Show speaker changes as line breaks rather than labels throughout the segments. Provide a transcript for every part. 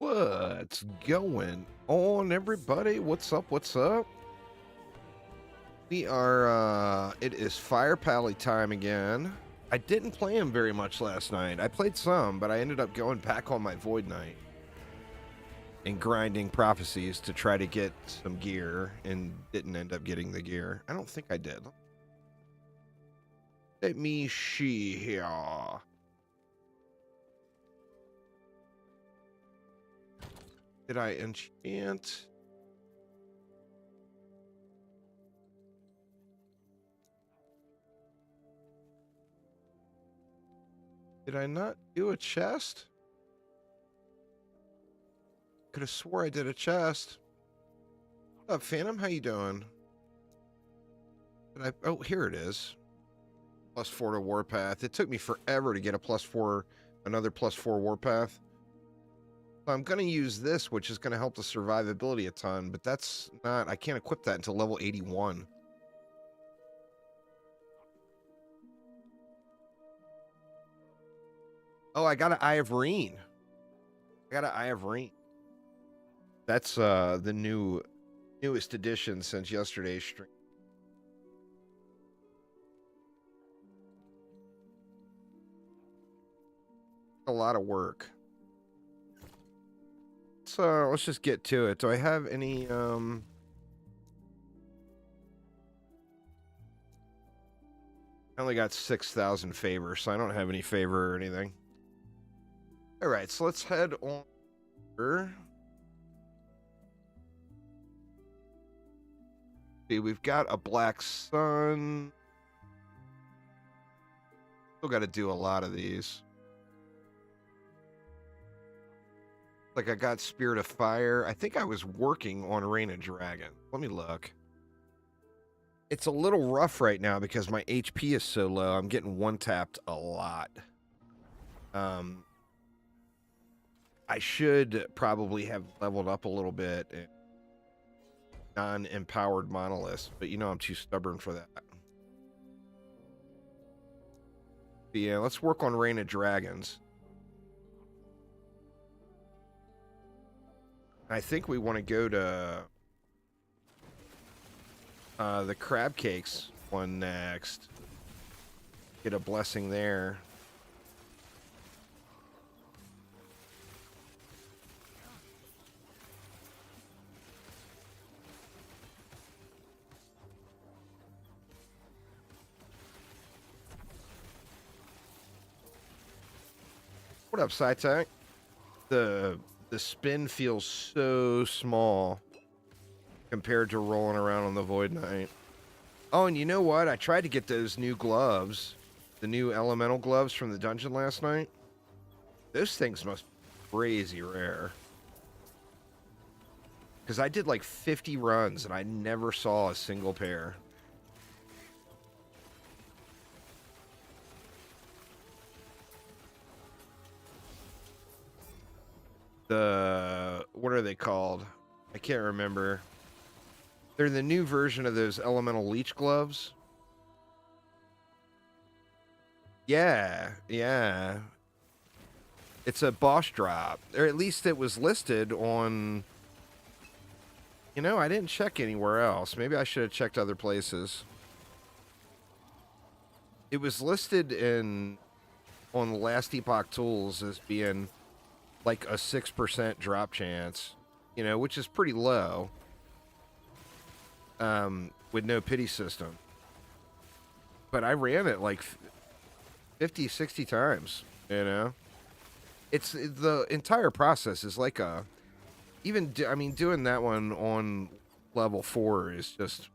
What's going on, everybody? What's up? What's up? We are, it is Fire Pally time again. I didn't play him very much last night. I played some, but I ended up going back on my Void Knight and grinding prophecies to try to get some gear and didn't end up getting the gear. I don't think I did. Let me see here. Did I enchant? Did I not do a chest? Could have swore I did a chest. What up, Phantom? How you doing? Oh, here it is. +4 to Warpath. It took me forever to get a +4, another +4 Warpath. So I'm going to use this, which is going to help the survivability a ton, but that's not, I can't equip that until level 81. Oh, I got an Eye of Reen. I got an Eye of Reen. That's the newest edition since yesterday's stream. A lot of work. So let's just get to it. Do I have any I only got 6,000 favor, so I don't have any favor or anything. All right, so let's head on. See, we've got a Black Sun. Still got to do a lot of these. Like I got Spirit of Fire. I think I was working on Reign of Dragon. Let me look. It's a little rough right now because my HP is so low. I'm getting one-tapped a lot. I should probably have leveled up a little bit in non-empowered monoliths, but you know I'm too stubborn for that. But yeah, let's work on Reign of Dragons. I think we want to go to the crab cakes one next. Get a blessing there. What up, SciTech? The spin feels so small compared to rolling around on the Void Knight. Oh, and you know what? I tried to get those new gloves, the new elemental gloves from the dungeon last night. Those things must be crazy rare. Because I did like 50 runs and I never saw a single pair. What are they called? I can't remember. They're the new version of those elemental leech gloves. Yeah. It's a boss drop. Or at least it was listed on... You know, I didn't check anywhere else. Maybe I should have checked other places. It was listed on the Last Epoch tools as being like a 6% drop chance, you know, which is pretty low, with no pity system. But I ran it like 50, 60 times, you know. It's the entire process is like a, I mean, doing that one on level 4 is just,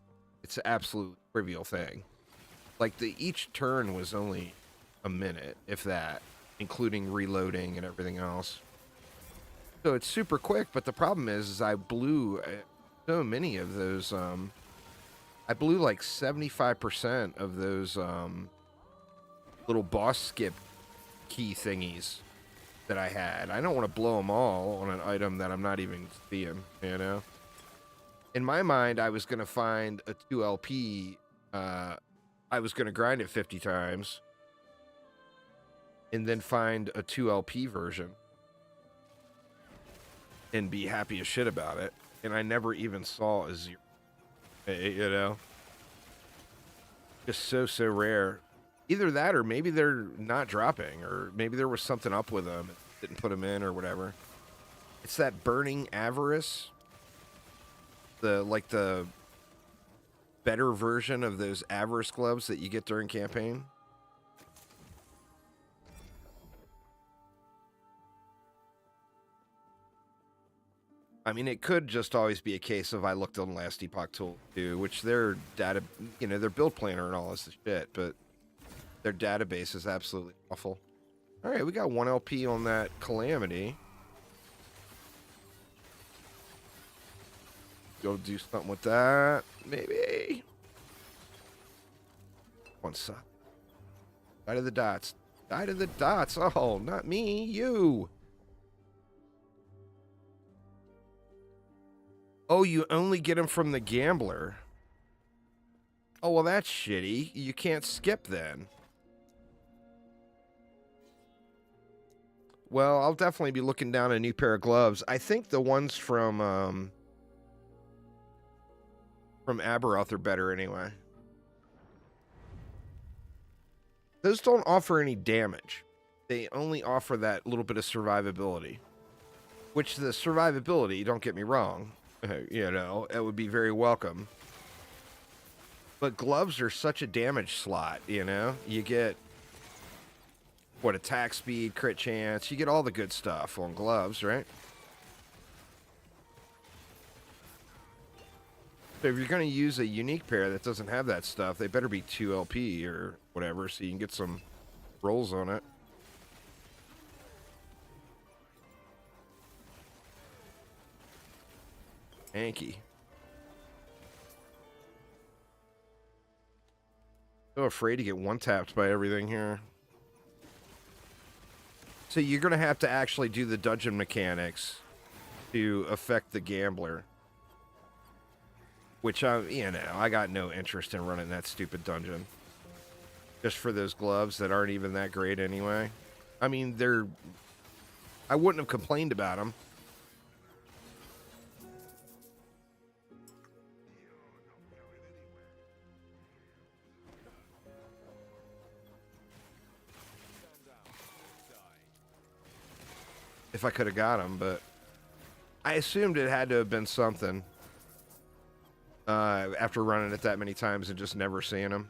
it's an absolute trivial thing. Like each turn was only a minute, if that, including reloading and everything else. So it's super quick, but the problem is I blew so many of those. I blew like 75% of those little boss skip key thingies that I had. I don't want to blow them all on an item that I'm not even seeing, you know? In my mind, I was going to find a 2LP. I was going to grind it 50 times and then find a 2LP version. and be happy as shit about it. And I never even saw a 0. You know? Just so rare. Either that or maybe they're not dropping, or maybe there was something up with them. Didn't put them in or whatever. It's that burning avarice. The better version of those avarice gloves that you get during campaign. I mean, it could just always be a case of I looked on Last Epoch tool too, which their data, you know, their build planner and all this shit, but their database is absolutely awful. All right, we got 1 LP on that Calamity. Go do something with that, maybe. One side. Die to the dots. Die to the dots. Oh, not me, you. Oh, you only get them from the gambler. Oh, well, that's shitty. You can't skip then. Well, I'll definitely be looking down a new pair of gloves. I think the ones from Aberoth are better anyway. Those don't offer any damage. They only offer that little bit of survivability. Which the survivability, don't get me wrong, you know, it would be very welcome. But gloves are such a damage slot, you know? You get, what, attack speed, crit chance. You get all the good stuff on gloves, right? So if you're going to use a unique pair that doesn't have that stuff, they better be 2 LP or whatever so you can get some rolls on it. Hanky. So afraid to get one-tapped by everything here. So you're going to have to actually do the dungeon mechanics to affect the gambler. Which, you know, I got no interest in running that stupid dungeon. Just for those gloves that aren't even that great anyway. I mean, I wouldn't have complained about them. If I could have got them, but I assumed it had to have been something. After running it that many times and just never seeing them.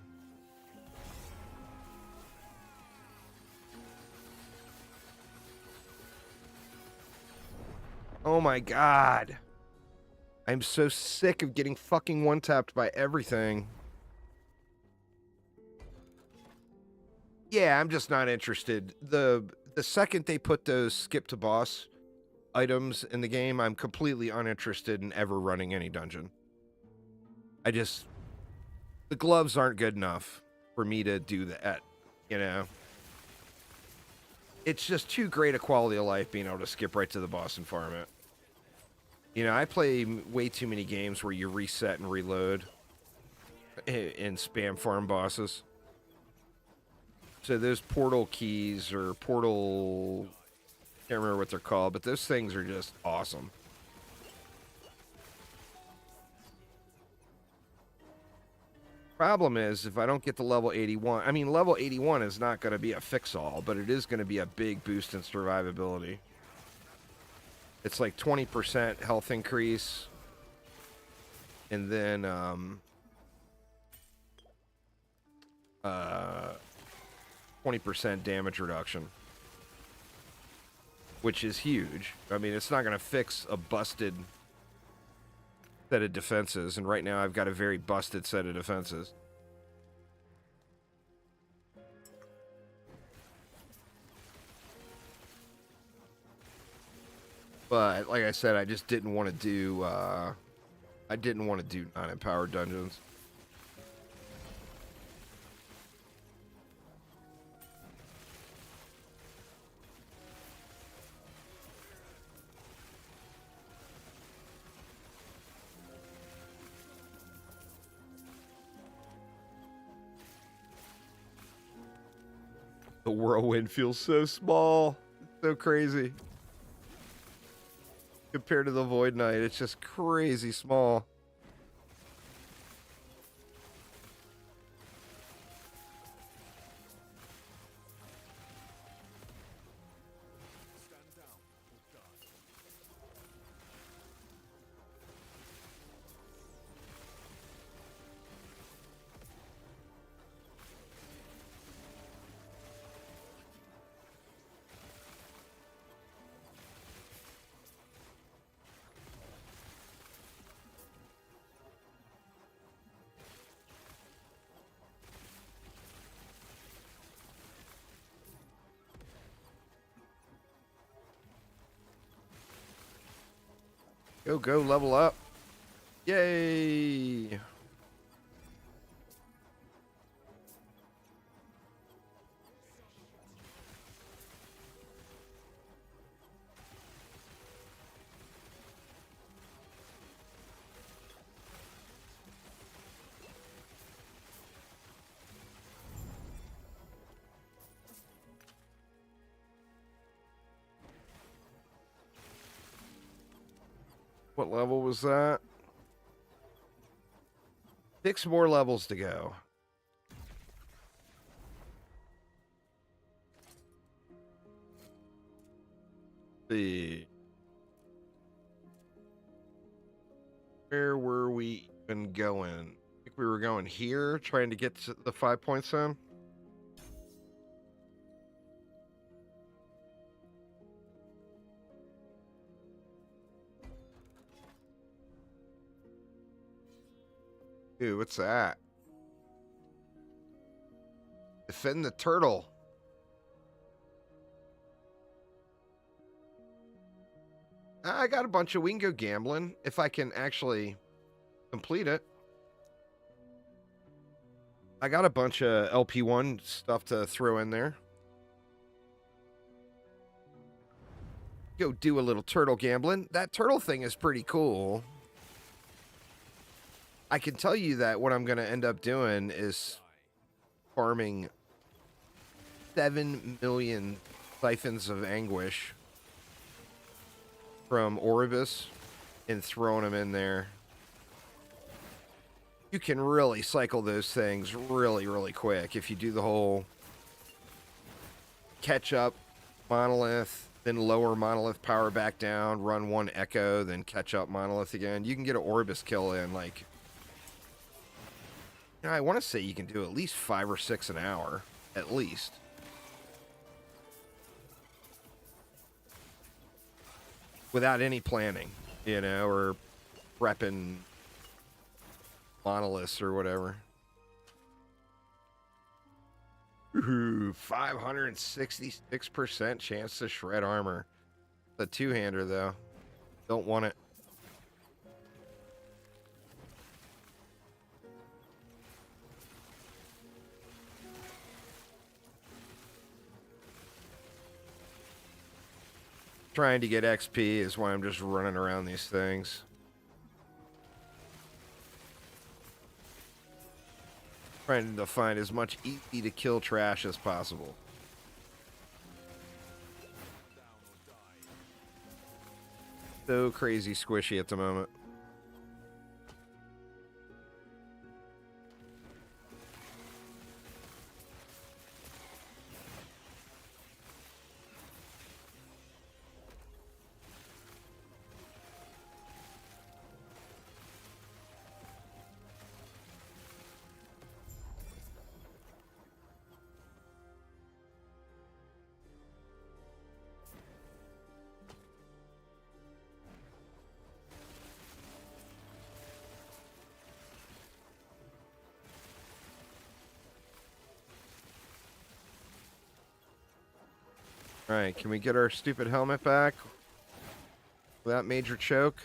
Oh my god. I'm so sick of getting fucking one-tapped by everything. Yeah, I'm just not interested. The second they put those skip to boss items in the game, I'm completely uninterested in ever running any dungeon. The gloves aren't good enough for me to do that, you know? It's just too great a quality of life being able to skip right to the boss and farm it. You know, I play way too many games where you reset and reload and spam farm bosses. So those portal keys or portal... can't remember what they're called, but those things are just awesome. Problem is, if I don't get to level 81... I mean, level 81 is not going to be a fix-all, but it is going to be a big boost in survivability. It's like 20% health increase. And then, 20% damage reduction. Which is huge. I mean, it's not going to fix a busted set of defenses, and right now I've got a very busted set of defenses. But like I said, I just didn't want to do non-empowered dungeons. The whirlwind feels so small. It's so crazy. compared to the Void Knight. It's just crazy small. Go, level up. Yay! What level was that? 6 more levels to go. See. Where were we even going? I think we were going here, trying to get to the 5-point zone. Dude, what's that? Defend the turtle. I got a bunch of... We can go gambling if I can actually complete it. I got a bunch of LP1 stuff to throw in there. Go do a little turtle gambling. That turtle thing is pretty cool. I can tell you that what I'm going to end up doing is farming 7 million siphons of anguish from Oribus and throwing them in there. You can really cycle those things really, really quick if you do the whole catch up Monolith, then lower Monolith power back down, run 1 Echo, then catch up Monolith again. You can get an Oribus kill in like... I want to say you can do at least 5 or 6 an hour, at least. Without any planning, you know, or prepping monoliths or whatever. Ooh, 566% chance to shred armor. The 2-hander, though. Don't want it. Trying to get XP is why I'm just running around these things. Trying to find as much easy to kill trash as possible. So crazy squishy at the moment. Alright, can we get our stupid helmet back without major choke?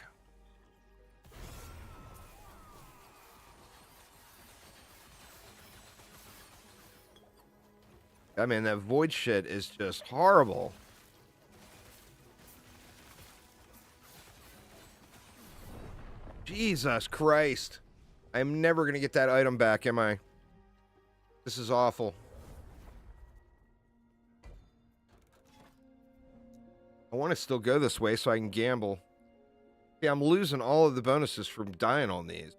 I mean, that void shit is just horrible. Jesus Christ. I'm never going to get that item back, am I? This is awful. I want to still go this way so I can gamble. Yeah, I'm losing all of the bonuses from dying on these.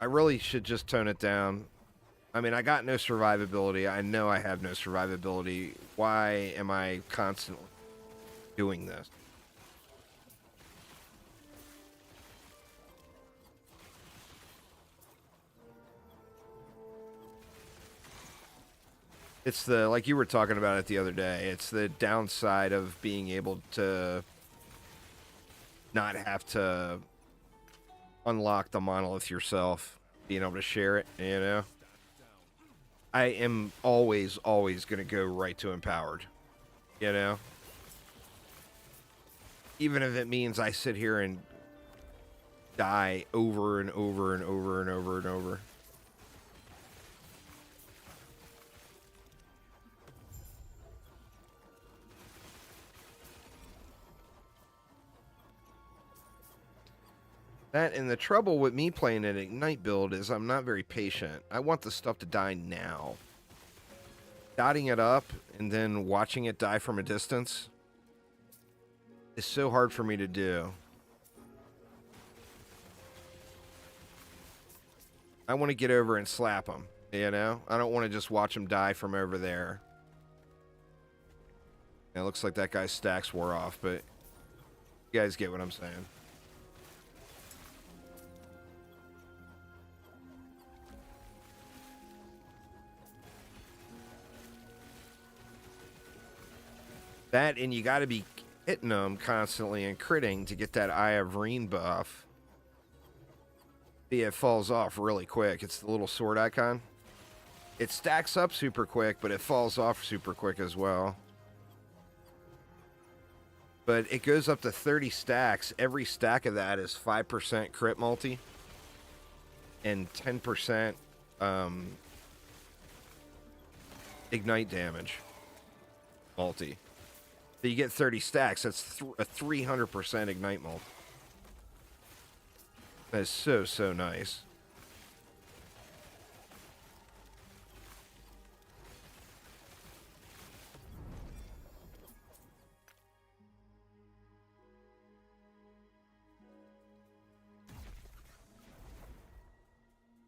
I really should just tone it down. I mean, I got no survivability. I know I have no survivability. Why am I constantly doing this? It's the, like you were talking about it the other day, it's the downside of being able to not have to unlock the monolith yourself, being able to share it, you know? I am always going to go right to empowered, you know? Even if it means I sit here and die over and over and over and over and over. That, and the trouble with me playing an Ignite build is I'm not very patient. I want the stuff to die now. Dotting it up and then watching it die from a distance is so hard for me to do. I want to get over and slap them, you know? I don't want to just watch them die from over there. It looks like that guy's stacks wore off, but you guys get what I'm saying. That, and you got to be hitting them constantly and critting to get that Eye of Reen buff. See, it falls off really quick. It's the little sword icon. It stacks up super quick, but it falls off super quick as well. But it goes up to 30 stacks. Every stack of that is 5% crit multi and 10% ignite damage multi. So you get 30 stacks. That's a 300% ignite multi. That is so nice.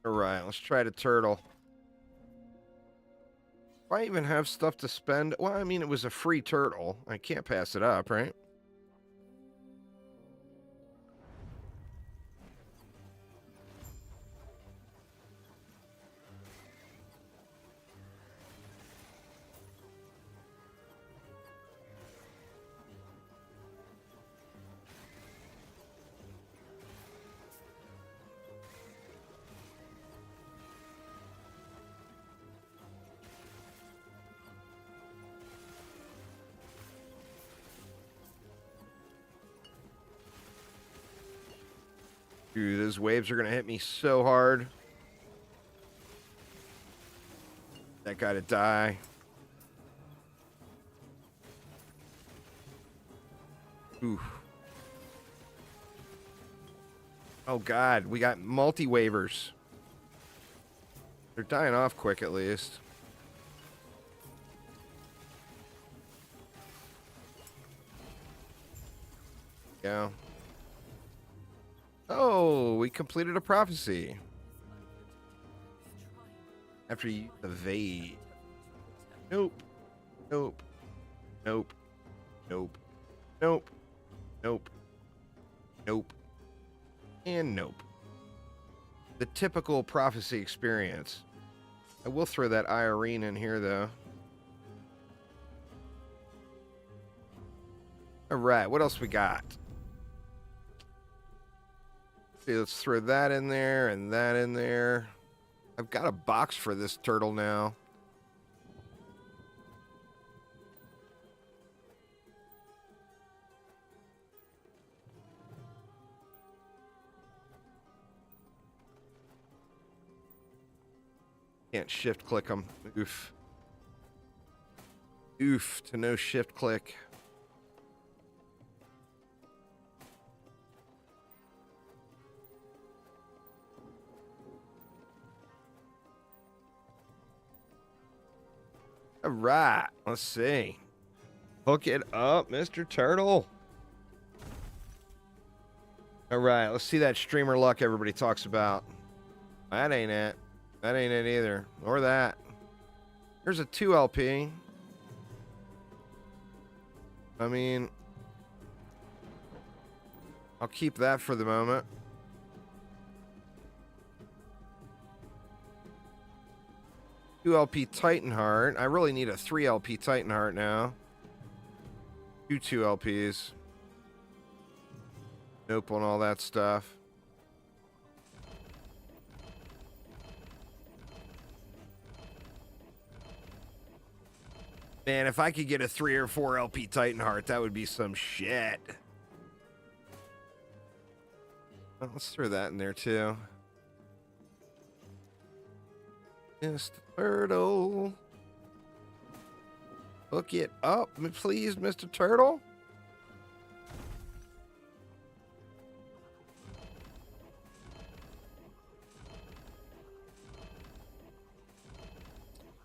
All right, let's try to turtle. Do I even have stuff to spend? Well, I mean, it was a free turtle. I can't pass it up, right? Dude, those waves are going to hit me so hard. That guy to die. Oof. Oh, God. We got multi-wavers. They're dying off quick, at least. Yeah. Oh, we completed a prophecy. After you evade. Nope. Nope. Nope. Nope. Nope. Nope. Nope. And nope. The typical prophecy experience. I will throw that Irene in here, though. All right, what else we got? See, let's throw that in there and that in there. I've got a box for this turtle now. Can't shift click them. Oof. Oof to no shift click. All right, let's see. Hook it up, Mr. Turtle. All right, let's see that streamer luck everybody talks about. That ain't it. That ain't it either. Or that. Here's a 2 LP. I mean, I'll keep that for the moment. Two LP Titan Heart. I really need a 3 LP Titan Heart now. 2 LPs. Nope on all that stuff. Man, if I could get a 3 or 4 LP Titan Heart, that would be some shit. Well, let's throw that in there too. Mr. Turtle. Hook it up, please, Mr. Turtle.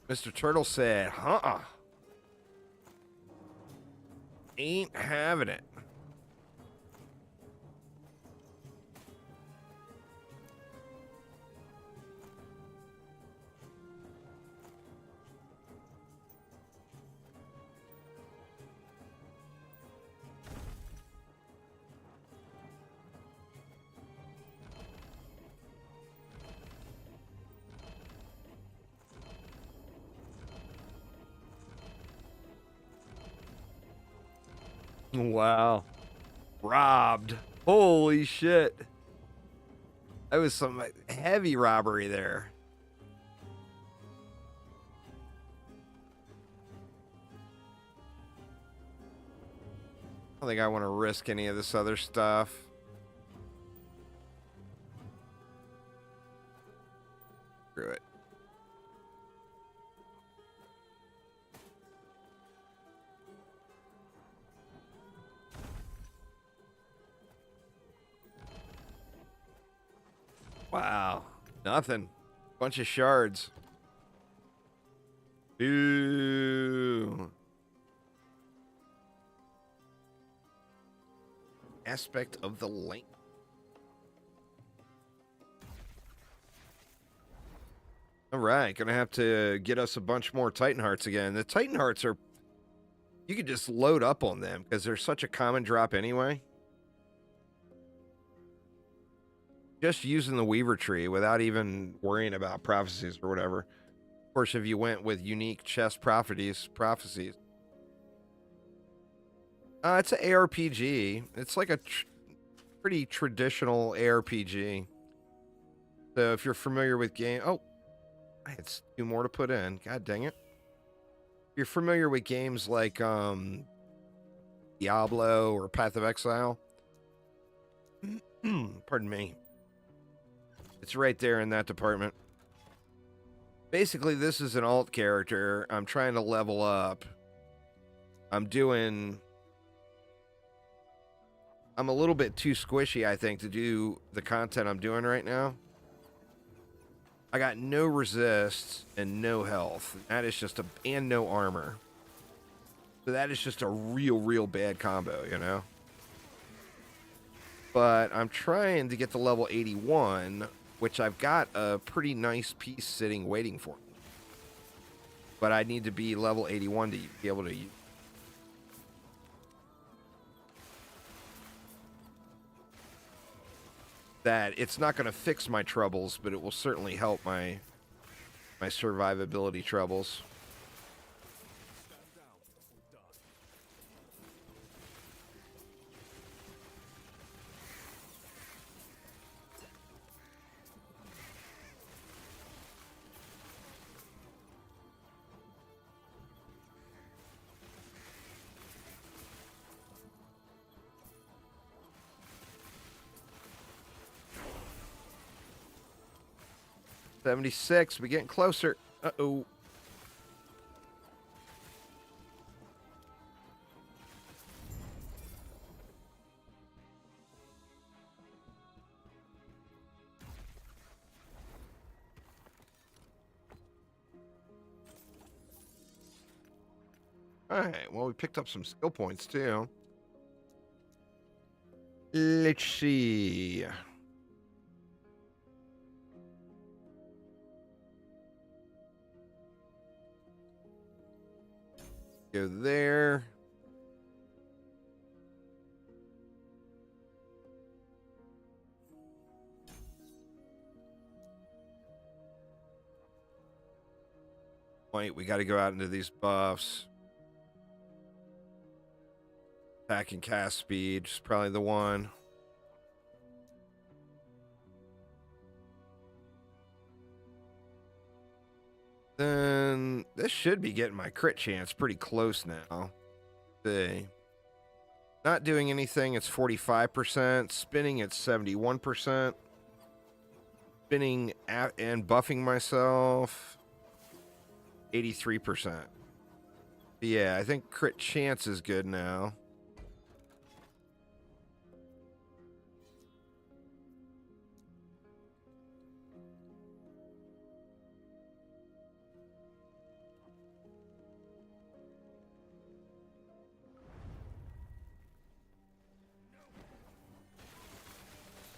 Mr. Turtle said, ain't having it. Wow. Robbed. Holy shit. That was some heavy robbery there. I don't think I want to risk any of this other stuff. Screw it. Wow. Nothing. Bunch of shards. Ooh. Aspect of the link. All right. Gonna have to get us a bunch more Titan Hearts again. The Titan Hearts are... You could just load up on them because they're such a common drop anyway. Just using the Weaver tree without even worrying about prophecies or whatever. Of course, if you went with unique chest prophecies. It's an ARPG. It's like a pretty traditional ARPG. So if you're familiar with game... Oh, it's 2 more to put in. God dang it. If you're familiar with games like Diablo or Path of Exile. Pardon me. It's right there in that department. Basically, this is an alt character. I'm trying to level up. I'm a little bit too squishy, I think, to do the content I'm doing right now. I got no resist and no health. That is just and no armor. So that is just a real bad combo, you know? But I'm trying to get to level 81, which I've got a pretty nice piece sitting waiting for me. But I need to be level 81 to be able to use. That it's not going to fix my troubles, but it will certainly help my survivability troubles. $76. We getting closer. Uh-oh. All right. Well, we picked up some skill points too. Let's see. Go there. Wait, we got to go out into these buffs. Attack and cast speed is probably the one. Then this should be getting my crit chance pretty close now. See. Not doing anything, it's 45%. Spinning, it's 71%. Spinning and buffing myself, 83%. Yeah, I think crit chance is good now.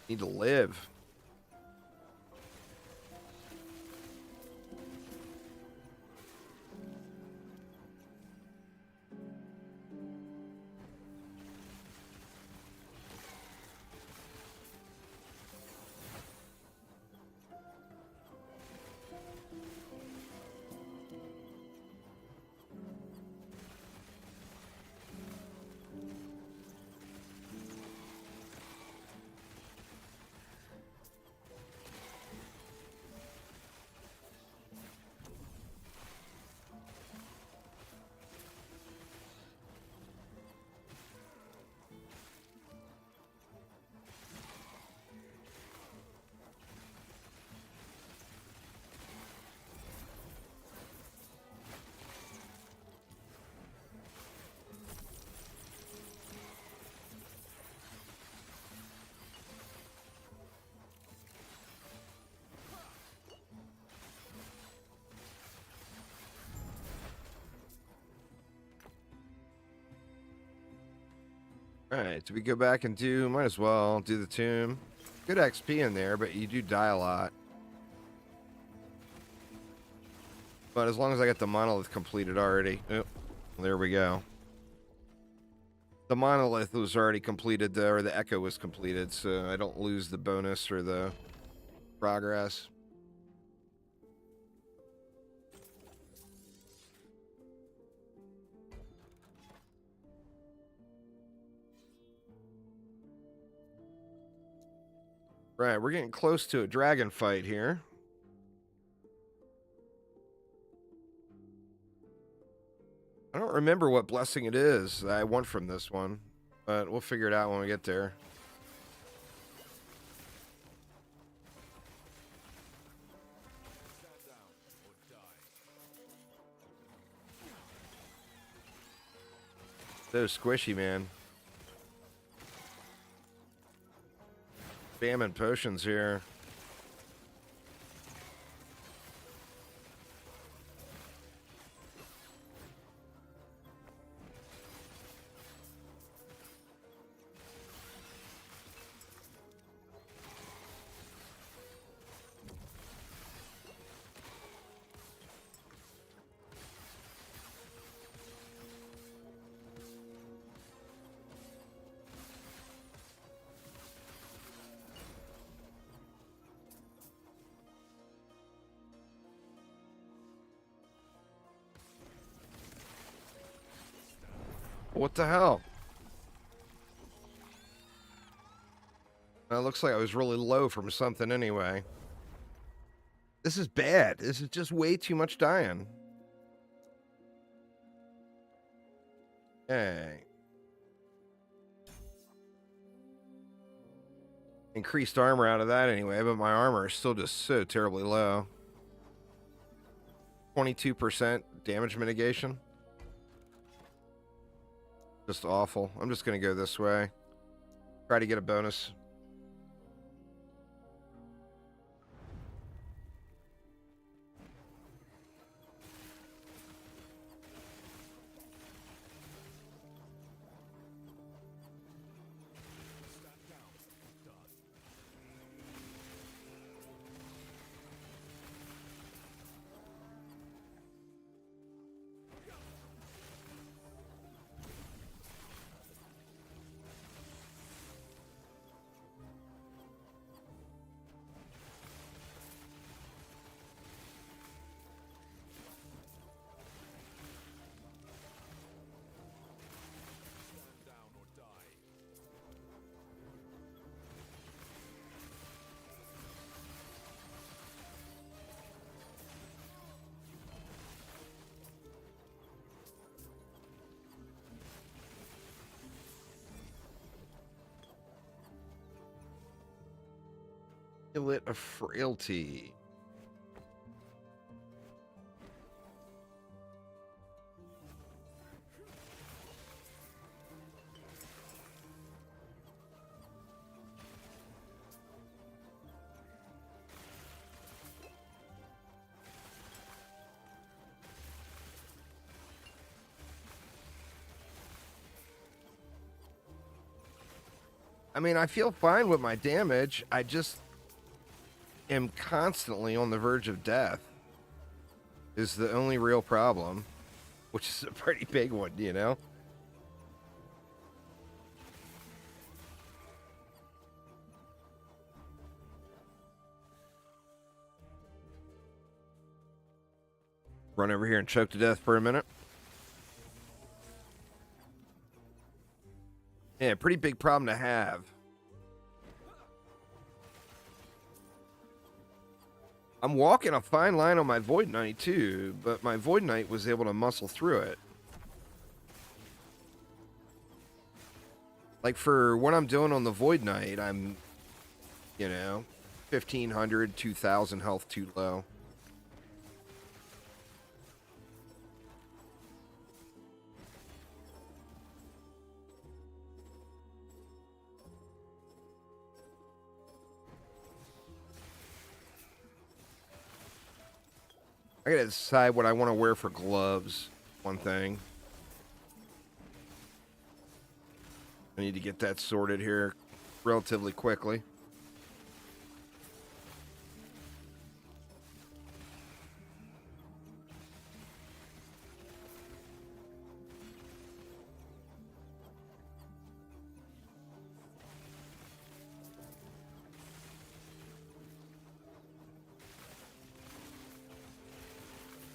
Need to live. Alright, do we go back and do... Might as well do the tomb. Good XP in there, but you do die a lot. But as long as I got the monolith completed already... Oh, there we go. The monolith was already completed, or the echo was completed, so I don't lose the bonus or the progress. Right, we're getting close to a dragon fight here. I don't remember what blessing it is that I want from this one, but we'll figure it out when we get there. So squishy, man. Spamming potions here. What the hell? That looks like I was really low from something anyway. This is bad. This is just way too much dying. Hey. Increased armor out of that anyway, but my armor is still just so terribly low. 22% damage mitigation. Just awful. I'm just going to go this way. Try to get a bonus. Amulet of Frailty. I mean, I feel fine with my damage. I just am constantly on the verge of death. Is the only real problem, which is a pretty big one, you know? Run over here and choke to death for a minute. Yeah, pretty big problem to have. I'm walking a fine line on my Void Knight too, but my Void Knight was able to muscle through it. Like for what I'm doing on the Void Knight, I'm, 1,500, 2,000 health too low. I gotta decide what I want to wear for gloves. One thing. I need to get that sorted here relatively quickly.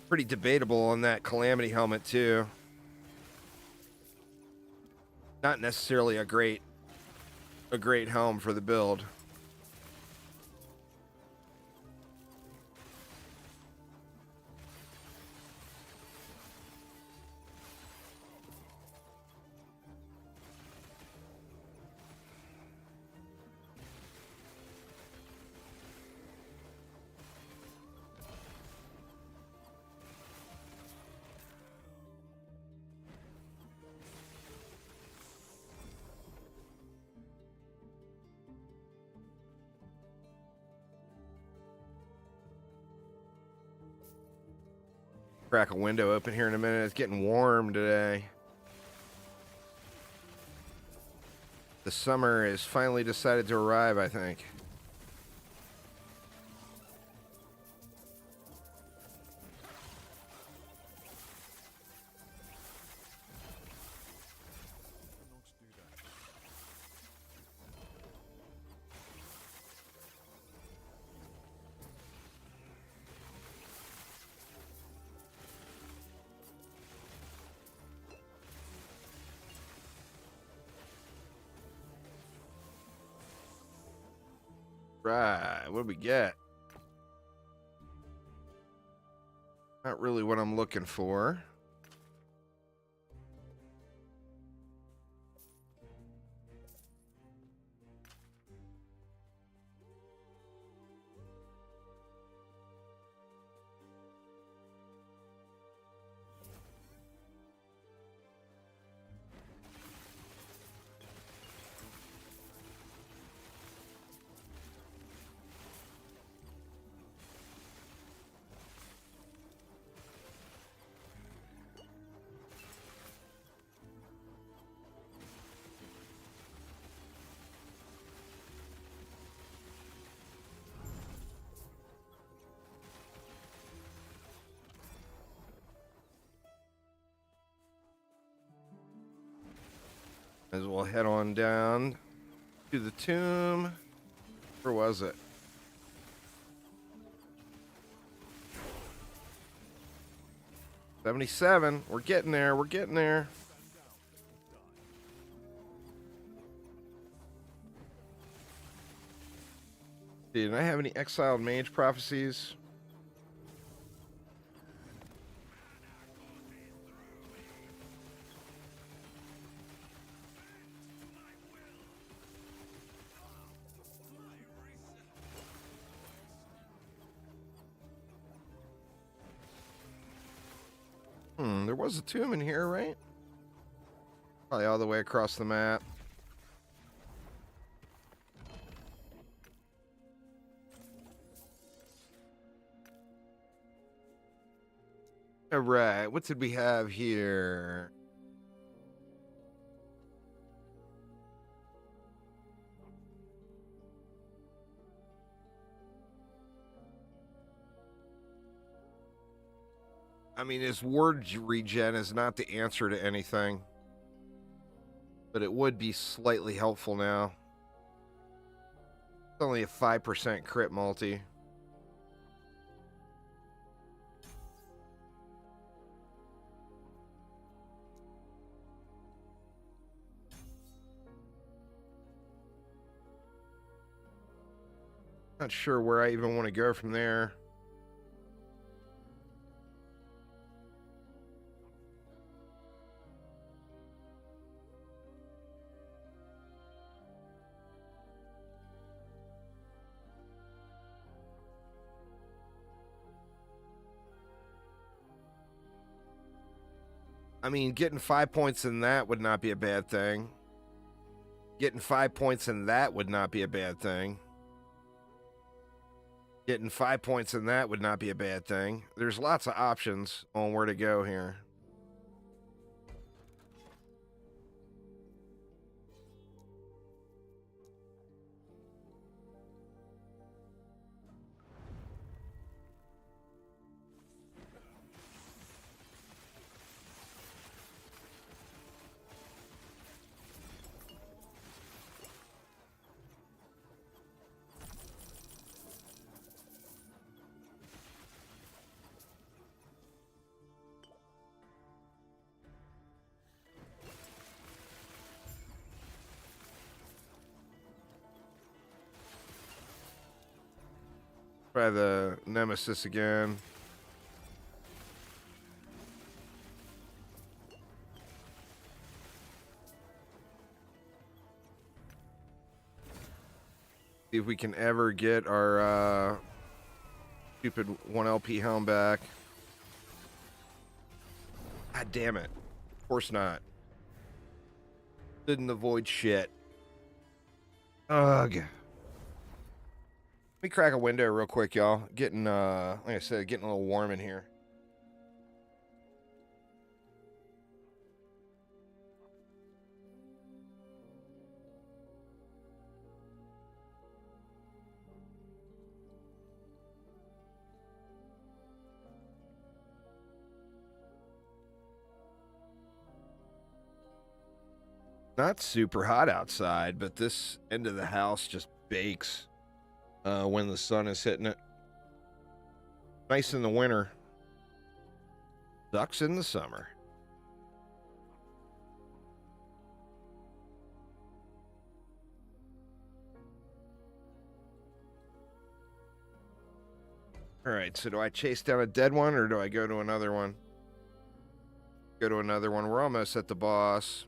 Pretty debatable on that Calamity helmet too. Not necessarily a great helm for the build. Crack a window open here in a minute. It's getting warm today. The summer has finally decided to arrive, I think. Right, what do we get? Not really what I'm looking for. As we'll head on down to the tomb. Where was it? $77. We're getting there. We're getting there. Did I have any exiled mage prophecies? There was a tomb in here, right? Probably all the way across the map. All right, what did we have here? I mean, his ward regen is not the answer to anything, but it would be slightly helpful now. It's only a 5% crit multi. Not sure where I even want to go from there. I mean, getting 5 points in that would not be a bad thing. Getting 5 points in that would not be a bad thing. Getting 5 points in that would not be a bad thing. There's lots of options on where to go here. Try the Nemesis again. See if we can ever get our stupid 1LP helm back. God damn it. Of course not. Didn't avoid shit. Ugh. Let me crack a window real quick, y'all. Getting, like I said, getting a little warm in here. Not super hot outside, but this end of the house just bakes when the sun is hitting it. Nice in the winter. Sucks in the summer. All right, so do I chase down a dead one or do I go to another one? Go to another one. We're almost at the boss.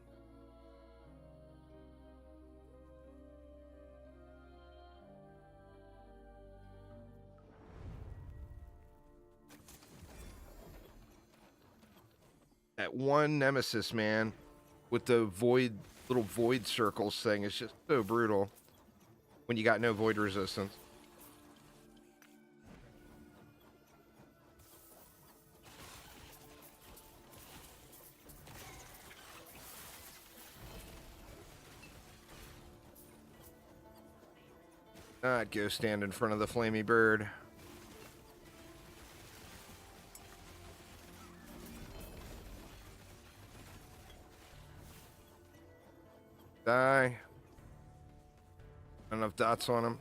That one Nemesis, man, with the void, little void circles thing is just so brutal when you got no void resistance. Not go stand in front of the flamey bird. Die. Not enough dots on him.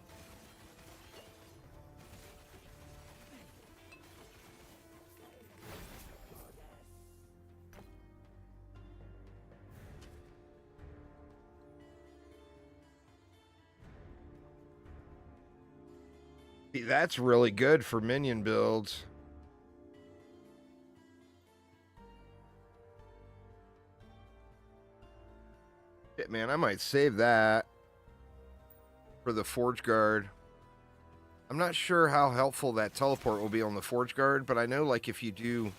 See, that's really good for minion builds. Shit, man, I might save that for the Forge Guard. I'm not sure how helpful that teleport will be on the Forge Guard, but I know, like, if you do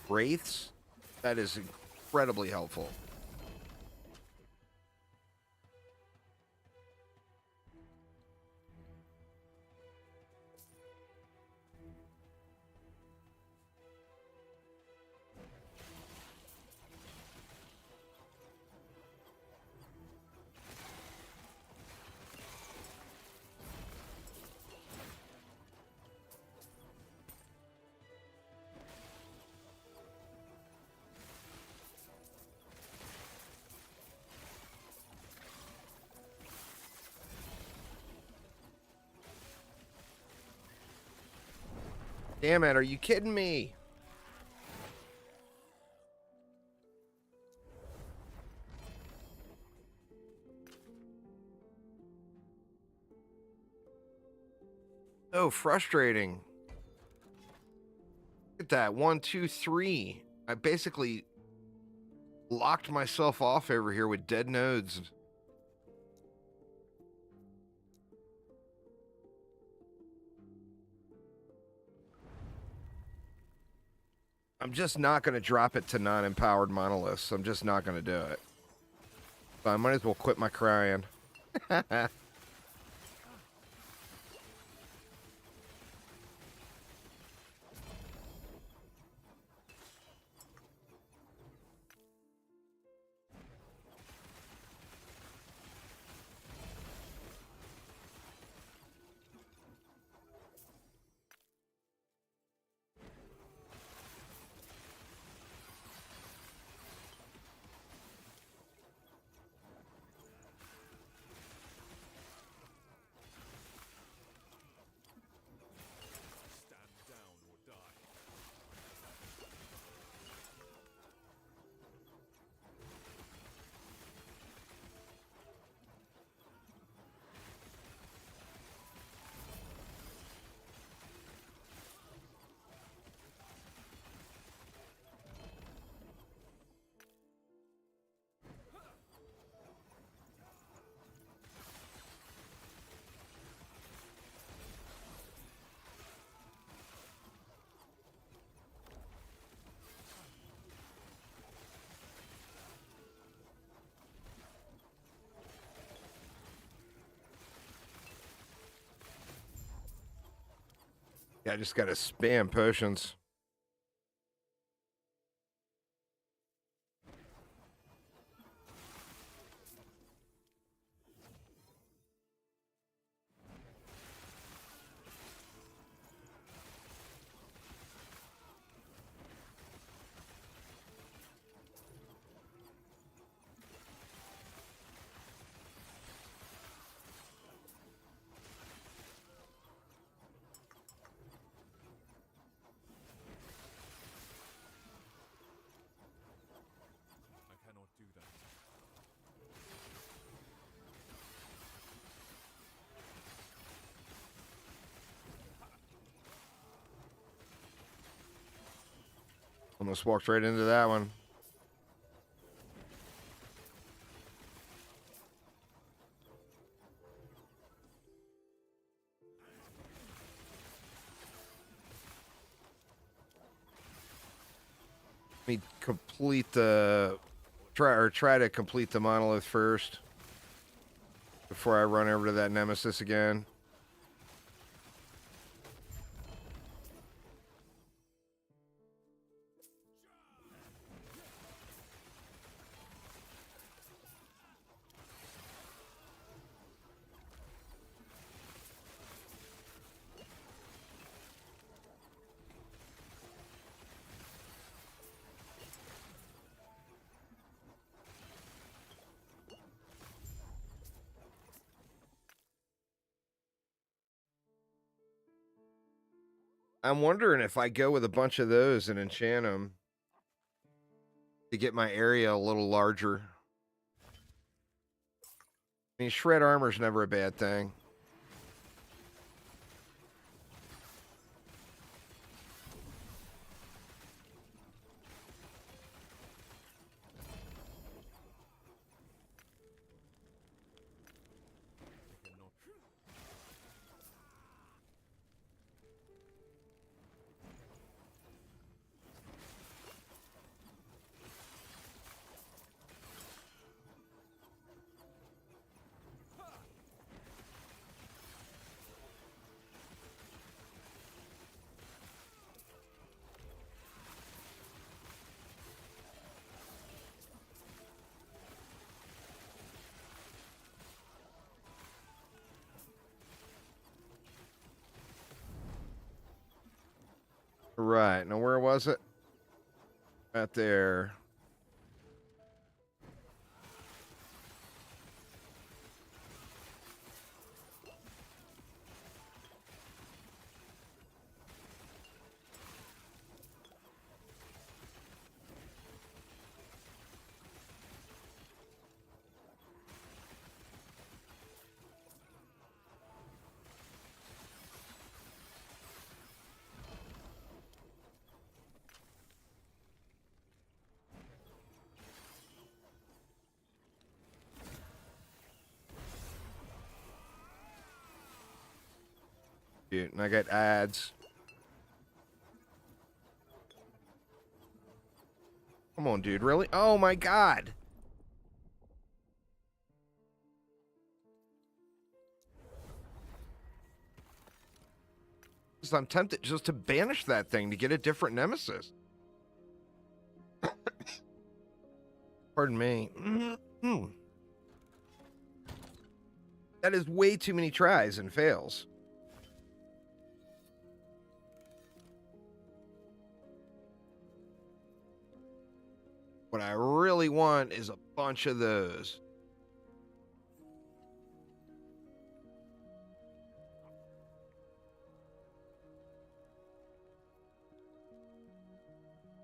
wraiths, that is incredibly helpful. Damn it, are you kidding me? So frustrating. Look at that. 1, 2, 3. I basically locked myself off over here with dead nodes. I'm just not going to drop it to non-empowered monoliths. I'm just not going to do it. So I might as well quit my crying. Yeah, I just got to spam potions. Almost walked right into that one. Let me complete the try to complete the monolith first before I run over to that Nemesis again. I'm wondering if I go with a bunch of those and enchant them to get my area a little larger. I mean, shred armor's never a bad thing. Right. Now, where was it? Right there. Dude, and I got ads. Come on, dude. Really? Oh, my God. I'm tempted just to banish that thing to get a different Nemesis. Pardon me. That is way too many tries and fails. What I really want is a bunch of those.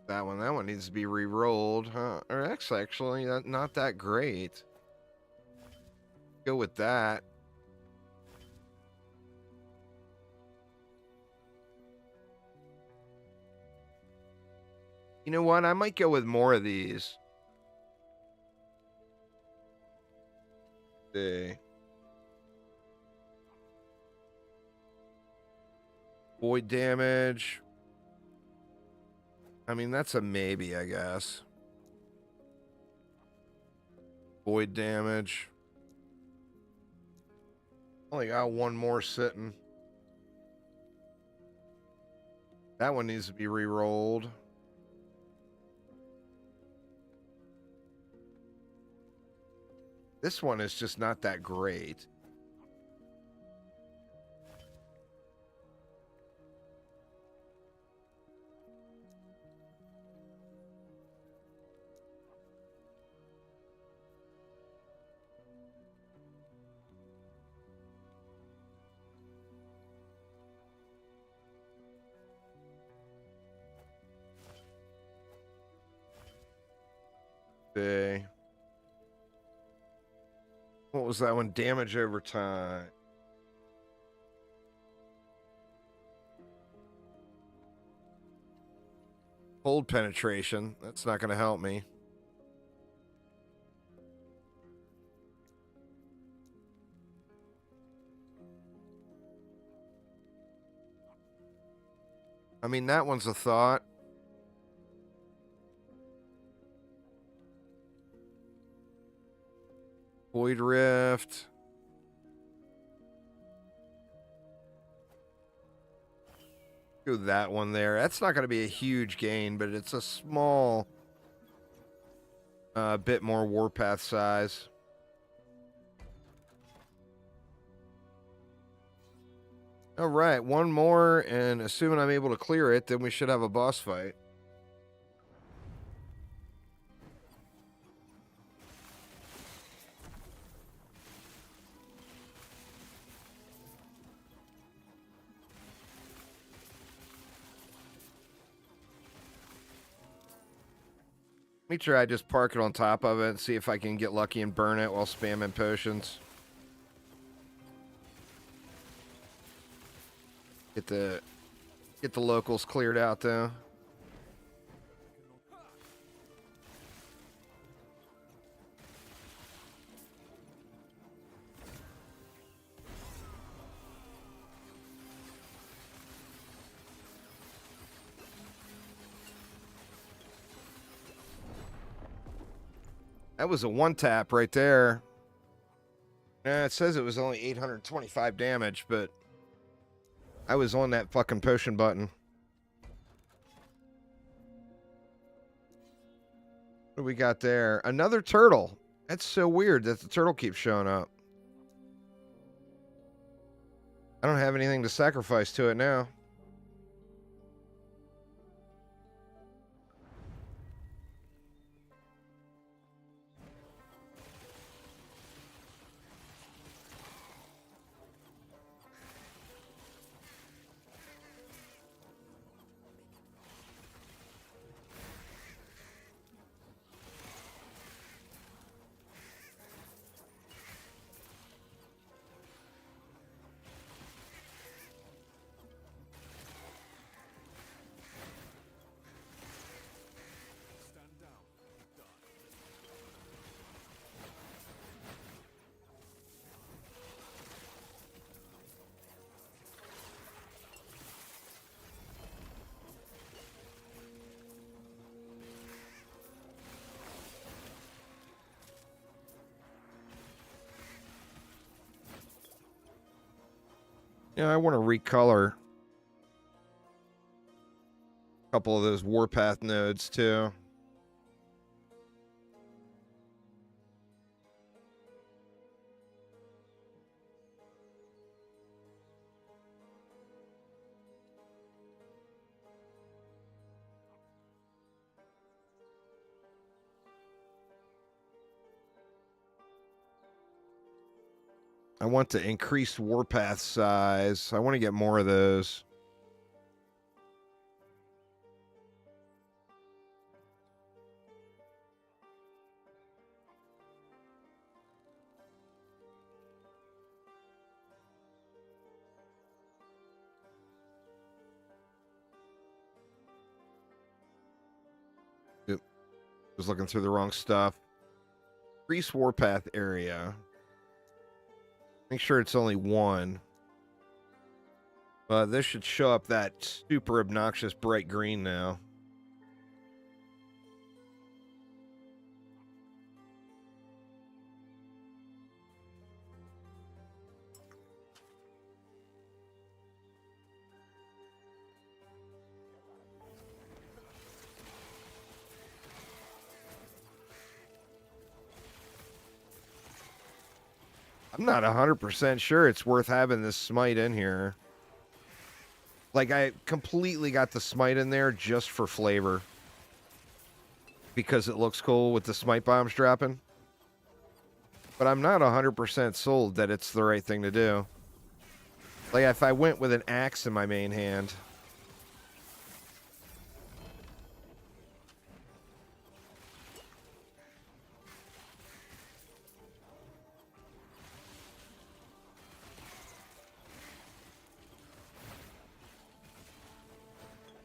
That one needs to be re-rolled, huh? Or actually, not that great. Go with that. You know what? I might go with more of these. See. Void damage. I mean, that's a maybe, I guess. Void damage. Only got one more sitting. That one needs to be re-rolled. This one is just not that great. Okay. What was that one? Damage over time. Hold penetration. That's not going to help me. I mean, that one's a thought. Void Rift. Do that one there. That's not going to be a huge gain, but it's a small bit more Warpath size. All right, one more, and assuming I'm able to clear it, then we should have a boss fight. Make sure I just park it on top of it and see if I can get lucky and burn it while spamming potions. Get the locals cleared out though. That was a one tap right there. It says it was only 825 damage, but I was on that fucking potion button. What do we got there? Another turtle. That's so weird that the turtle keeps showing up. I don't have anything to sacrifice to it now. Yeah, I want to recolor a couple of those Warpath nodes too. I want to increase Warpath size. I want to get more of those. Oop, was looking through the wrong stuff. Increase Warpath area. Make sure it's only one. This should show up that super obnoxious bright green now. I'm not 100% sure it's worth having this smite in here. Like, I completely got the smite in there just for flavor. Because it looks cool with the smite bombs dropping. But I'm not 100% sold that it's the right thing to do. Like, if I went with an axe in my main hand...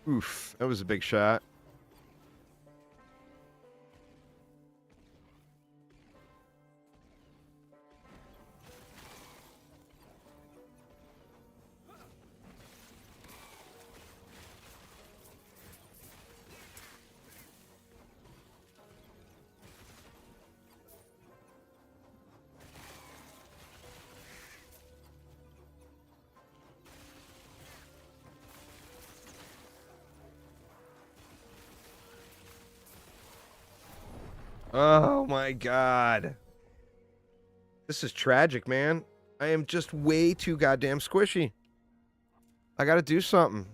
Oof, that was a big shot. Oh my god. This is tragic, man. I am just way too goddamn squishy. I gotta do something.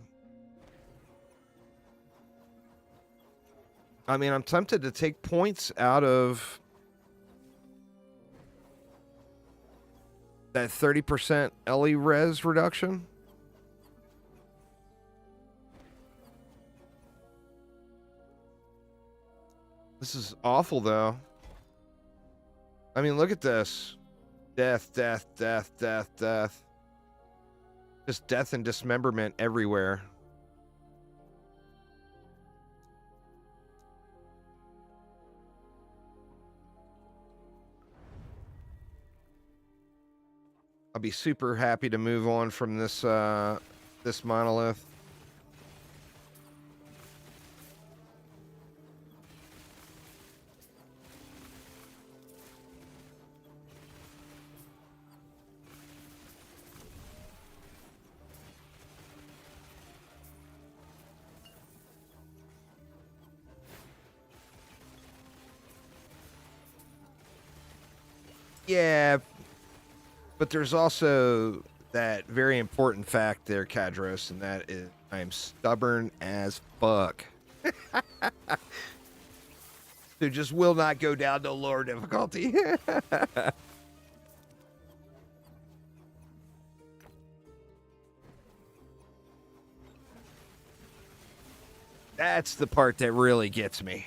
I mean, I'm tempted to take points out of that 30% LE res reduction. This is awful, though. I mean, look at this. Death, death, death, death, death. Just death and dismemberment everywhere. I'll be super happy to move on from this this monolith. Yeah, but there's also that very important fact there, Kadros, and that is I'm stubborn as fuck. So just will not go down to lower difficulty. That's the part that really gets me.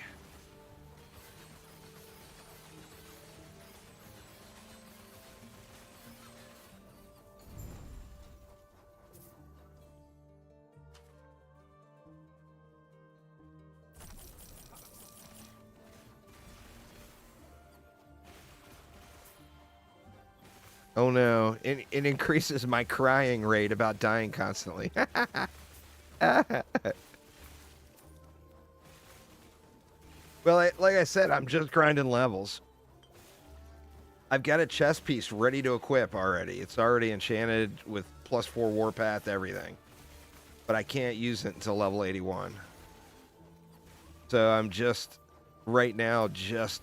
Oh no, it increases my crying rate about dying constantly. Well, like I said, I'm just grinding levels. I've got a chess piece ready to equip already. It's already enchanted with +4 Warpath, everything. But I can't use it until level 81. So I'm just, right now, just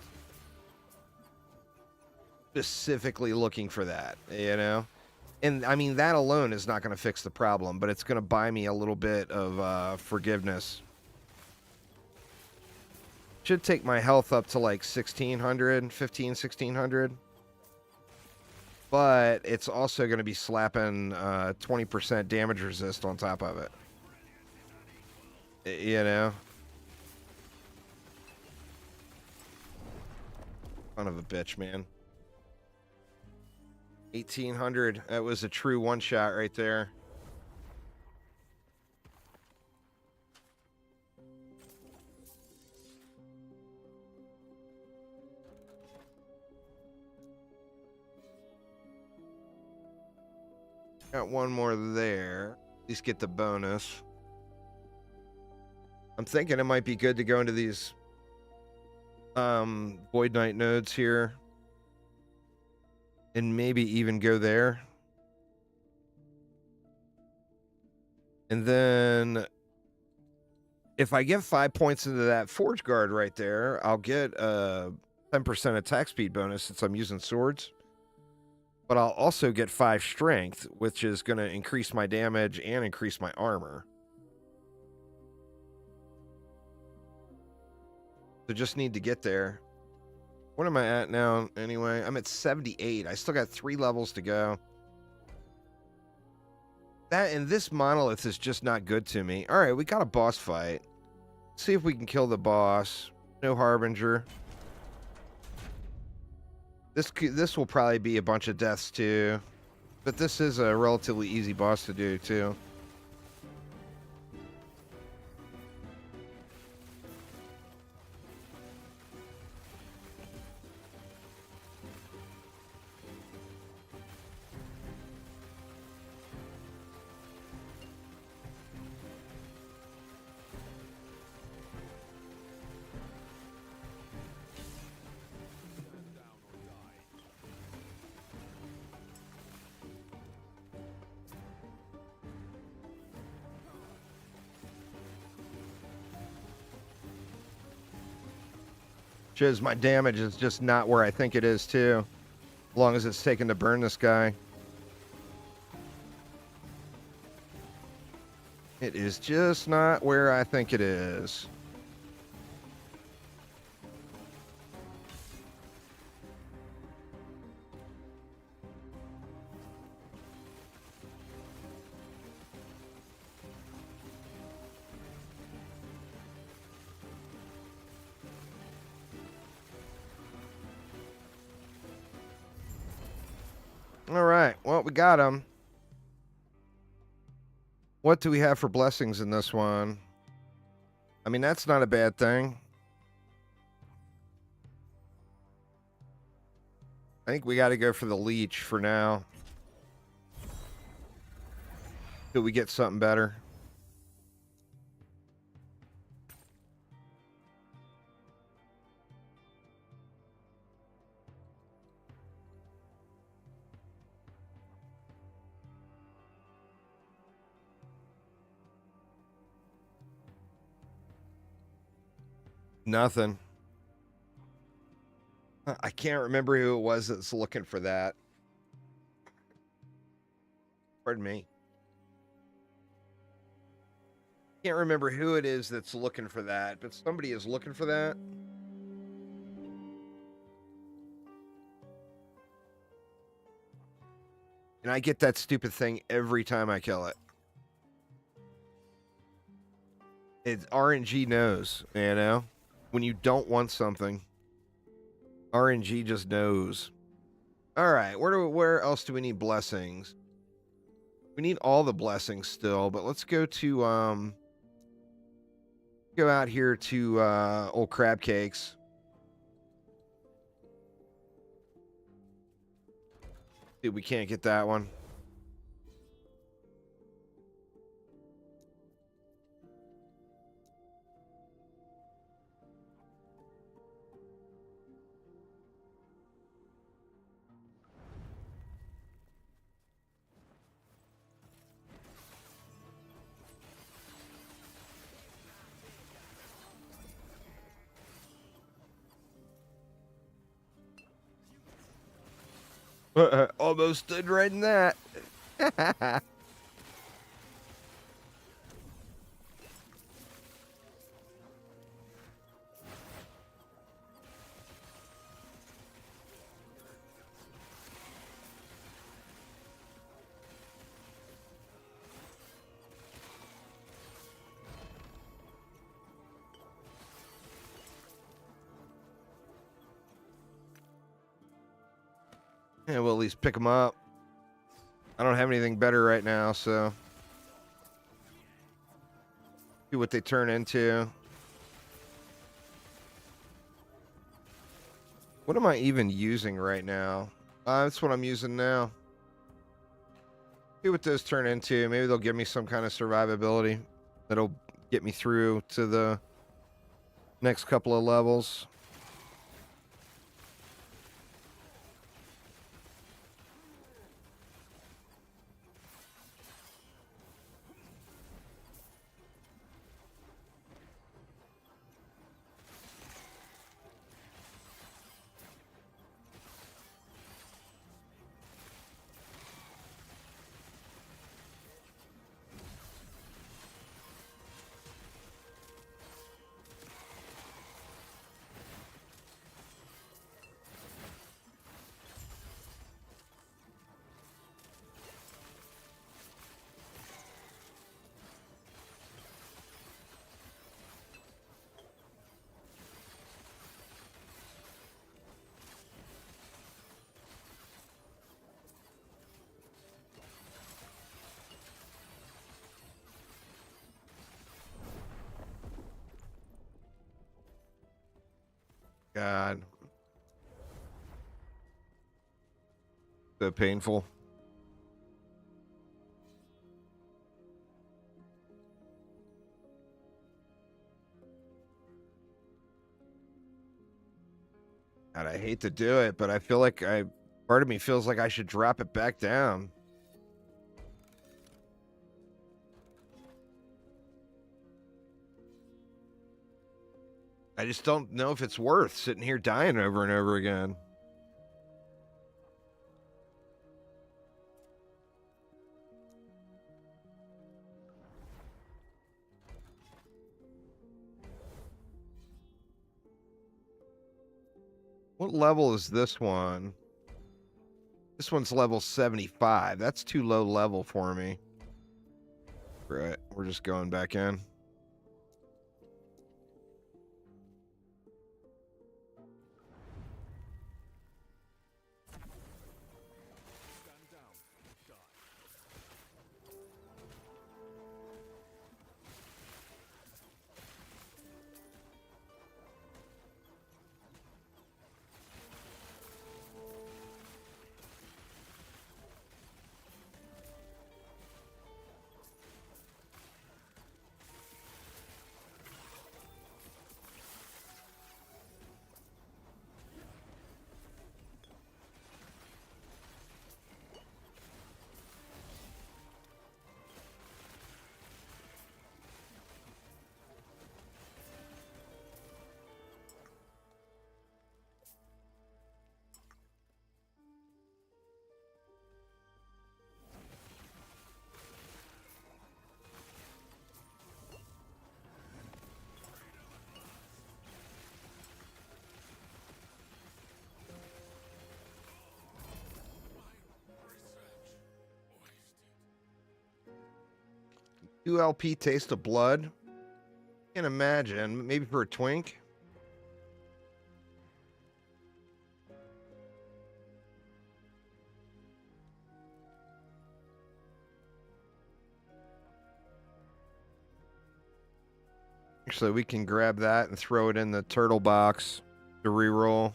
specifically looking for that, you know? And, I mean, that alone is not going to fix the problem, but it's going to buy me a little bit of forgiveness. Should take my health up to like 1,600, 1600. But it's also going to be slapping 20% damage resist on top of it. You know? Son of a bitch, man. 1,800. That was a true one-shot right there. Got one more there. At least get the bonus. I'm thinking it might be good to go into these Void Knight nodes here. And maybe even go there. And then if I get 5 points into that Forge Guard right there, I'll get a 10% attack speed bonus since I'm using swords. But I'll also get 5 strength, which is going to increase my damage and increase my armor. So just need to get there. What am I at now anyway? I'm at 78. I still got 3 levels to go. That and this Monolith is just not good to me. All right, we got a boss fight. Let's see if we can kill the boss. No Harbinger. This will probably be a bunch of deaths too. But this is a relatively easy boss to do too. Shows my damage is just not where I think it is too. As long as it's taken to burn this guy. It is just not where I think it is. All right, well, we got him. What do we have for blessings in this one? I mean, that's not a bad thing. I think we got to go for the leech for now. Till we get something better. Nothing. I can't remember who it was that's looking for that. Pardon me. Can't remember who it is that's looking for that, but somebody is looking for that. And I get that stupid thing every time I kill it. It's RNG knows, you know? When you don't want something, RNG just knows. All right, where else do we need blessings? We need all the blessings still, but let's go to go out here to old crab cakes. Dude, we can't get that one. Almost stood right in that. Yeah, we'll at least pick them up. I don't have anything better right now, so see what they turn into. What am I even using right now? That's what I'm using now. See what those turn into. Maybe they'll give me some kind of survivability that'll get me through to the next couple of levels. God. So painful. God, I hate to do it, but I feel like part of me feels like I should drop it back down. I just don't know if it's worth sitting here dying over and over again. What level is this one? This one's level 75. That's too low level for me. Right, we're just going back in. ULP taste of blood. Can't imagine. Maybe for a twink. Actually, we can grab that and throw it in the turtle box to reroll.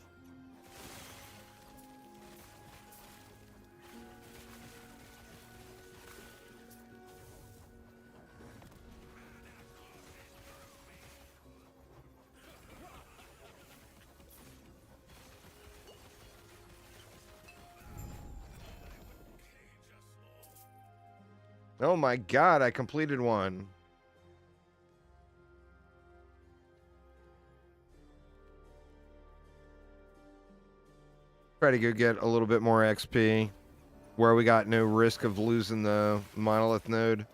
Oh my god, I completed one. Try to go get a little bit more XP where we got no risk of losing the Monolith node.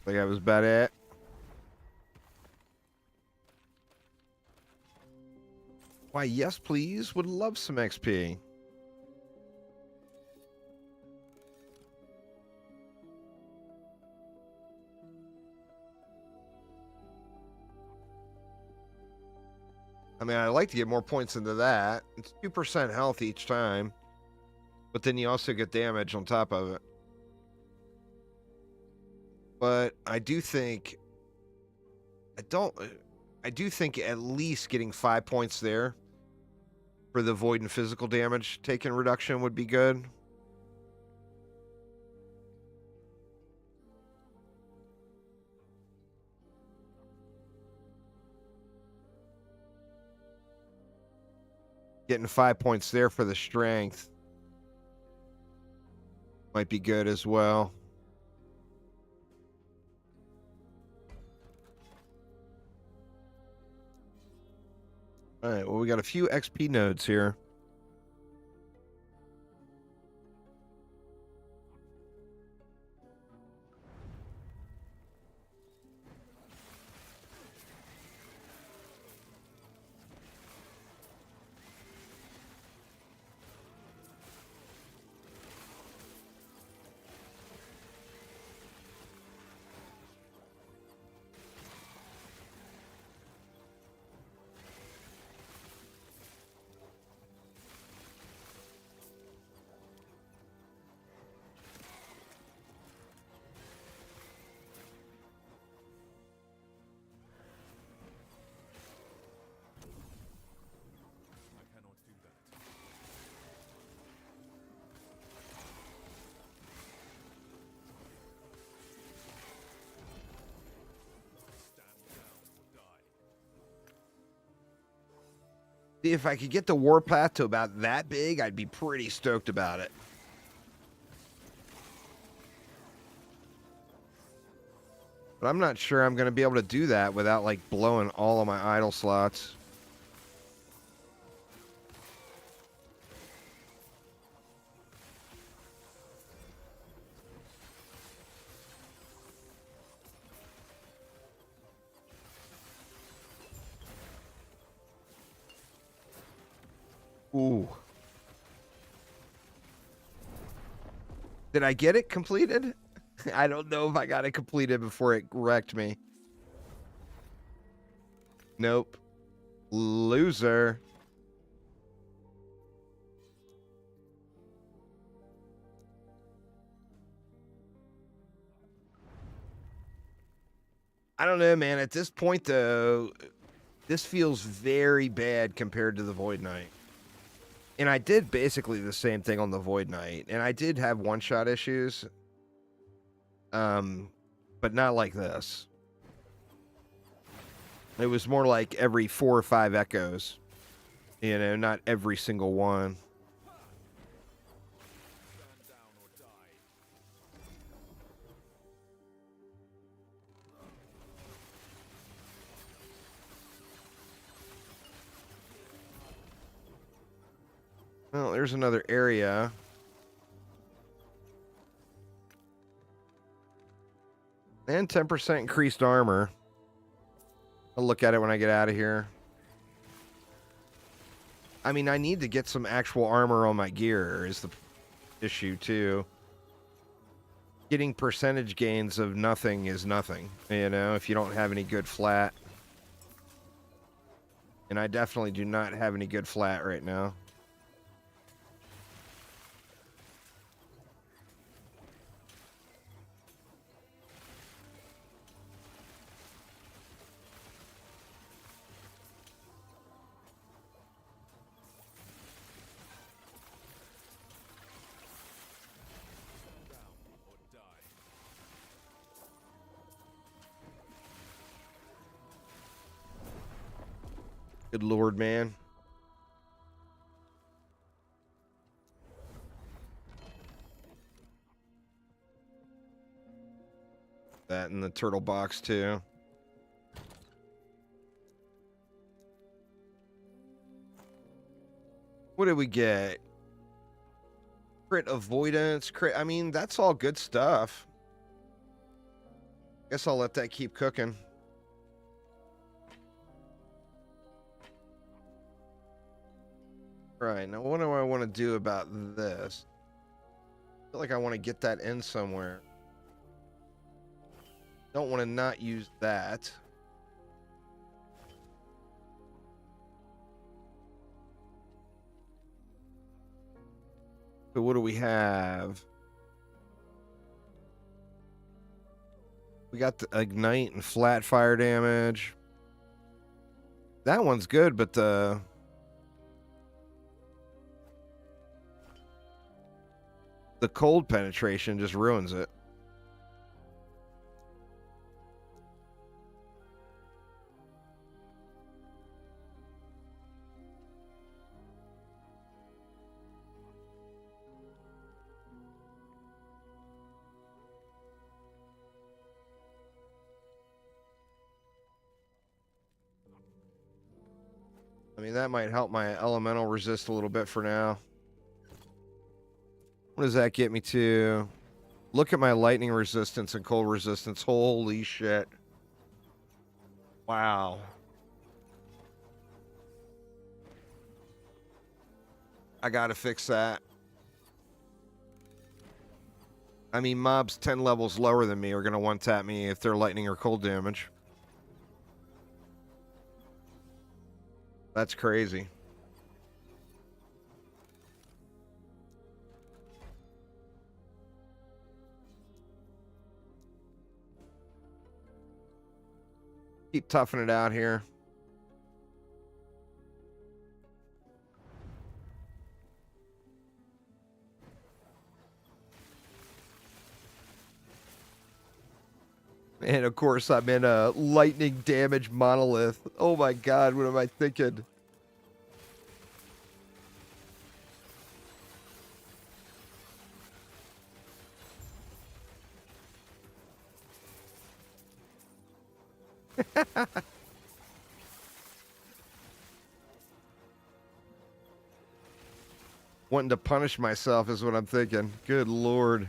Like I was about at. Why, yes, please. Would love some XP. I mean, I'd like to get more points into that. It's 2% health each time. But then you also get damage on top of it. But I do think... I do think at least getting 5 points there for the void and physical damage taken reduction would be good. Getting 5 points there for the strength might be good as well. All right, well, we got a few XP nodes here. If I could get the Warpath to about that big, I'd be pretty stoked about it. But I'm not sure I'm going to be able to do that without, like, blowing all of my idle slots. Ooh. Did I get it completed? I don't know if I got it completed before it wrecked me. Nope. Loser. I don't know, man. At this point, though, this feels very bad compared to the Void Knight. And I did basically the same thing on the Void Knight. And I did have one-shot issues. But not like this. It was more like every 4 or 5 echoes. You know, not every single one. Well, there's another area. And 10% increased armor. I'll look at it when I get out of here. I mean, I need to get some actual armor on my gear is the issue, too. Getting percentage gains of nothing is nothing, you know, if you don't have any good flat. And I definitely do not have any good flat right now. Good lord, man. That in the turtle box, too. What did we get? Crit avoidance, crit. I mean, that's all good stuff. Guess I'll let that keep cooking. Right, now what do I want to do about this? I feel like I want to get that in somewhere. Don't want to not use that. So what do we have? We got the ignite and flat fire damage. That one's good, but the cold penetration just ruins it. I mean, that might help my elemental resist a little bit for now. What does that get me to? Look at my lightning resistance and cold resistance. Holy shit. Wow. I gotta fix that. I mean, mobs 10 levels lower than me are gonna one-tap me if they're lightning or cold damage. That's crazy. Keep toughing it out here. And of course, I'm in a lightning damage monolith. Oh my god, what am I thinking? Wanting to punish myself is what I'm thinking. Good lord.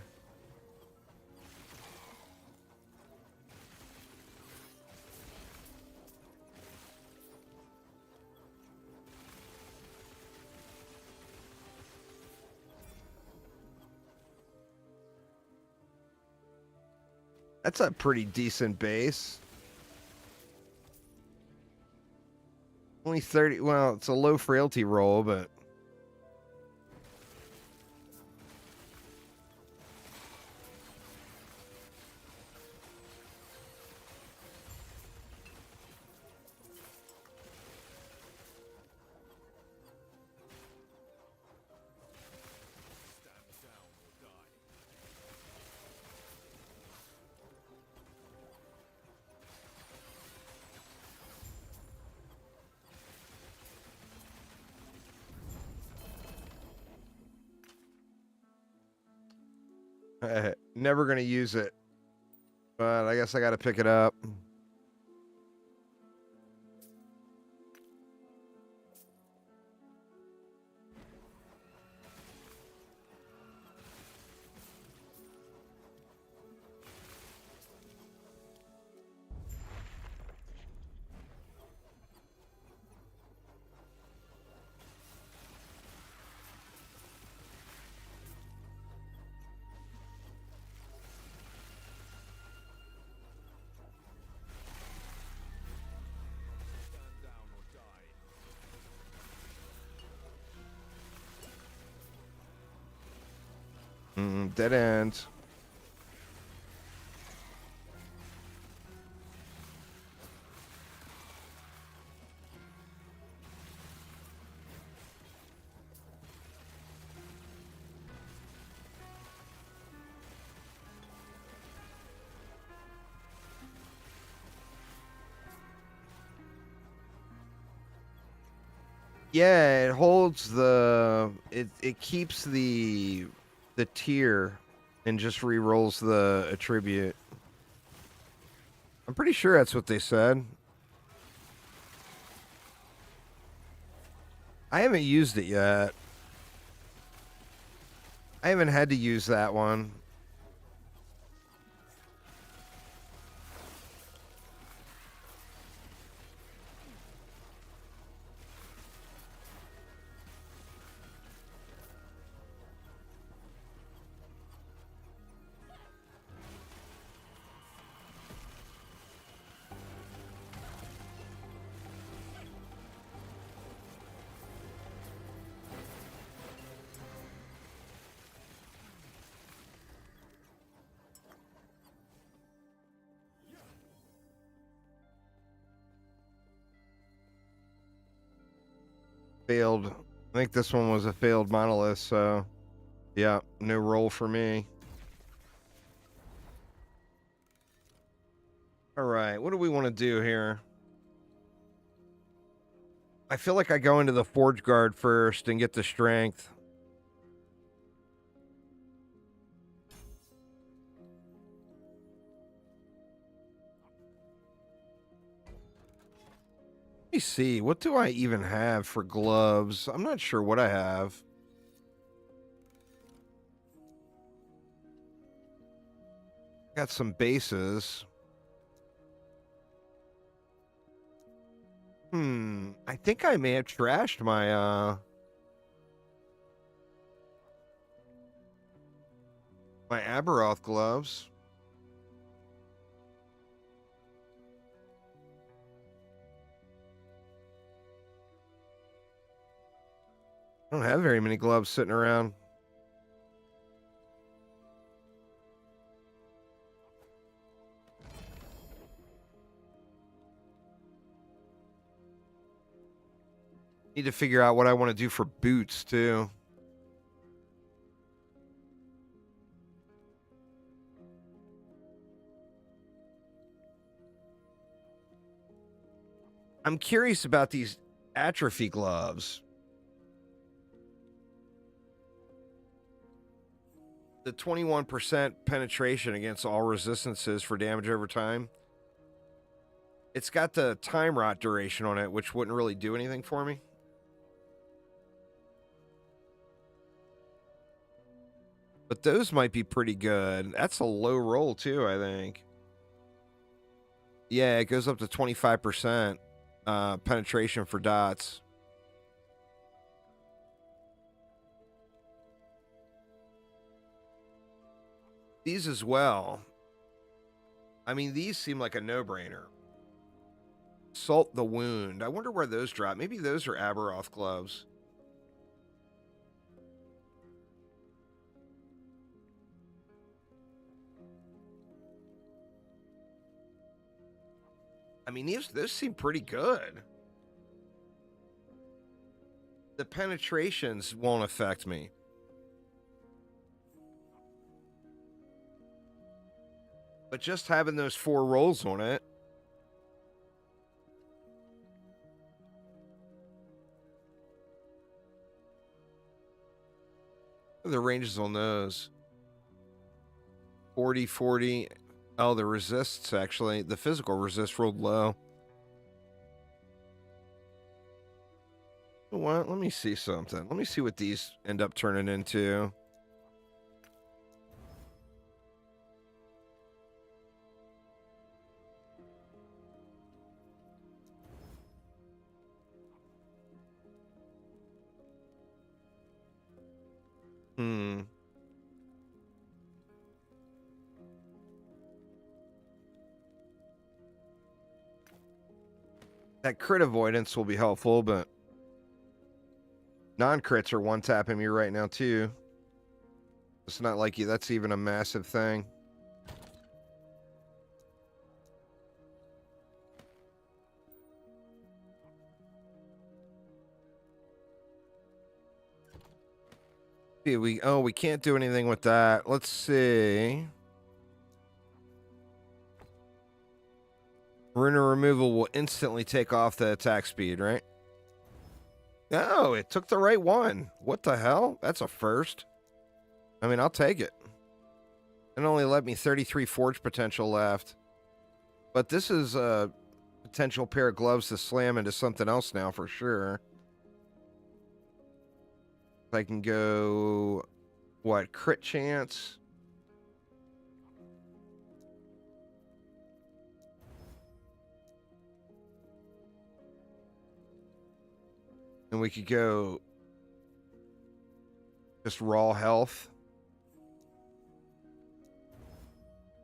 That's a pretty decent base. Only 30. Well, it's a low frailty roll, but never gonna use it. But I guess I gotta pick it up. Dead end. Yeah, it holds the it keeps the tier and just re-rolls the attribute. I'm pretty sure that's what they said. I haven't used it yet. I haven't had to use that one. Failed. I think this one was a failed monolith, so yeah, no roll for me. All right, what do we want to do here? I feel like I go into the Forge Guard first and get the strength. Let me see. What do I even have for gloves? I'm not sure what I have. Got some bases. I think I may have trashed my my Aberoth gloves. I don't have very many gloves sitting around. Need to figure out what I want to do for boots, too. I'm curious about these atrophy gloves. The 21% penetration against all resistances for damage over time. It's got the time rot duration on it, which wouldn't really do anything for me. But those might be pretty good. That's a low roll, too, I think. Yeah, it goes up to 25% penetration for dots. These as well. I mean, these seem like a no-brainer. Salt the wound. I wonder where those drop. Maybe those are Aberoth gloves. I mean, those seem pretty good. The penetrations won't affect me. But just having those 4 rolls on it. What are the ranges on those? 40, 40. Oh, the resists, actually. The physical resist rolled low. You know what? Let me see something. Let me see what these end up turning into. That crit avoidance will be helpful, but non-crits are one-tapping me right now, too. It's not like that's even a massive thing. See, we can't do anything with that. Let's see. Runa removal will instantly take off the attack speed, right? No, it took the right one. What the hell? That's a first. I mean, I'll take it. It only let me 33 forge potential left. But this is a potential pair of gloves to slam into something else now for sure. If I can go, what, crit chance? And we could go just raw health.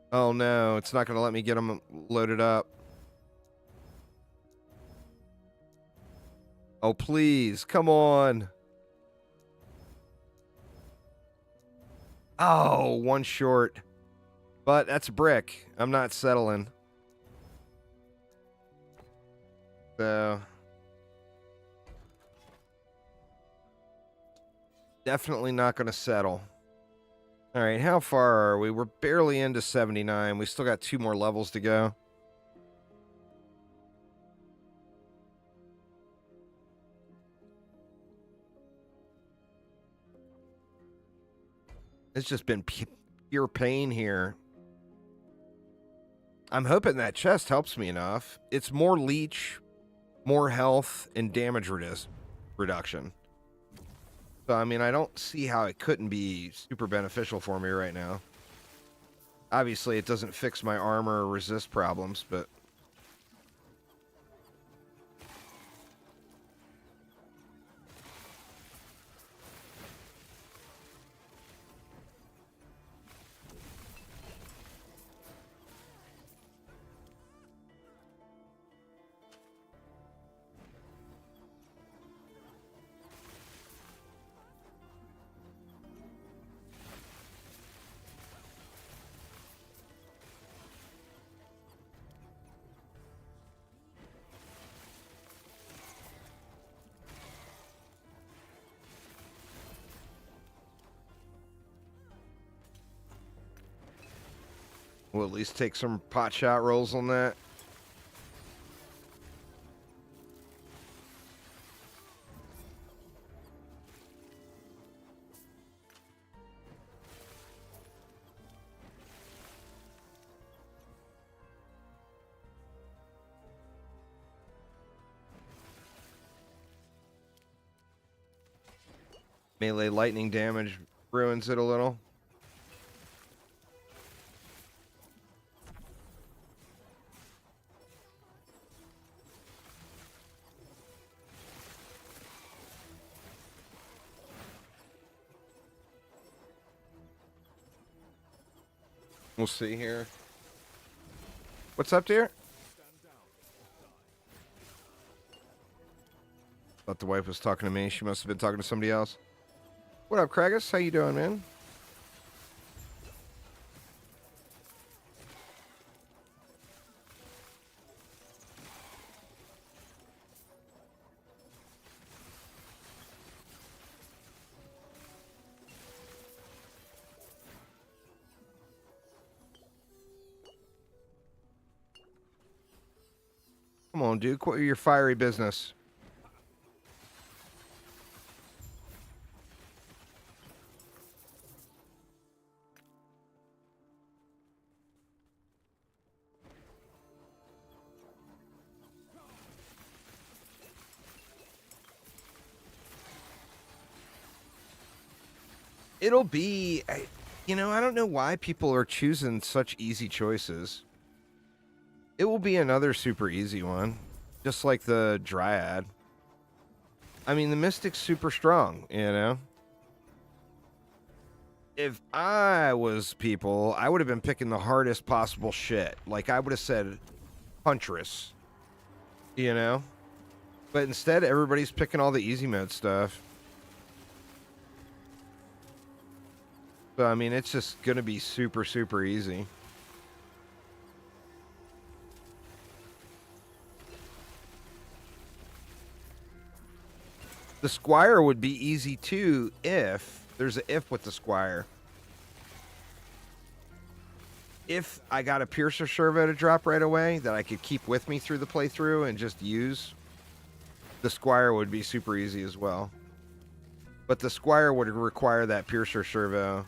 Oh no, it's not going to let me get them loaded up. Oh, please, come on. Oh, one short. But that's a brick. I'm not settling. So, definitely not going to settle. All right, how far are we? We're barely into 79. We still got 2 more levels to go. It's just been pure pain here. I'm hoping that chest helps me enough. It's more leech, more health, and damage reduction. So, I mean, I don't see how it couldn't be super beneficial for me right now. Obviously, it doesn't fix my armor or resist problems, but... We'll at least take some pot shot rolls on that. Melee lightning damage ruins it a little. We'll see here. What's up, dear? Thought the wife was talking to me. She must have been talking to somebody else. What up, Kragus? How you doing, man? Come on, dude. Quit your fiery business. It'll be, you know, I don't know why people are choosing such easy choices. It will be another super easy one, just like the Dryad. I mean, the Mystic's super strong, you know? If I was people, I would have been picking the hardest possible shit. Like, I would have said Huntress, you know? But instead, everybody's picking all the easy mode stuff. So, I mean, it's just going to be super, super easy. The Squire would be easy too if there's an if with the Squire. If I got a Piercer Servo to drop right away that I could keep with me through the playthrough and just use, the Squire would be super easy as well. But the Squire would require that Piercer Servo.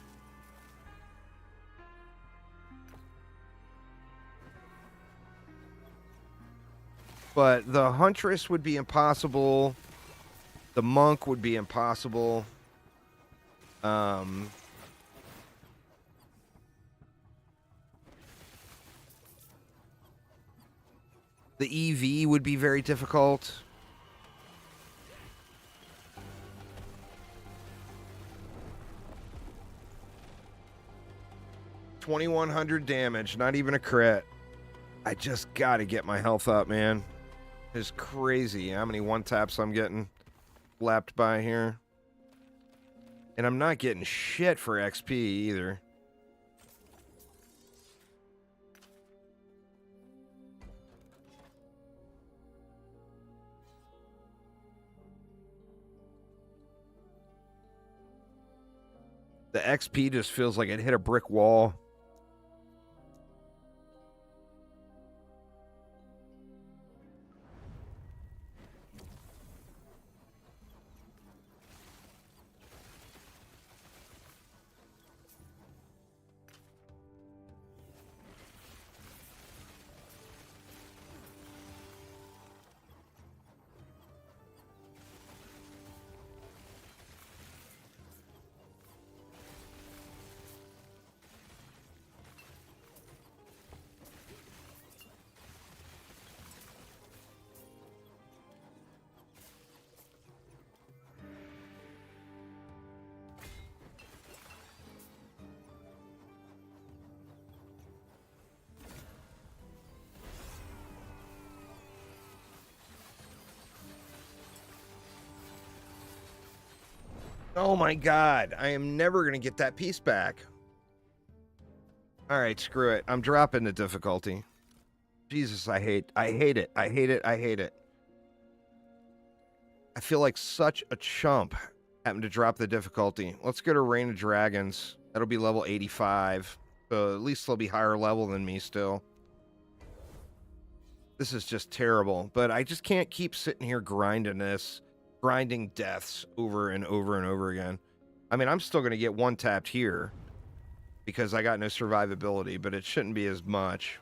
But the Huntress would be impossible. The Monk would be impossible. The EV would be very difficult. $2,100 damage, not even a crit. I just gotta get my health up, man. It's crazy how many one-taps I'm getting lapped by here. And I'm not getting shit for XP either. The XP just feels like it hit a brick wall. Oh my god, I am never going to get that piece back. Alright, screw it. I'm dropping the difficulty. Jesus, I hate it. I hate it. I hate it. I feel like such a chump having to drop the difficulty. Let's go to Reign of Dragons. That'll be level 85. So at least they'll be higher level than me still. This is just terrible. But I just can't keep sitting here grinding this. Grinding deaths over and over and over again. I mean, I'm still going to get one tapped here because I got no survivability, but it shouldn't be as much.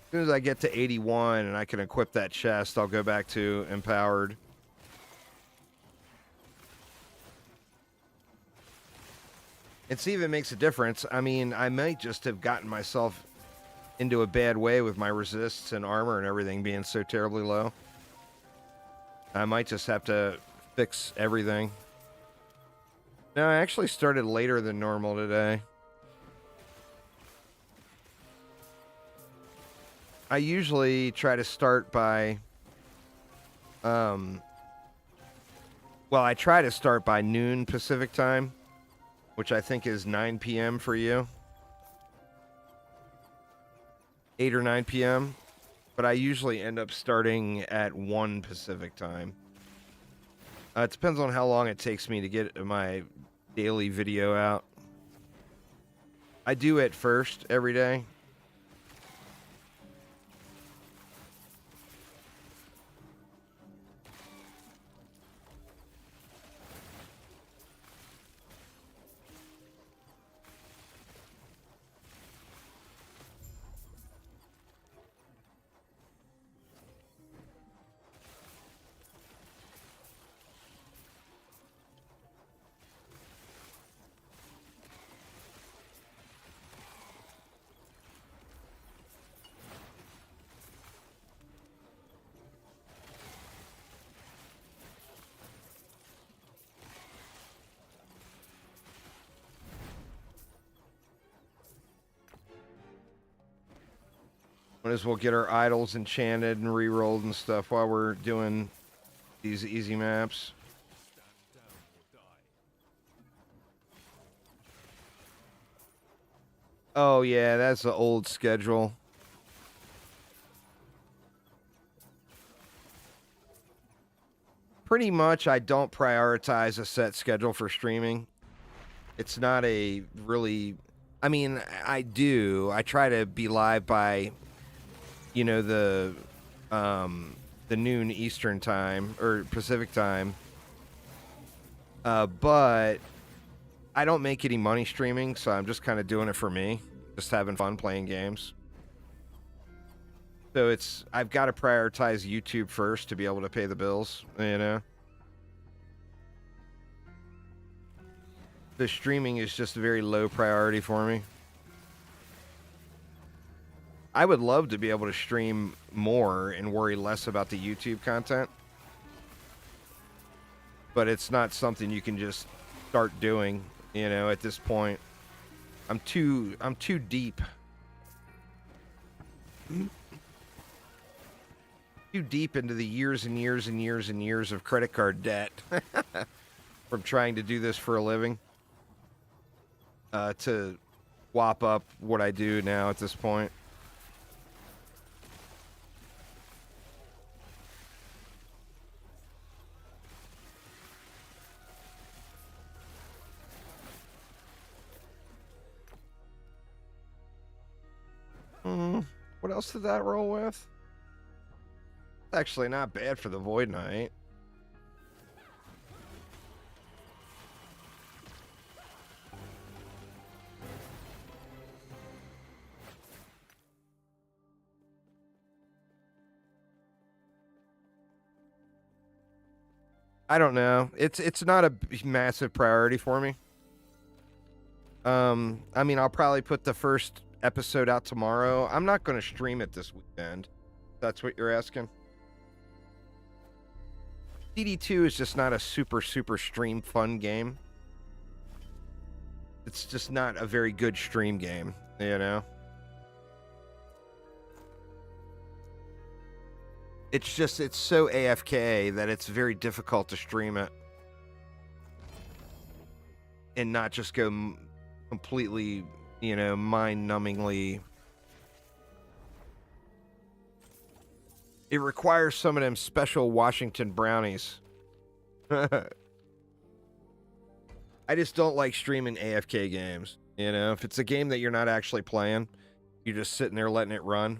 As soon as I get to 81 and I can equip that chest, I'll go back to Empowered. And see if it makes a difference. I mean, I might just have gotten myself into a bad way with my resists and armor and everything being so terribly low. I might just have to fix everything. No, I actually started later than normal today. I usually try to start by, well, I try to start by noon Pacific time, which I think is 9 p.m. for you. 8 or 9 p.m. But I usually end up starting at 1 Pacific time. It depends on how long it takes me to get my daily video out. I do it first every day. Might as well get our idols enchanted and re-rolled and stuff while we're doing these easy maps. Oh yeah, that's the old schedule. Pretty much, I don't prioritize a set schedule for streaming. It's not a really... I mean, I do. I try to be live by, you know, the noon Eastern time, or Pacific time. But I don't make any money streaming, so I'm just kind of doing it for me. Just having fun playing games. So I've got to prioritize YouTube first to be able to pay the bills, you know? The streaming is just a very low priority for me. I would love to be able to stream more and worry less about the YouTube content. But it's not something you can just start doing, you know, at this point. I'm too deep. Too deep into the years and years and years and years of credit card debt from trying to do this for a living to whop up what I do now at this point. What else did that roll with? Actually not bad for the Void Knight. I don't know. It's not a massive priority for me. I mean, I'll probably put the first episode out tomorrow. I'm not going to stream it this weekend. That's what you're asking? DD2 is just not a super stream fun game. It's just not a very good stream game, you know? It's so AFK that it's very difficult to stream it. And not just go completely, you know, mind-numbingly. It requires some of them special Washington brownies. I just don't like streaming AFK games. You know, if it's a game that you're not actually playing, you're just sitting there letting it run.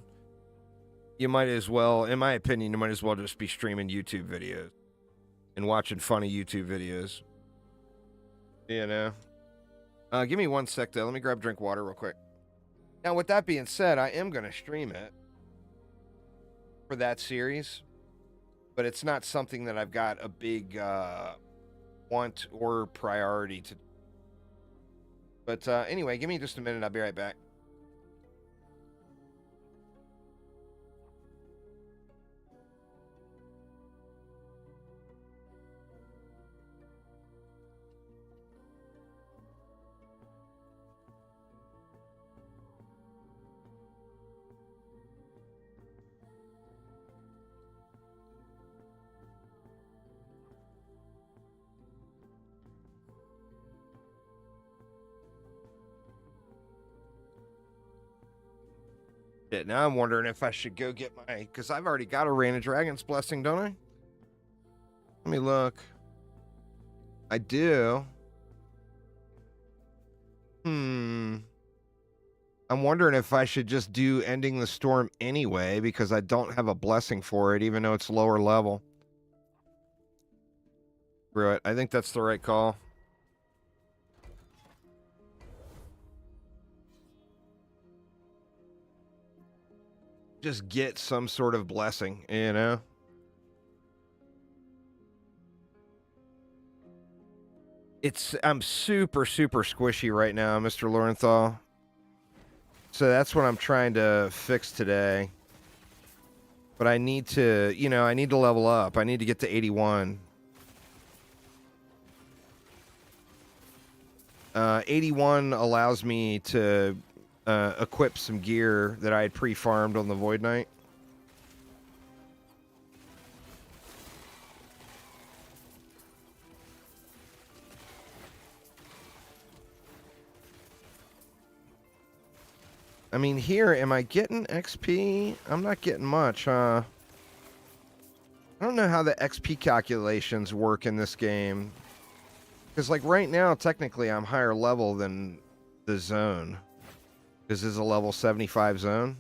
You might as well, in my opinion, you might as well just be streaming YouTube videos and watching funny YouTube videos. You know? Give me one sec, though. Let me grab a drink of water real quick. Now, with that being said, I am going to stream it for that series, but it's not something that I've got a big want or priority to. But anyway, give me just a minute. I'll be right back. Now I'm wondering if I should go get my... Because I've already got a Rain of Dragon's Blessing, don't I? Let me look. I do. I'm wondering if I should just do Ending the Storm anyway, because I don't have a blessing for it, even though it's lower level. Screw it. I think that's the right call. Just get some sort of blessing, you know? I'm super squishy right now, Mr. Lorenthal. So that's what I'm trying to fix today. But I need to, you know, I need to level up. I need to get to 81. 81 allows me to equip some gear that I had pre-farmed on the Void Knight. I mean, here, am I getting XP? I'm not getting much, huh? I don't know how the XP calculations work in this game. Because, like, right now, technically, I'm higher level than the zone. This is a level 75 zone.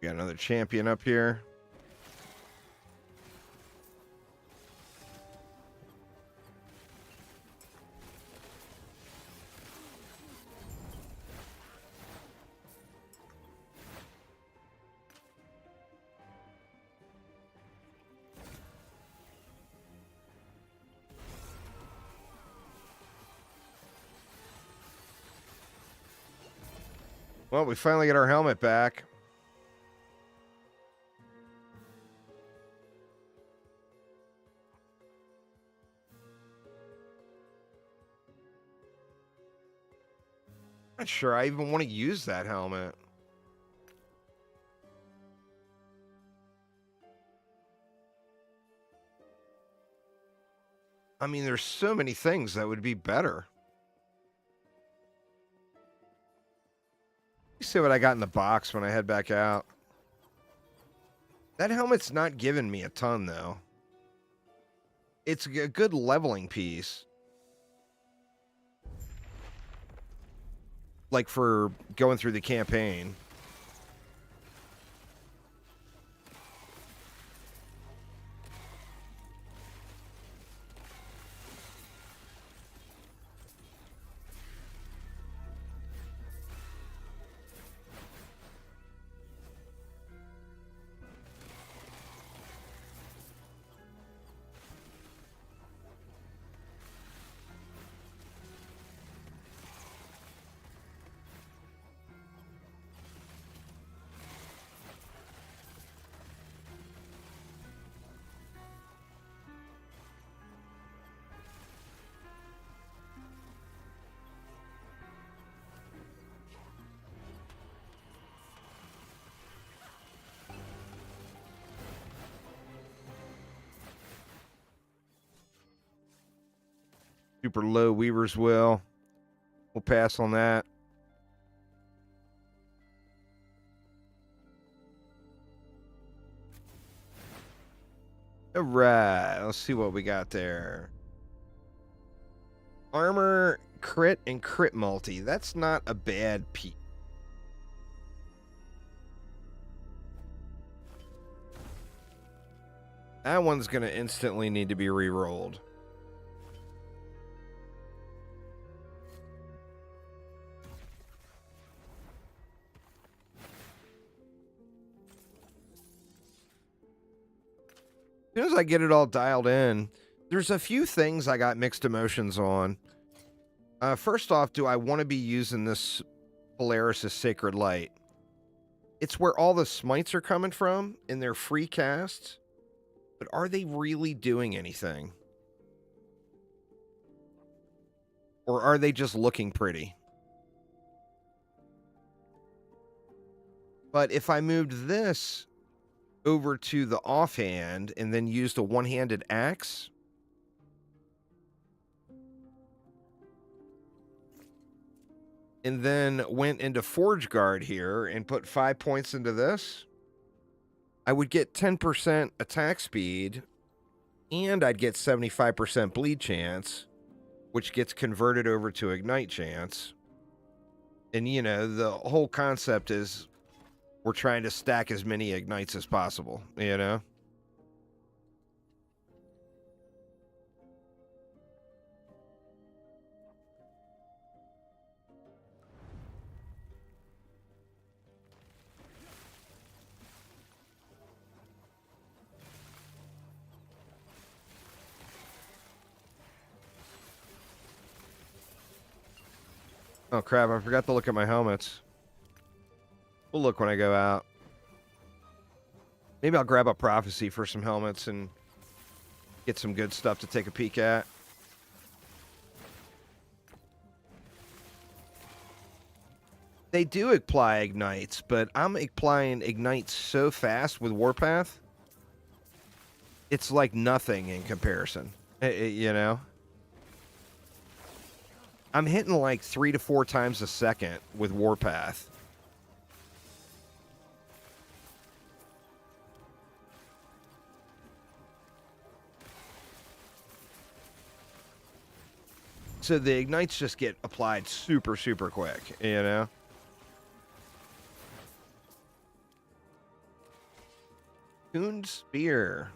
We got another champion up here. Well, we finally get our helmet back. Not sure I even want to use that helmet. I mean, there's so many things that would be better. Let me see what I got in the box when I head back out. That helmet's not giving me a ton, though. It's a good leveling piece. Like for going through the campaign. Super low Weaver's Will. We'll pass on that. All right, let's see what we got there. Armor, crit, and crit multi. That's not a bad piece. That one's going to instantly need to be re-rolled. As soon as I get it all dialed in, there's a few things I got mixed emotions on. First off, do I want to be using this Polaris' Sacred Light? It's where all the smites are coming from in their free casts, but are they really doing anything? Or are they just looking pretty? But if I moved this over to the offhand and then used a one-handed axe, and then went into Forge Guard here and put 5 points into this, I would get 10% attack speed, and I'd get 75% bleed chance, which gets converted over to ignite chance. And, you know, the whole concept is we're trying to stack as many ignites as possible, you know? Oh, crap. I forgot to look at my helmets. We'll look when I go out. Maybe I'll grab a prophecy for some helmets and get some good stuff to take a peek at. They do apply ignites, but I'm applying ignites so fast with Warpath. It's like nothing in comparison. You know? I'm hitting like 3 to 4 times a second with Warpath. So the ignites just get applied super, super quick, you know? Coon Spear.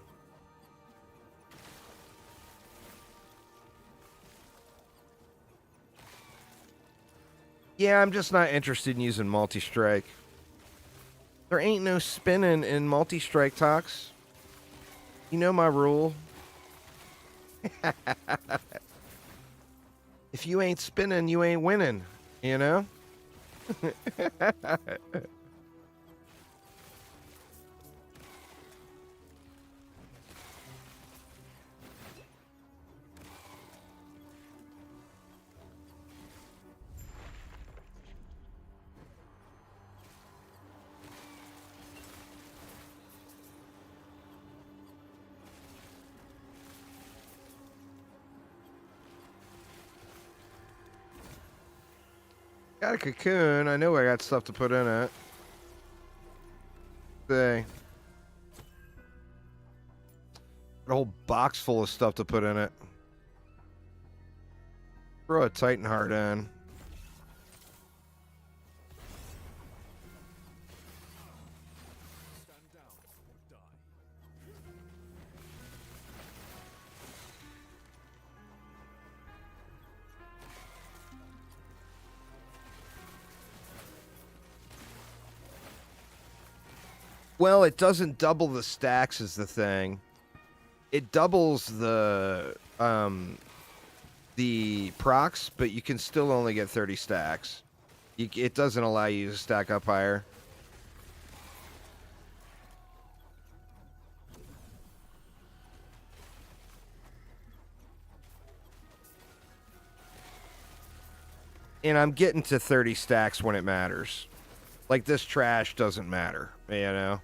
Yeah, I'm just not interested in using multi-strike. There ain't no spinning in multi-strike, Tox. You know my rule. If you ain't spinning, you ain't winning, you know? Got a cocoon. I know I got stuff to put in it. Say. A whole box full of stuff to put in it. Throw a Titan Heart in. Well, it doesn't double the stacks is the thing. It doubles the procs, but you can still only get 30 stacks. It doesn't allow you to stack up higher. And I'm getting to 30 stacks when it matters. Like, this trash doesn't matter, you know?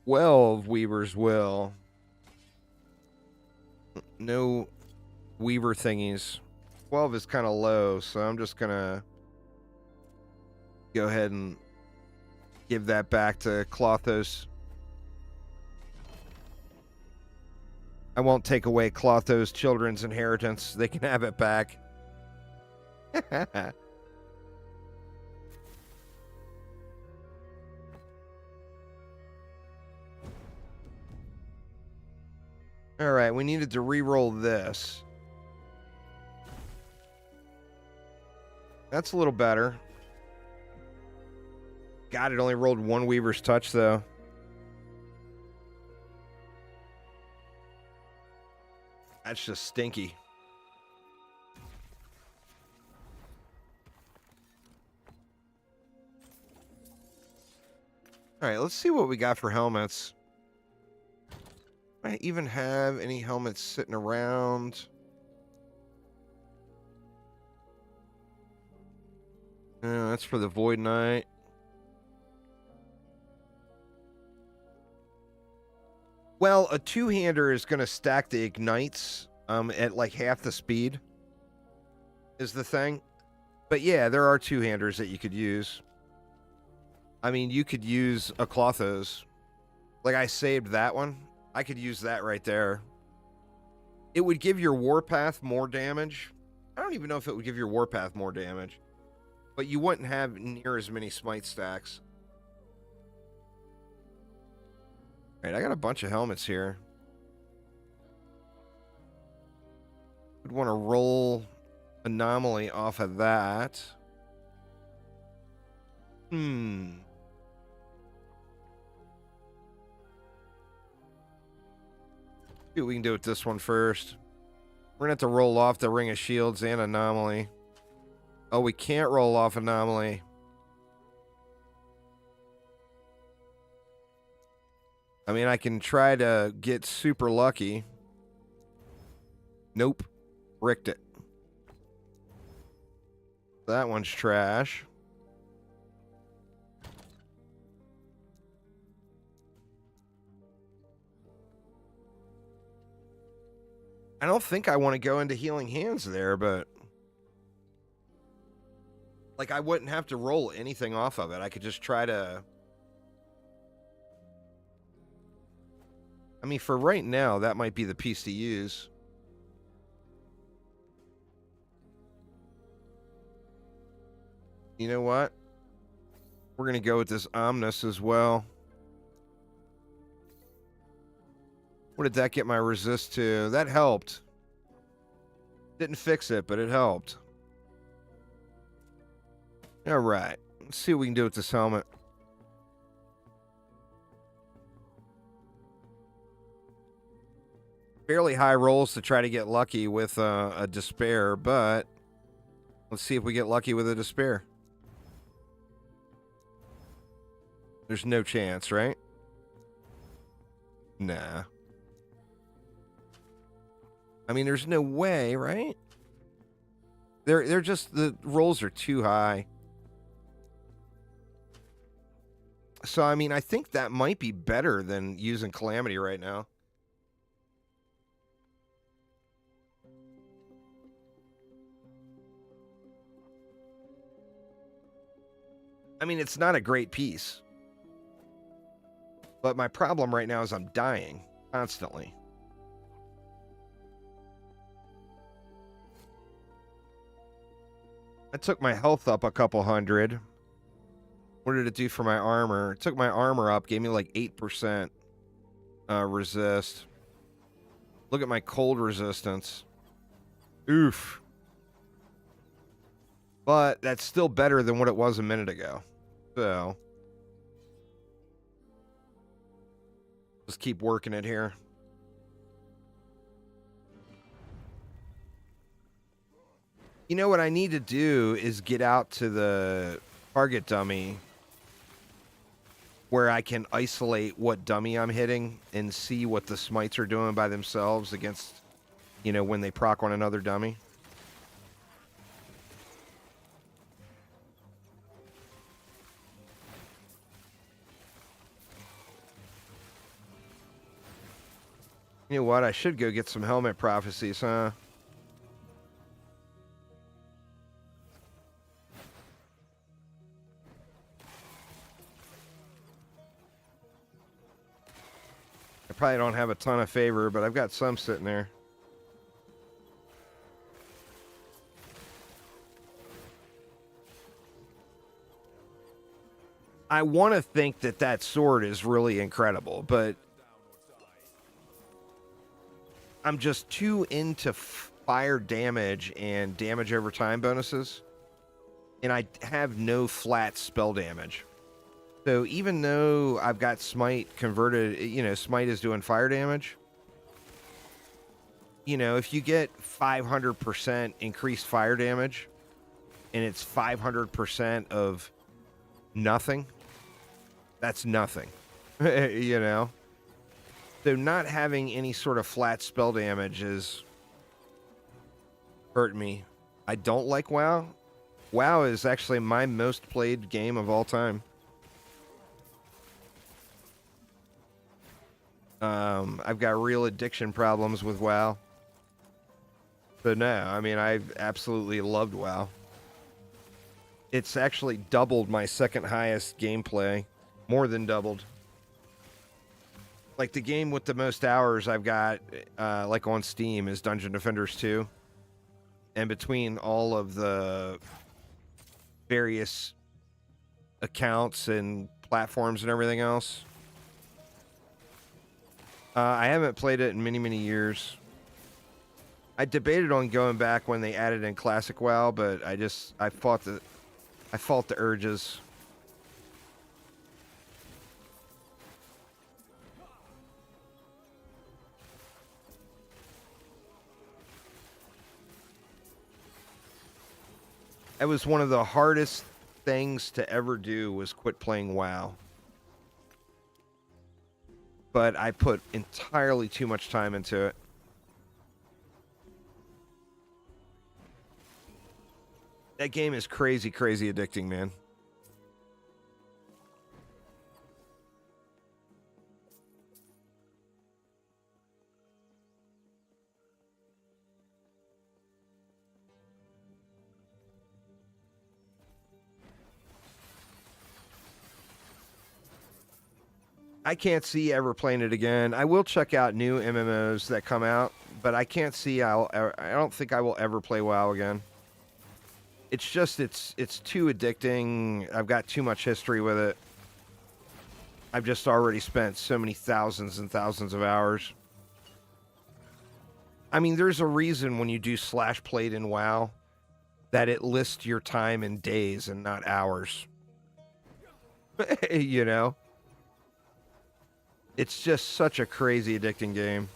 Well, Weaver's will. No Weaver thingies. 12 is kind of low, so I'm just gonna go ahead and give that back to Clothos. I won't take away Clothos' children's inheritance. They can have it back. Alright, we needed to re-roll this. That's a little better. God, it only rolled one Weaver's Touch, though. That's just stinky. Alright, let's see what we got for helmets. I even have any helmets sitting around. That's for the Void Knight. Well, a two-hander is going to stack the ignites at like half the speed is the thing. But yeah, there are two-handers that you could use. I mean, you could use a Clothos. Like, I saved that one. I could use that right there. It would give your Warpath more damage. I don't even know if it would give your Warpath more damage. But you wouldn't have near as many smite stacks. Alright, I got a bunch of helmets here. I'd want to roll anomaly off of that. See what we can do with this one first. We're going to have to roll off the Ring of Shields and anomaly. Oh, we can't roll off anomaly. I mean, I can try to get super lucky. Nope. Bricked it. That one's trash. I don't think I want to go into Healing Hands there, but... like, I wouldn't have to roll anything off of it. I could just try to... I mean, for right now, that might be the piece to use. You know what? We're going to go with this Omnis as well. What did that get my resist to? That helped. Didn't fix it, but it helped. All right. Let's see what we can do with this helmet. Fairly high rolls to try to get lucky with a despair, but let's see if we get lucky with a despair. There's no chance, right? Nah. I mean, there's no way, right? They're just, the rolls are too high. So, I mean, I think that might be better than using Calamity right now. I mean, it's not a great piece. But my problem right now is I'm dying constantly. I took my health up a couple hundred. What did it do for my armor? It took my armor up, gave me like 8% resist. Look at my cold resistance. Oof. But that's still better than what it was a minute ago. So, just keep working it here. You know what I need to do is get out to the target dummy where I can isolate what dummy I'm hitting and see what the smites are doing by themselves against, you know, when they proc on another dummy. You know what? I should go get some helmet prophecies, huh? I probably don't have a ton of favor, but I've got some sitting there. I want to think that that sword is really incredible, but I'm just too into fire damage and damage over time bonuses, and I have no flat spell damage. So even though I've got smite converted, you know, smite is doing fire damage. You know, if you get 500% increased fire damage, and it's 500% of nothing, that's nothing, you know? So not having any sort of flat spell damage is hurt me. I don't like WoW. WoW is actually my most played game of all time. I've got real addiction problems with WoW. But no, I mean, I've absolutely loved WoW. It's actually doubled my second highest gameplay. More than doubled. Like, the game with the most hours I've got, like, on Steam is Dungeon Defenders 2. And between all of the various accounts and platforms and everything else, I haven't played it in many, many years. I debated on going back when they added in Classic WoW, but I fought the urges. It was one of the hardest things to ever do was quit playing WoW. But I put entirely too much time into it. That game is crazy, crazy addicting, man. I can't see ever playing it again. I will check out new MMOs that come out, but I can't see I don't think I will ever play WoW again. It's just it's too addicting. I've got too much history with it. I've just already spent so many thousands and thousands of hours. I mean, there's a reason when you do slash played in WoW that it lists your time in days and not hours. You know? It's just such a crazy addicting game.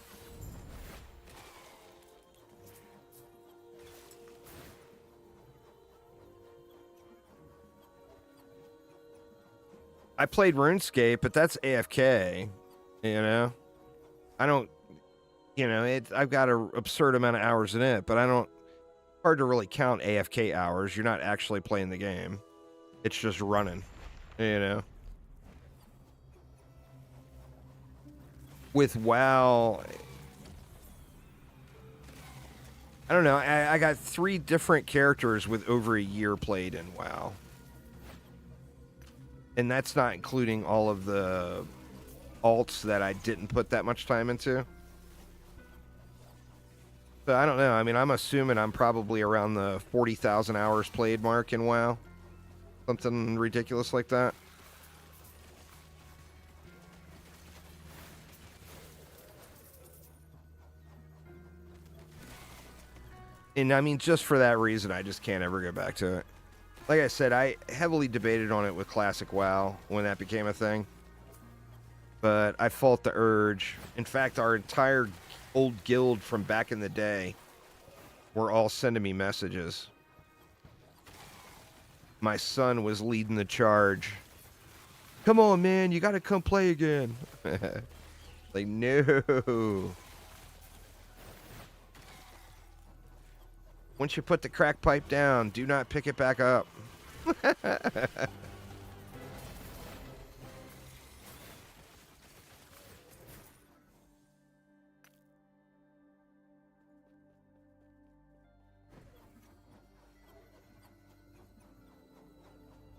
I played RuneScape, but that's AFK, you know? I don't, you know, I've got an absurd amount of hours in it, but hard to really count AFK hours. You're not actually playing the game. It's just running, you know? With WoW, I don't know. I got 3 different characters with over a year played in WoW. And that's not including all of the alts that I didn't put that much time into. So I don't know. I mean, I'm assuming I'm probably around the 40,000 hours played mark in WoW. Something ridiculous like that. And I mean, just for that reason, I just can't ever go back to it. Like I said, I heavily debated on it with Classic WoW when that became a thing. But I fought the urge. In fact, our entire old guild from back in the day were all sending me messages. My son was leading the charge. Come on, man, you gotta come play again. Like, no. Once you put the crack pipe down, do not pick it back up.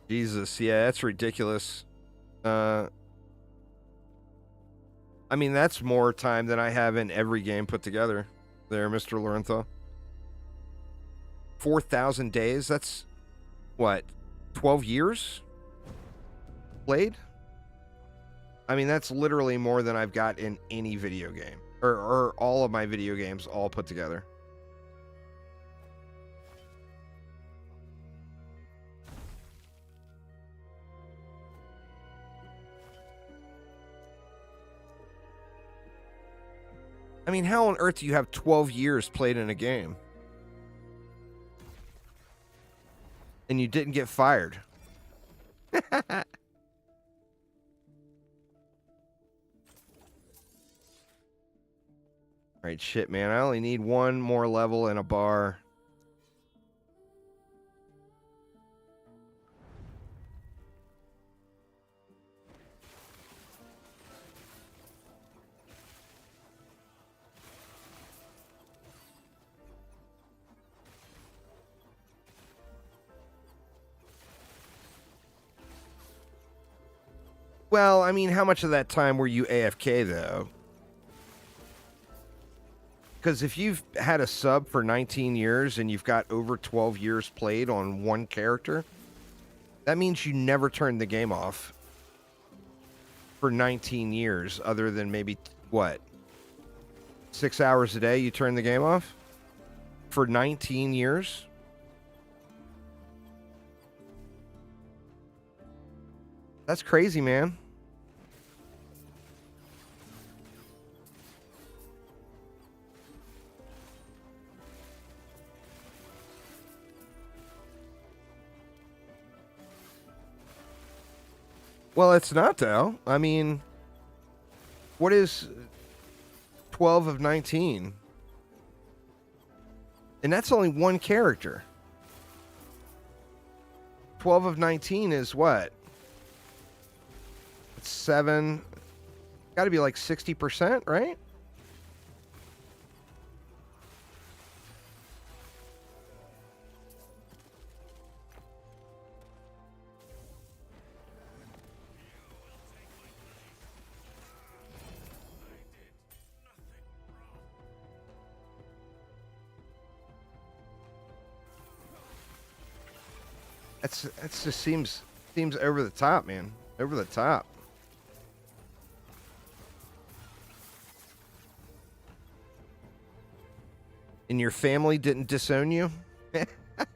Jesus, yeah, that's ridiculous. I mean, that's more time than I have in every game put together. There, Mr. Lorenzo. 4,000 days? That's, what, 12 years? Played? I mean, that's literally more than I've got in any video game. Or all of my video games all put together. I mean, how on earth do you have 12 years played in a game? And you didn't get fired. Alright, shit, man. I only need one more level and a bar. Well, I mean, how much of that time were you AFK, though? Because if you've had a sub for 19 years and you've got over 12 years played on one character, that means you never turned the game off for 19 years, other than maybe, what, 6 hours a day you turn the game off? for 19 years. That's crazy, man. Well, it's not, though. I mean, what is 12 of 19? And that's only one character. 12 of 19 is what? It's 7. Got to be like 60%, right? That's just seems over the top, man. Over the top. And your family didn't disown you?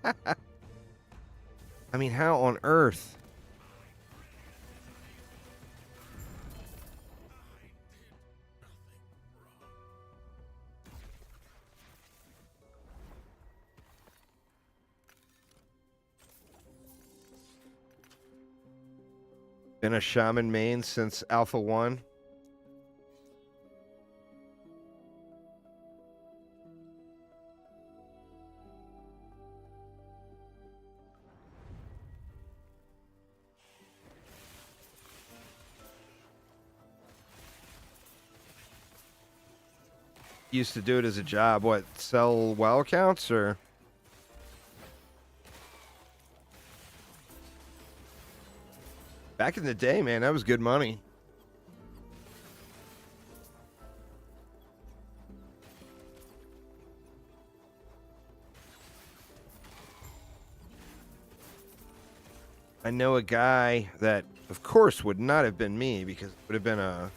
I mean, how on earth? Been a shaman main since Alpha 1. Used to do it as a job. What, sell WoW accounts or? Back in the day, man, that was good money. I know a guy that, of course, would not have been me because it would have been a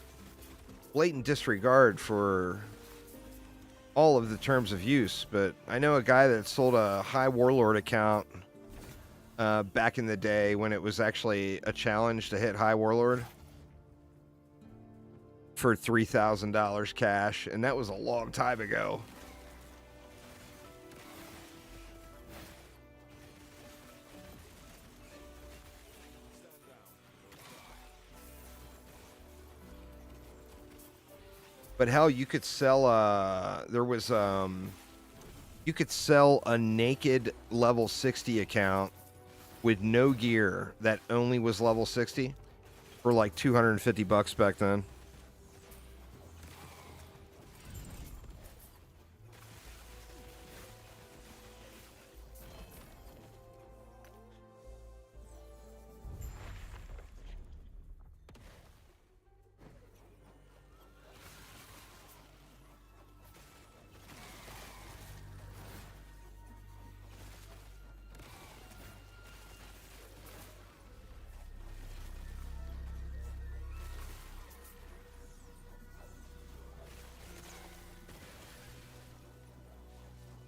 blatant disregard for all of the terms of use, but I know a guy that sold a High Warlord account back in the day when it was actually a challenge to hit High Warlord for $3,000 cash, and that was a long time ago. But hell, you could sell you could sell a naked level 60 account with no gear that only was level 60 for like $250 back then.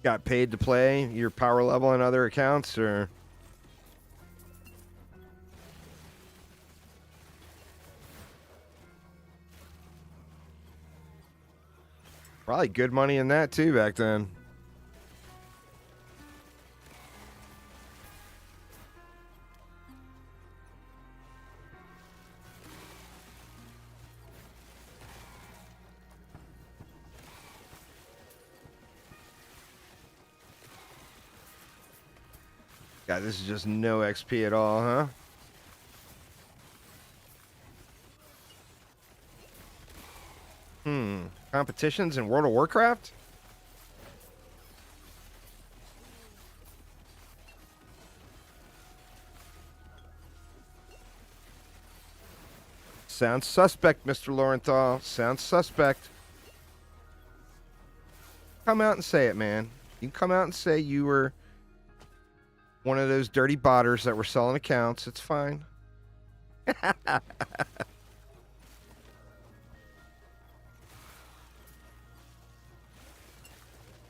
Got paid to play your power level on other accounts, or probably good money in that too back then. God, this is just no XP at all, huh? Competitions in World of Warcraft? Sounds suspect, Mr. Lorenthal. Sounds suspect. Come out and say it, man. You can come out and say you were one of those dirty botters that were selling accounts. It's fine.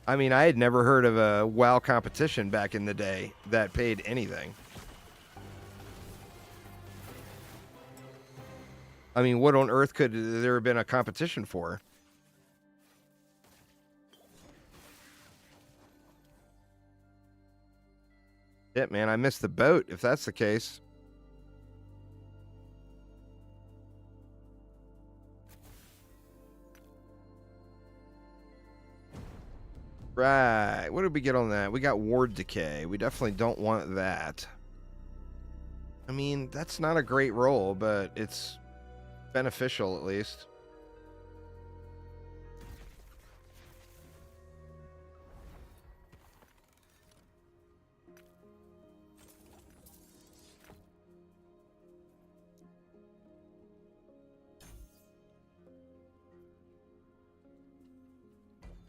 I mean, I had never heard of a WoW competition back in the day that paid anything. I mean, what on earth could there have been a competition for? Shit, man, I missed the boat, if that's the case. Right. What did we get on that? We got ward decay. We definitely don't want that. I mean, that's not a great roll, but it's beneficial at least.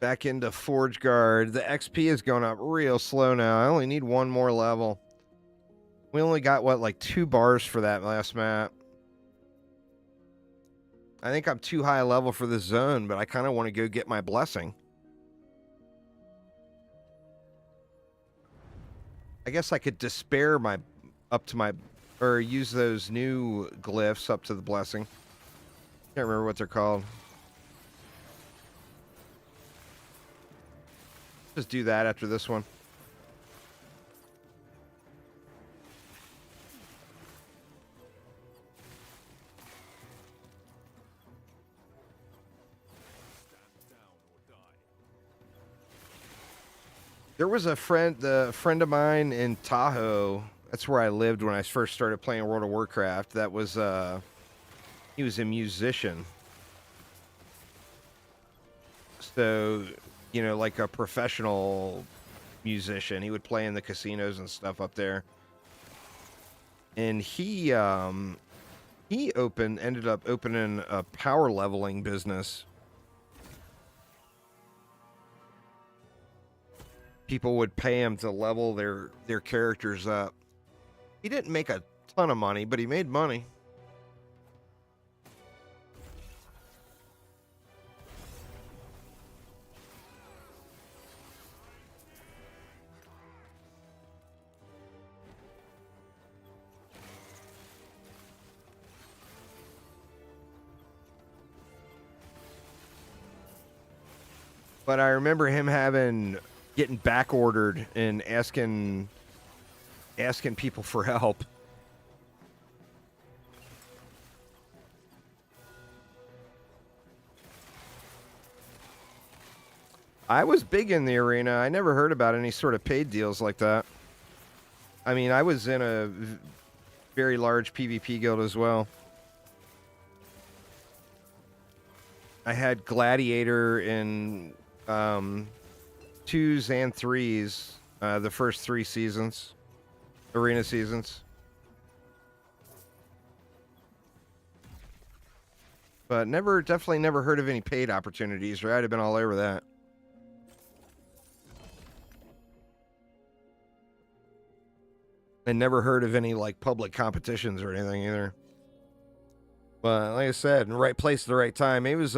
Back into Forge Guard. The XP is going up real slow now. I only need one more level. We only got, what, like 2 bars for that last map. I think I'm too high level for this zone, but I kind of want to go get my blessing. I guess I could despair my up to my, or use those new glyphs up to the blessing. Can't remember what they're called. Just do that after this one. There was a friend of mine in Tahoe. That's where I lived when I first started playing World of Warcraft. That was, he was a musician. So, you know, like a professional musician. He would play in the casinos and stuff up there. And he ended up opening a power leveling business. People would pay him to level their characters up. He didn't make a ton of money, but he made money. But I remember him getting back ordered and asking people for help. I was big in the arena. I never heard about any sort of paid deals like that. I mean, I was in a very large PvP guild as well. I had Gladiator in 2s and 3s, the first 3 seasons, arena seasons. But definitely never heard of any paid opportunities, or I'd have been all over that. I never heard of any, like, public competitions or anything either. But like I said, in the right place at the right time. It was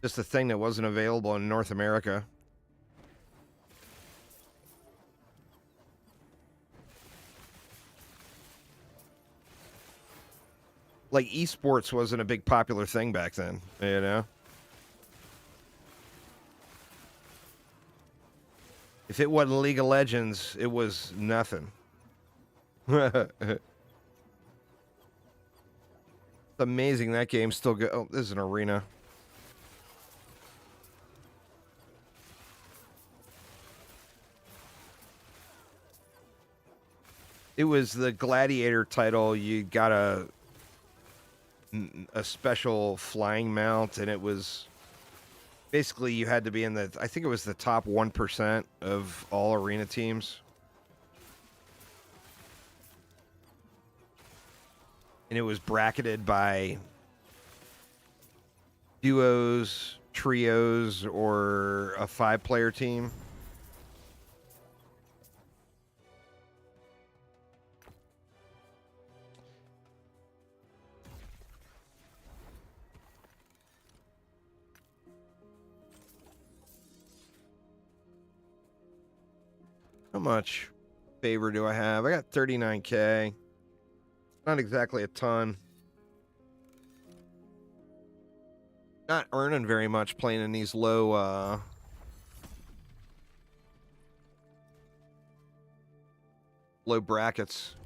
just a thing that wasn't available in North America. Like, esports wasn't a big popular thing back then, you know? If it wasn't League of Legends, it was nothing. It's amazing that game still go. Oh, this is an arena. It was the Gladiator title. You got a special flying mount, and it was basically you had to be in I think it was the top 1% of all arena teams. And it was bracketed by duos, trios, or a 5-player team. How much favor do I have? I got 39k. Not exactly a ton. Not earning very much playing in these low brackets.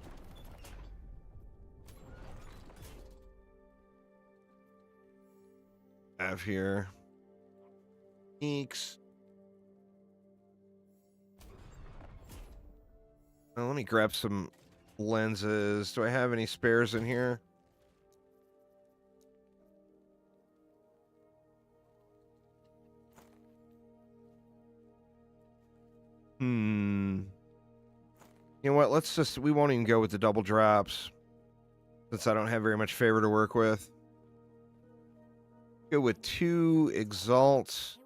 Have here. Eeks. Well, let me grab some lenses. Do I have any spares in here? You know what? We won't even go with the double drops. Since I don't have very much favor to work with. Go with 2 exalts.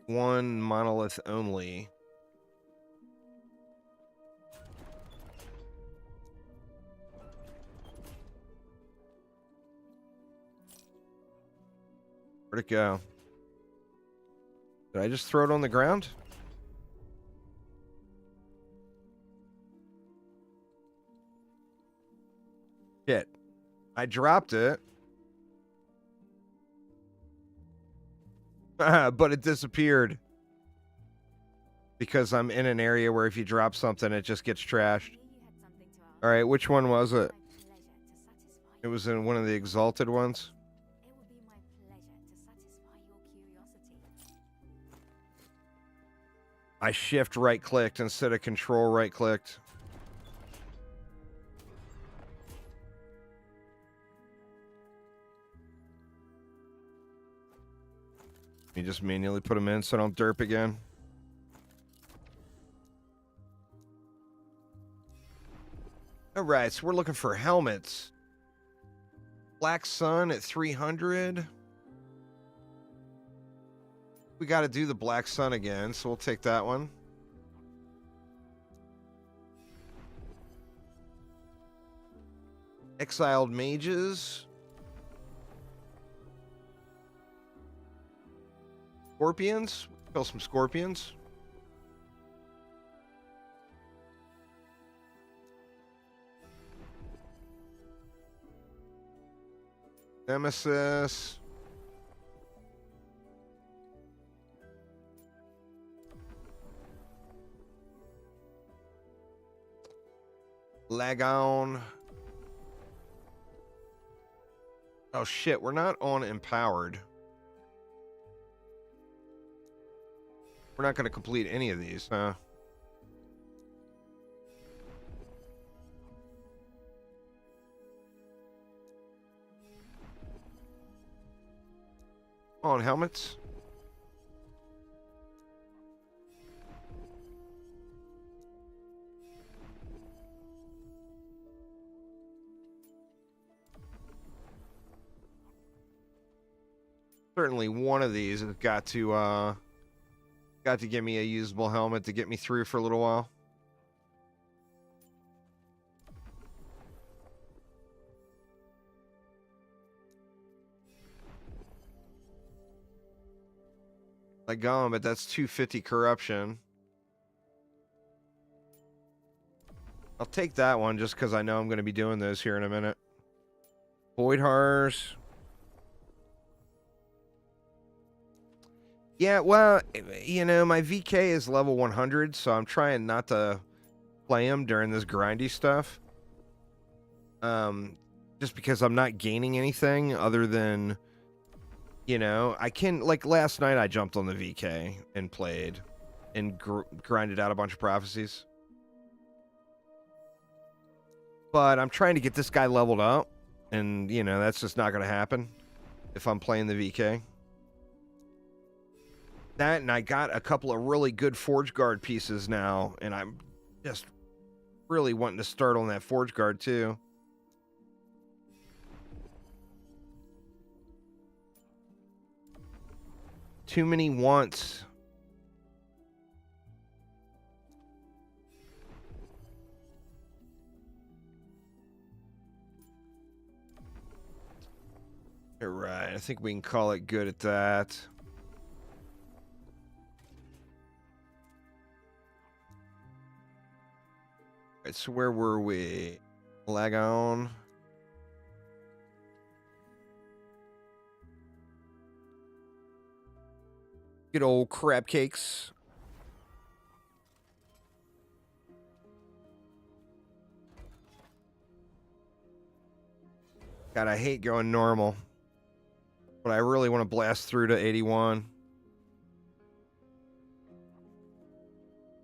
1 monolith only. Where'd it go? Did I just throw it on the ground? Shit. I dropped it. But it disappeared. Because I'm in an area where if you drop something, it just gets trashed. Alright, which one was it? It was in one of the exalted ones. I shift right-clicked instead of control right-clicked. You just manually put them in so I don't derp again. Alright, so we're looking for helmets. Black Sun at 300. We got to do the Black Sun again, so we'll take that one. Exiled Mages. Scorpions. Kill some scorpions. Nemesis. Lagon. Oh shit, we're not on empowered. We're not going to complete any of these, huh? On helmets. Certainly one of these has got to give me a usable helmet to get me through for a little while. Like gone, but that's 250 corruption. I'll take that one just because I know I'm going to be doing those here in a minute. Void Horrors. Yeah, well, you know, my VK is level 100, so I'm trying not to play him during this grindy stuff. Just because I'm not gaining anything other than, you know, I can, like last night I jumped on the VK and played and grinded out a bunch of prophecies. But I'm trying to get this guy leveled up, and, you know, that's just not going to happen if I'm playing the VK. That, and I got a couple of really good Forge Guard pieces now, and I'm just really wanting to start on that Forge Guard too. Too many wants. All right, I think we can call it good at that. Right, so where were we? Lag on. Good old crab cakes. God, I hate going normal. But I really want to blast through to 81.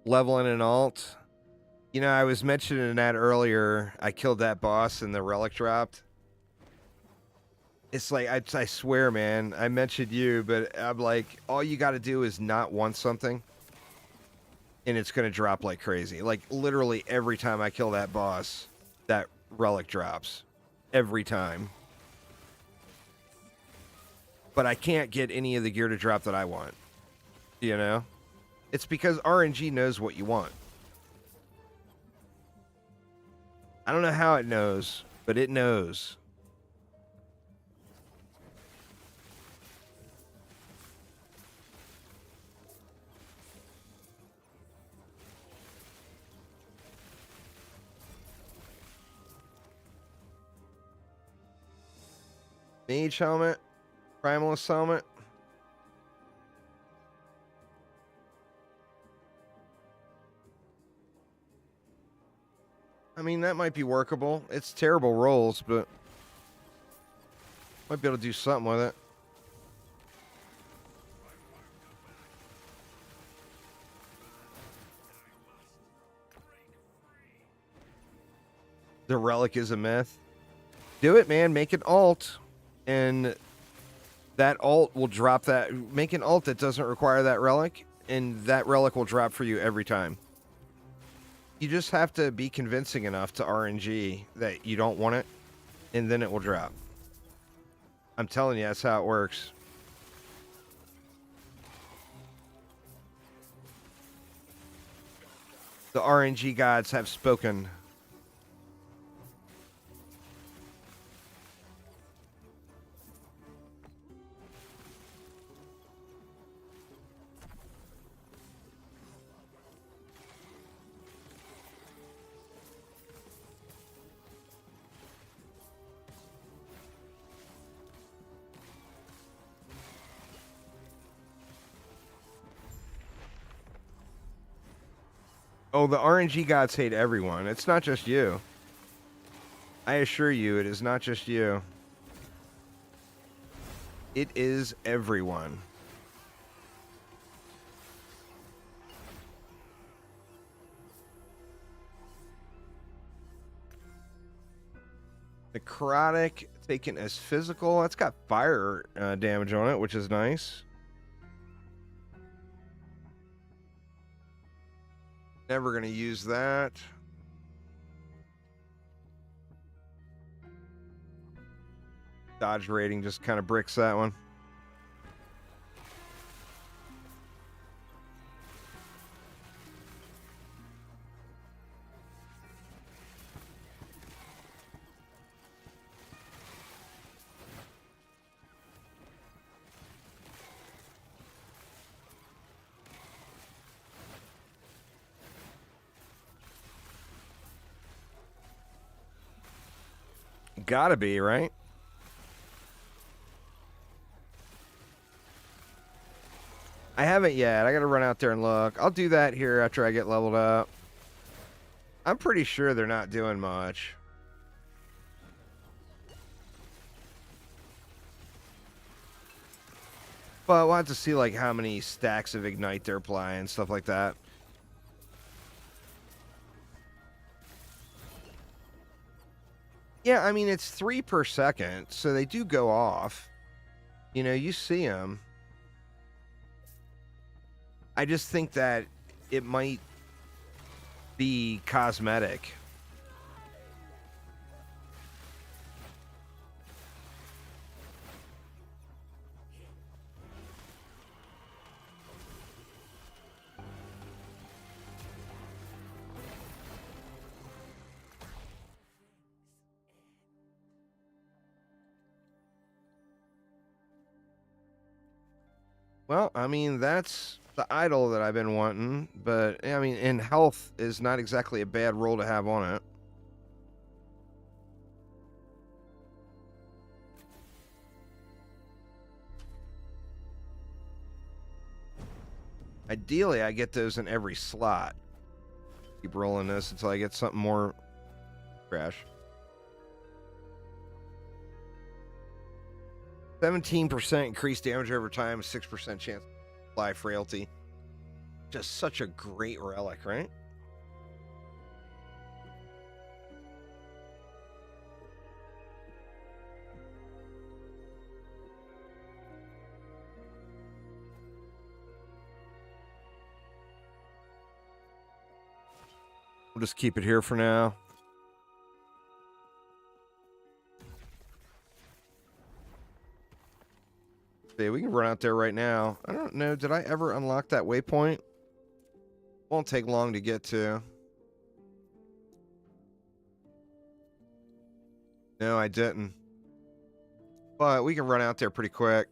Leveling an alt. You know, I was mentioning that earlier. I killed that boss and the relic dropped. It's like, I swear, man, I mentioned you, but I'm like, all you got to do is not want something, and it's going to drop like crazy. Like, literally every time I kill that boss, that relic drops. Every time. But I can't get any of the gear to drop that I want. You know? It's because RNG knows what you want. I don't know how it knows, but it knows. Mage helmet. Primalist helmet. I mean, that might be workable. It's terrible rolls, but might be able to do something with it. The relic is a myth. Do it, man. Make an alt, and that alt will drop that. Make an alt that doesn't require that relic, and that relic will drop for you every time. You just have to be convincing enough to RNG that you don't want it, and then it will drop. I'm telling you, that's how it works. The RNG gods have spoken. Oh, the RNG gods hate everyone. It's not just you. I assure you, it is not just you. It is everyone. Necrotic taken as physical. That's got fire damage on it, which is nice. Never going to use that. Dodge rating just kind of bricks that one. Gotta be, right? I haven't yet. I gotta run out there and look. I'll do that here after I get leveled up. I'm pretty sure they're not doing much. But we'll have to see like how many stacks of Ignite they're applying, stuff like that. Yeah, I mean, it's 3 per second, so they do go off. You know, you see them. I just think that it might be cosmetic. Well, I mean, that's the idol that I've been wanting, but I mean, and health is not exactly a bad roll to have on it. Ideally, I get those in every slot. Keep rolling this until I get something more crash. 17% increased damage over time, 6% chance to fly frailty. Just such a great relic, right? We'll just keep it here for now. See, we can run out there right now. I don't know. Did I ever unlock that waypoint? Won't take long to get to. No, I didn't. But we can run out there pretty quick.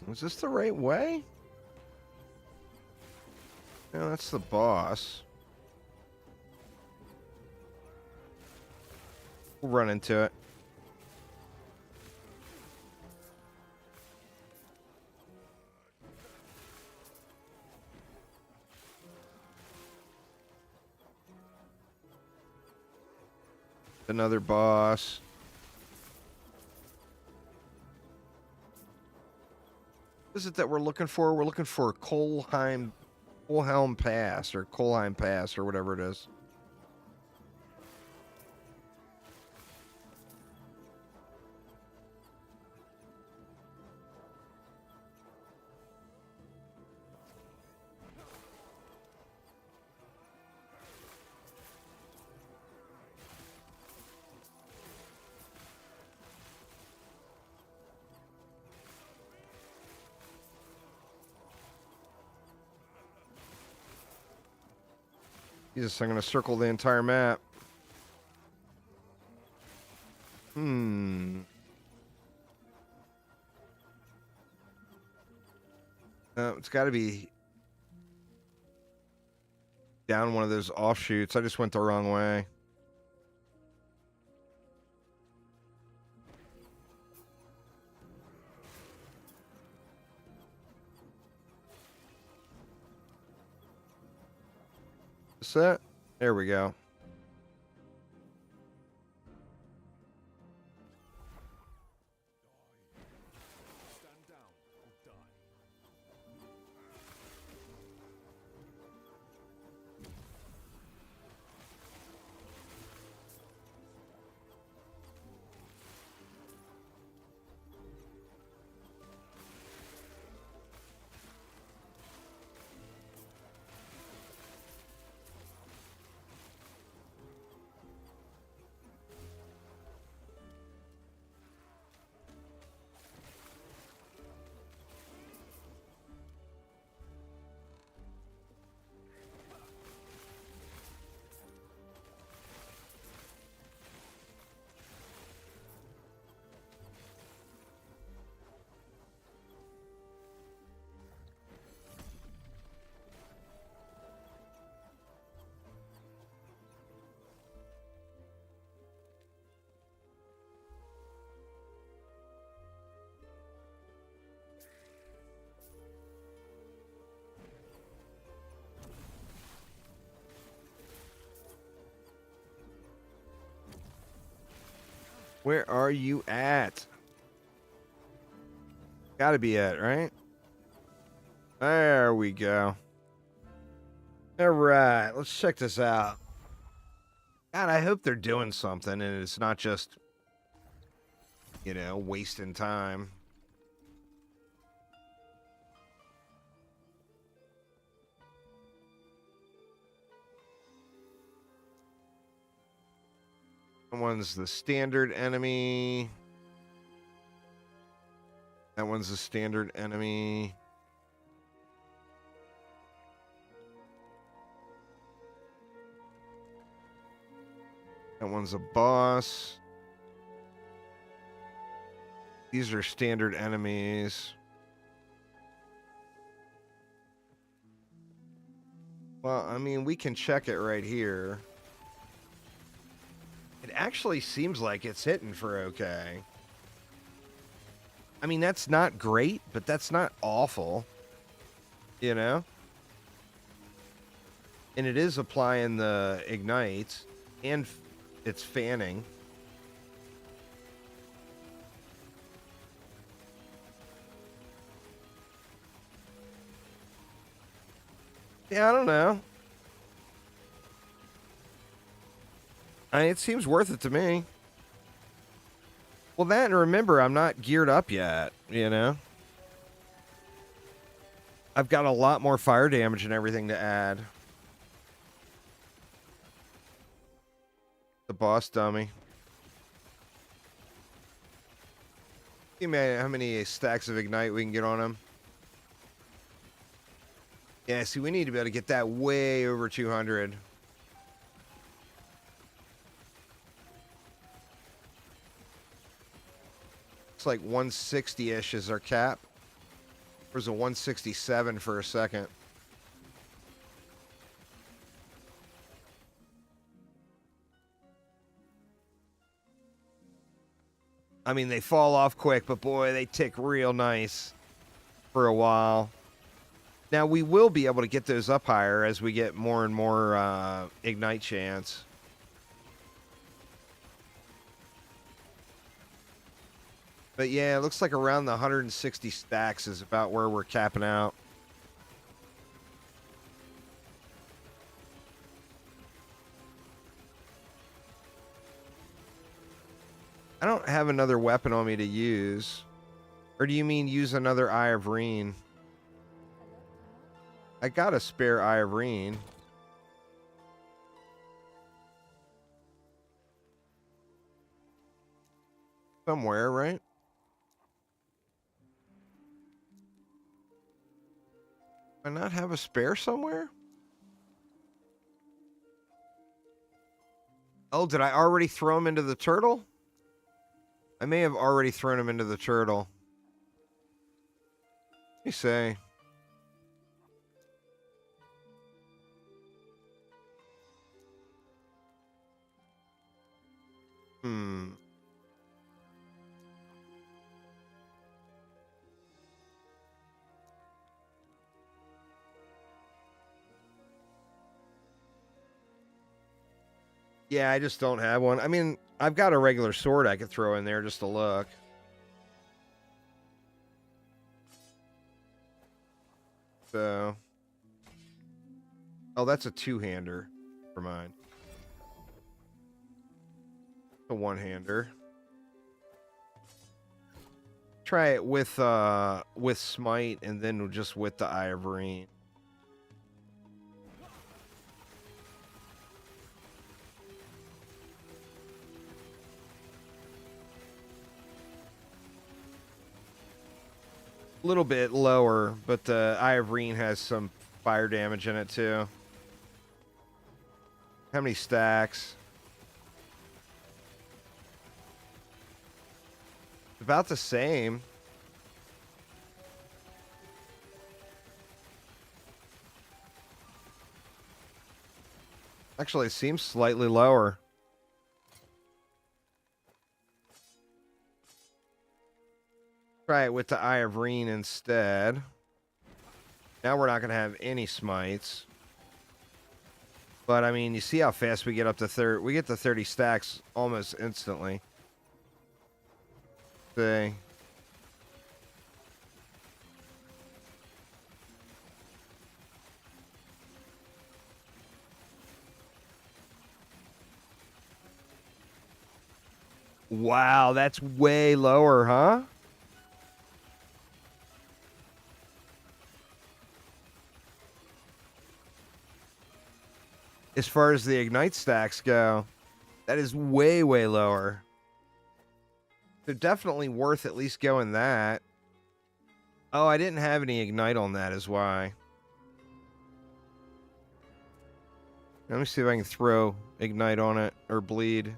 Is this the right way? No, that's the boss. We'll run into it. Another boss. What is it that we're looking for? We're looking for Kohlheim Pass or Kohlheim Pass or whatever it is. Jesus, I'm going to circle the entire map. It's got to be down one of those offshoots. I just went the wrong way. Set. There we go. Where are you at? Gotta be at, right? There we go. All right, let's check this out. God, I hope they're doing something and it's not just, you know, wasting time. That one's the standard enemy. That one's the standard enemy. That one's a boss. These are standard enemies. Well, I mean, we can check it right here. It actually seems like it's hitting for okay. I mean, that's not great, but that's not awful. You know? And it is applying the ignite, and it's fanning. Yeah, I don't know. It seems worth it to me. Well, that, and remember, I'm not geared up yet, you know? I've got a lot more fire damage and everything to add. The boss dummy. See, man, how many stacks of ignite we can get on him? Yeah, see, we need to be able to get that way over 200. It's like 160-ish is our cap. There's a 167 for a second. I mean, they fall off quick, but boy, they tick real nice for a while. Now, we will be able to get those up higher as we get more and more ignite chance. But yeah, it looks like around the 160 stacks is about where we're capping out. I don't have another weapon on me to use. Or do you mean use another Eye of Reen? I got a spare Eye of Reen. Somewhere, right? Do I not have a spare somewhere? Oh, did I already throw him into the turtle? I may have already thrown him into the turtle. Let me say. Yeah, I just don't have one. I mean, I've got a regular sword I could throw in there just to look. So. Oh, that's a two-hander for mine. A one-hander. Try it with smite and then just with the Eye of Reen. A little bit lower, but the Eye of Reen has some fire damage in it too. How many stacks? About the same. Actually, it seems slightly lower. Try it with the Eye of Reen instead. Now we're not going to have any smites. But, I mean, you see how fast we get up to 30. We get to 30 stacks almost instantly. See. Wow, that's way lower, huh? As far as the ignite stacks go, that is way, way lower. They're definitely worth at least going that. Oh, I didn't have any ignite on that is why. Let me see if I can throw ignite on it or bleed.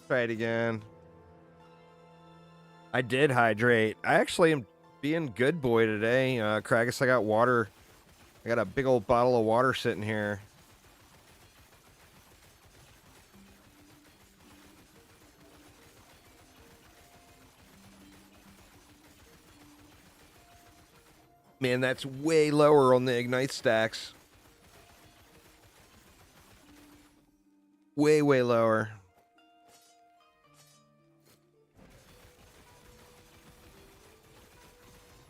Try it again. I did hydrate. I actually am being good boy today. Kragus, I got water. I got a big old bottle of water sitting here. Man, that's way lower on the ignite stacks. Way, way lower.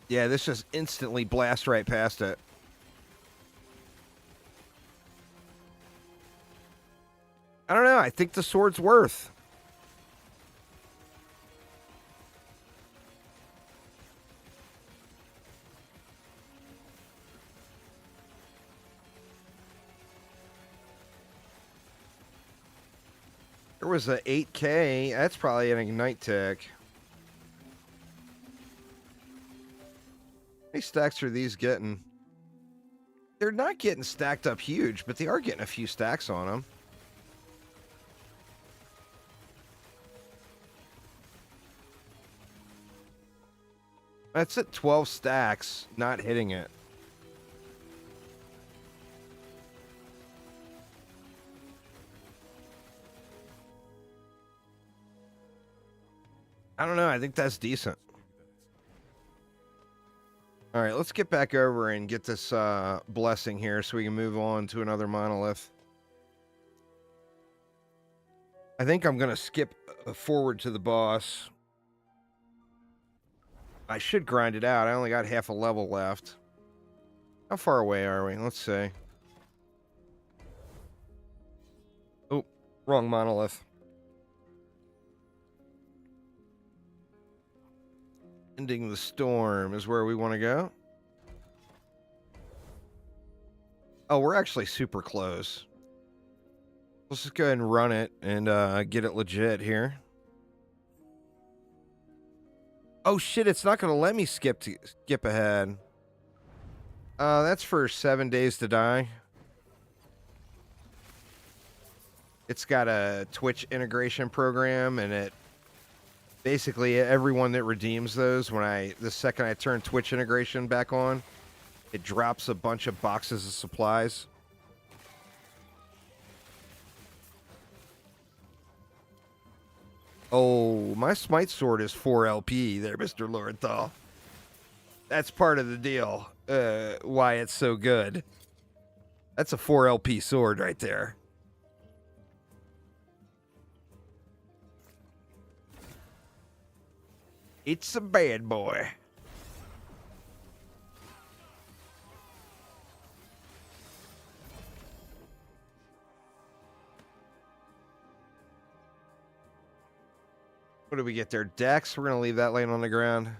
Yeah, this just instantly blasts right past it. I don't know. I think the sword's worth. There was a 8K. That's probably an ignite tick. How many stacks are these getting? They're not getting stacked up huge, but they are getting a few stacks on them. That's at 12 stacks, not hitting it. I don't know. I think that's decent. All right, let's get back over and get this blessing here so we can move on to another monolith. I think I'm going to skip forward to the boss. I should grind it out. I only got half a level left. How far away are we? Let's see. Oh, wrong monolith. Ending the storm is where we want to go. Oh, we're actually super close. Let's just go ahead and run it and get it legit here. Oh shit, it's not going to let me skip ahead. That's for 7 days to die. It's got a Twitch integration program, and it basically everyone that redeems those, the second I turn Twitch integration back on, it drops a bunch of boxes of supplies. Oh, my smite sword is 4 LP there, Mr. Lorenthal. That's part of the deal. Why it's so good. That's a 4 LP sword right there. It's a bad boy. What do we get there? Dex? We're going to leave that laying on the ground.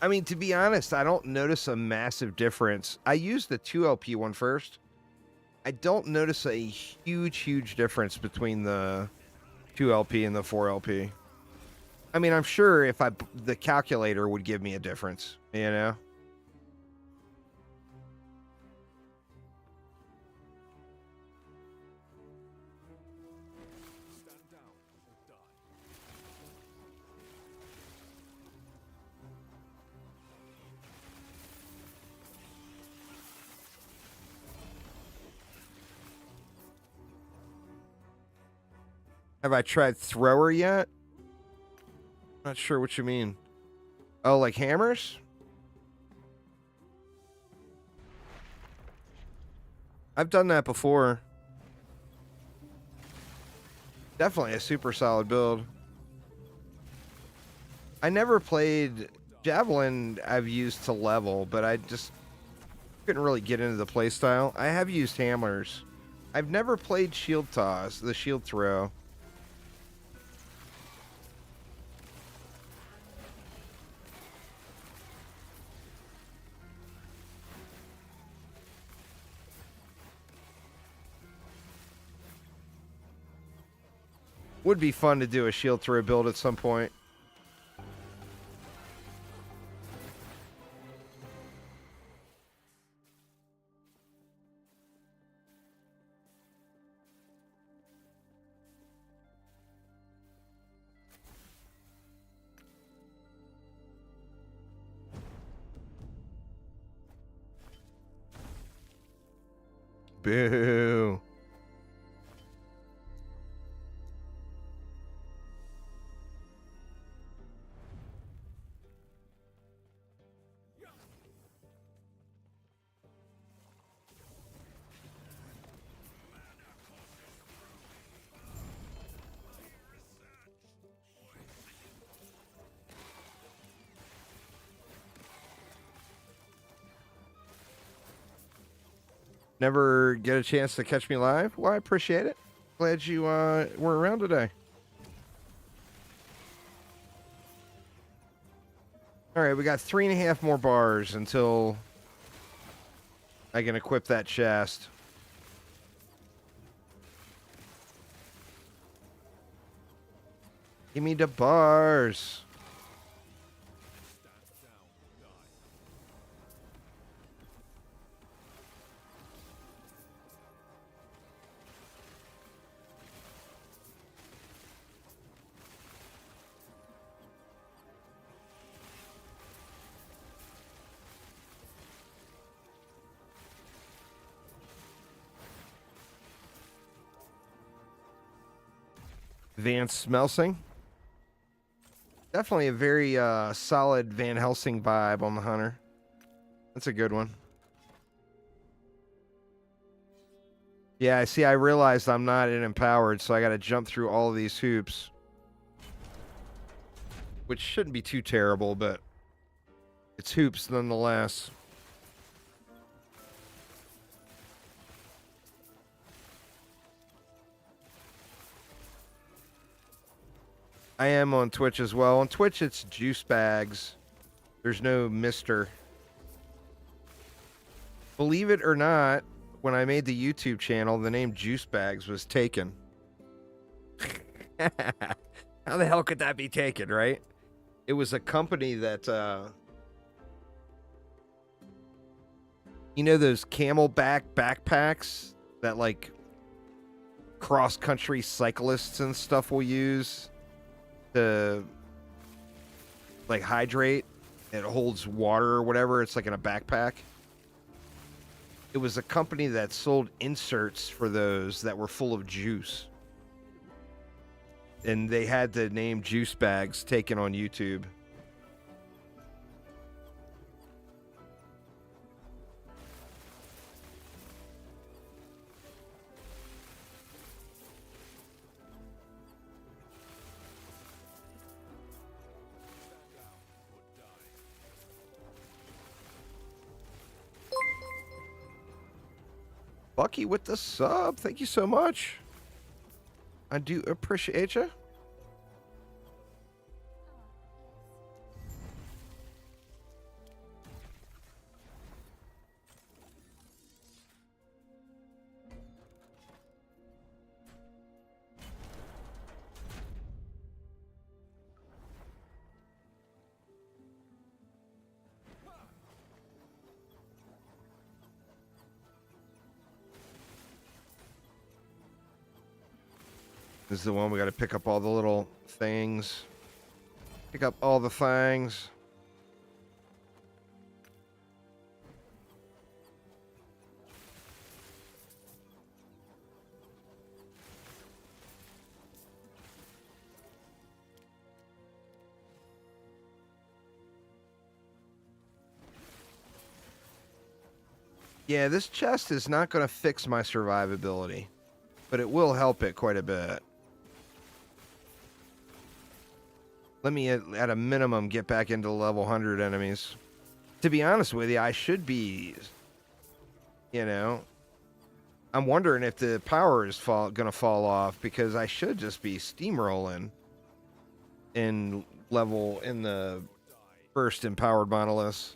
I mean, to be honest, I don't notice a massive difference. I used the 2 LP one first. I don't notice a huge difference between the 2 LP and the 4 LP. I mean, I'm sure if the calculator would give me a difference, you know? Have I tried thrower yet? Not sure what you mean. Oh, like hammers? I've done that before. Definitely a super solid build. I never played Javelin. I've used to level, but I just couldn't really get into the playstyle. I have used hammers. I've never played shield toss, the shield throw. Would be fun to do a shield throw build at some point. Boo. Never get a chance to catch me live? Well, I appreciate it. Glad you were around today. All right, we got 3.5 more bars until I can equip that chest. Give me the bars. Van Smelsing. Definitely a very solid Van Helsing vibe on the Hunter. That's a good one. Yeah, I see. I realized I'm not in empowered, so I got to jump through all of these hoops. Which shouldn't be too terrible, but it's hoops nonetheless. I am on Twitch as well. On Twitch, it's Juice Bags. There's no Mr. Believe it or not, when I made the YouTube channel, the name Juice Bags was taken. How the hell could that be taken, right? It was a company that, you know those camelback backpacks that, like, cross-country cyclists and stuff will use to, like, hydrate? It holds water or whatever. It's like in a backpack. It was a company that sold inserts for those that were full of juice. And they had the name Juice Bags taken on YouTube. Bucky with the sub. Thank you so much. I do appreciate you. This is the one we got to pick up all the little things. Pick up all the things. Yeah, this chest is not going to fix my survivability, but it will help it quite a bit. Let me, at a minimum, get back into level 100 enemies. To be honest with you, I should be, you know... I'm wondering if the power is gonna fall off, because I should just be steamrolling in the first empowered monoliths.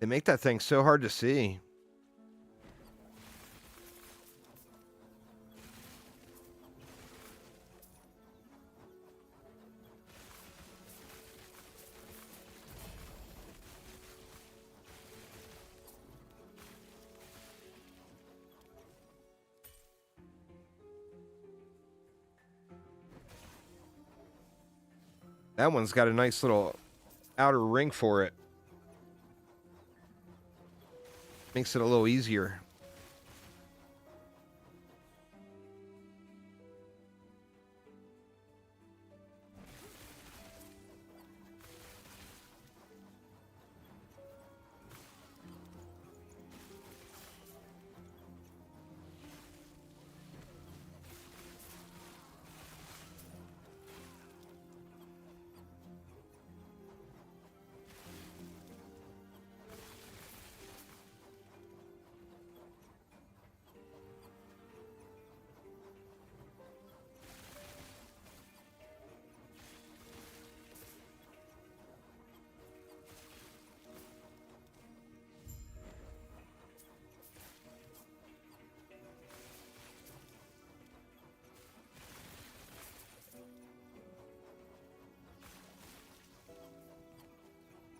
They make that thing so hard to see. That one's got a nice little outer ring for it. Makes it a little easier.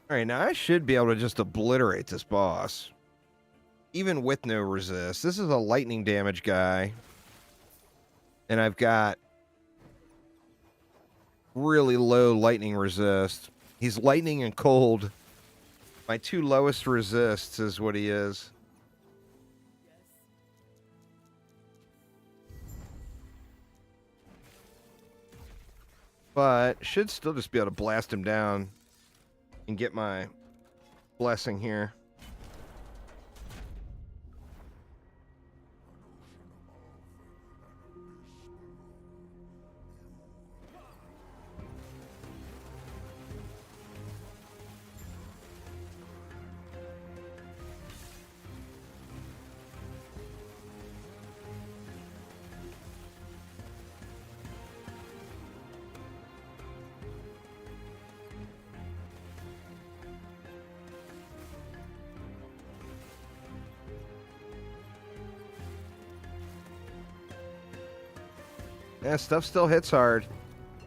All right, now I should be able to just obliterate this boss, even with no resist. This is a lightning damage guy, and I've got really low lightning resist. He's lightning and cold. My two lowest resists is what he is. But should still just be able to blast him down and get my blessing here. Yeah, stuff still hits hard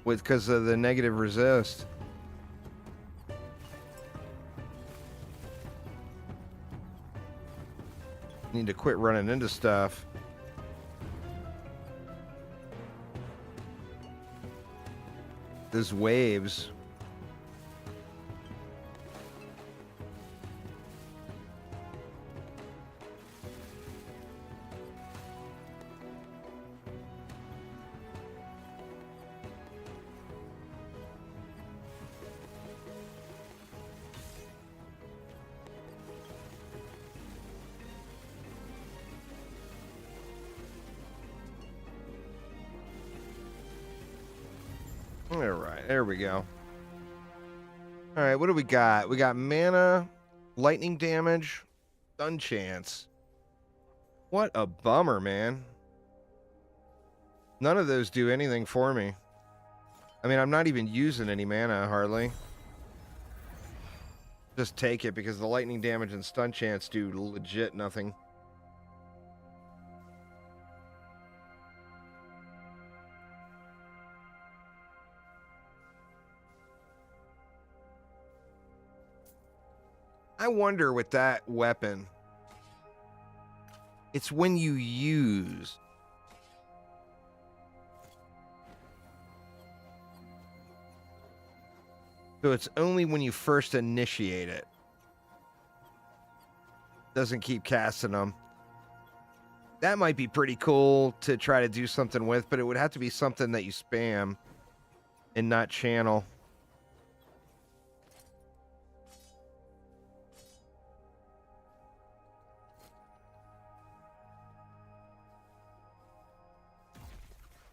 because of the negative resist. Need to quit running into stuff. There's waves. All right, there we go. All right, what do we got? We got mana, lightning damage, stun chance. What a bummer, man. None of those do anything for me. I mean, I'm not even using any mana, hardly. Just take it, because the lightning damage and stun chance do legit nothing. I wonder with that weapon, it's when you use. So it's only when you first initiate it. Doesn't keep casting them. That might be pretty cool to try to do something with, but it would have to be something that you spam and not channel.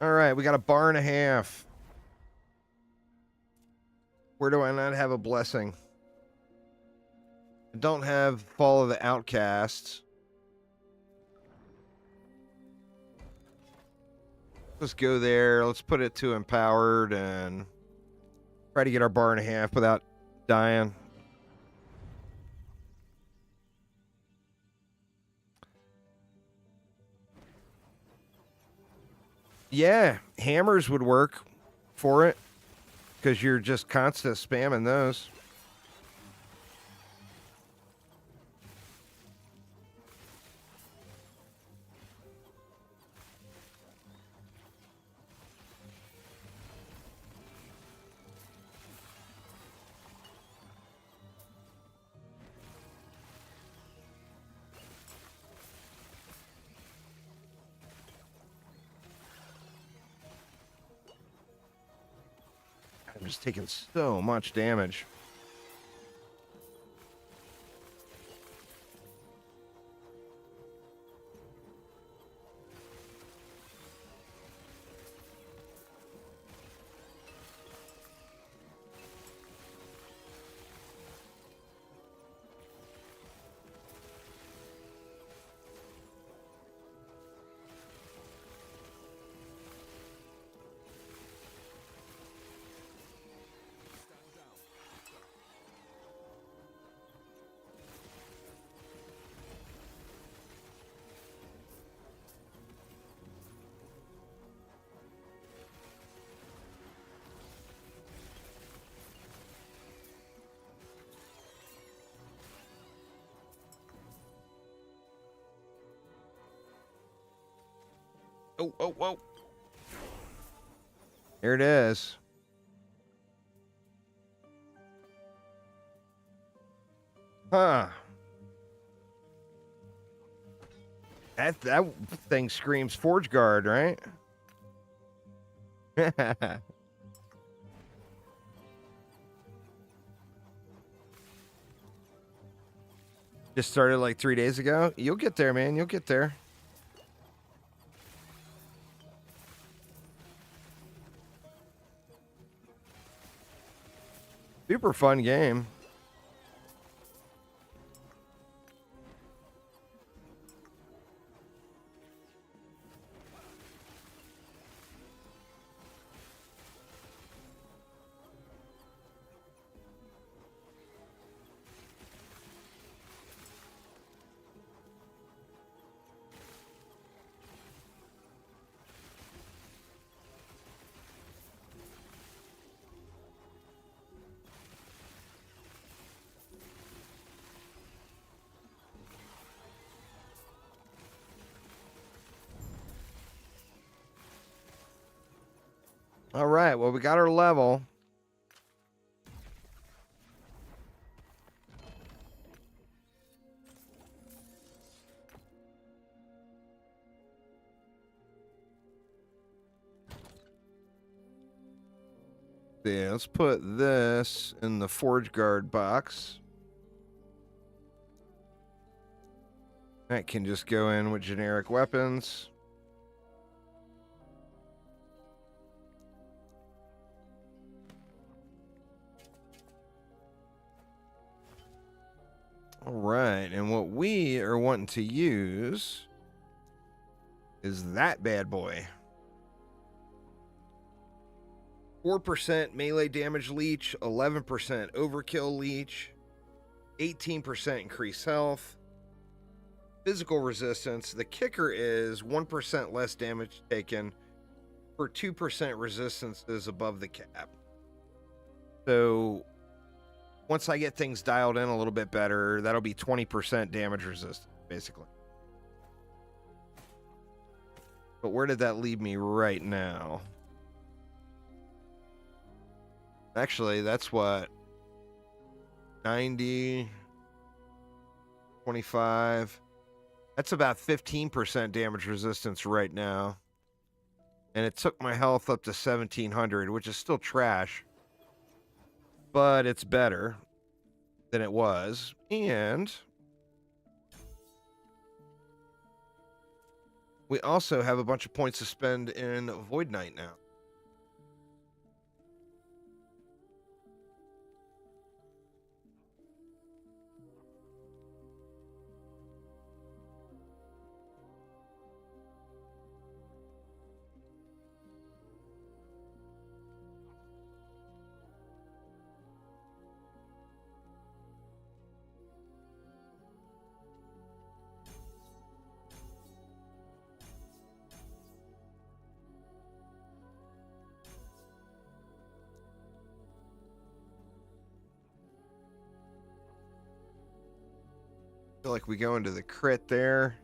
All right, we got a bar and a half. Where do I not have a blessing? I don't have Fall of the Outcasts. Let's go there. Let's put it to empowered and try to get our bar and a half without dying. Yeah, hammers would work for it because you're just constant spamming those. I'm just taking so much damage. Oh, oh, oh. There it is. Huh. That thing screams Forge Guard, right? Just started like 3 days ago. You'll get there, man. You'll get there. Super fun game. All right, well, we got our level. Yeah, let's put this in the Forge Guard box. That can just go in with generic weapons. All right, and what we are wanting to use is that bad boy. 4% melee damage leech, 11% overkill leech, 18% increased health, physical resistance. The kicker is 1% less damage taken for 2% resistances above the cap. So once I get things dialed in a little bit better, that'll be 20% damage resistance, basically. But where did that leave me right now? Actually, that's what 90, 25. That's about 15% damage resistance right now. And it took my health up to 1700, which is still trash. But it's better than it was. And we also have a bunch of points to spend in Void Knight now. Feel like we go into the crit there.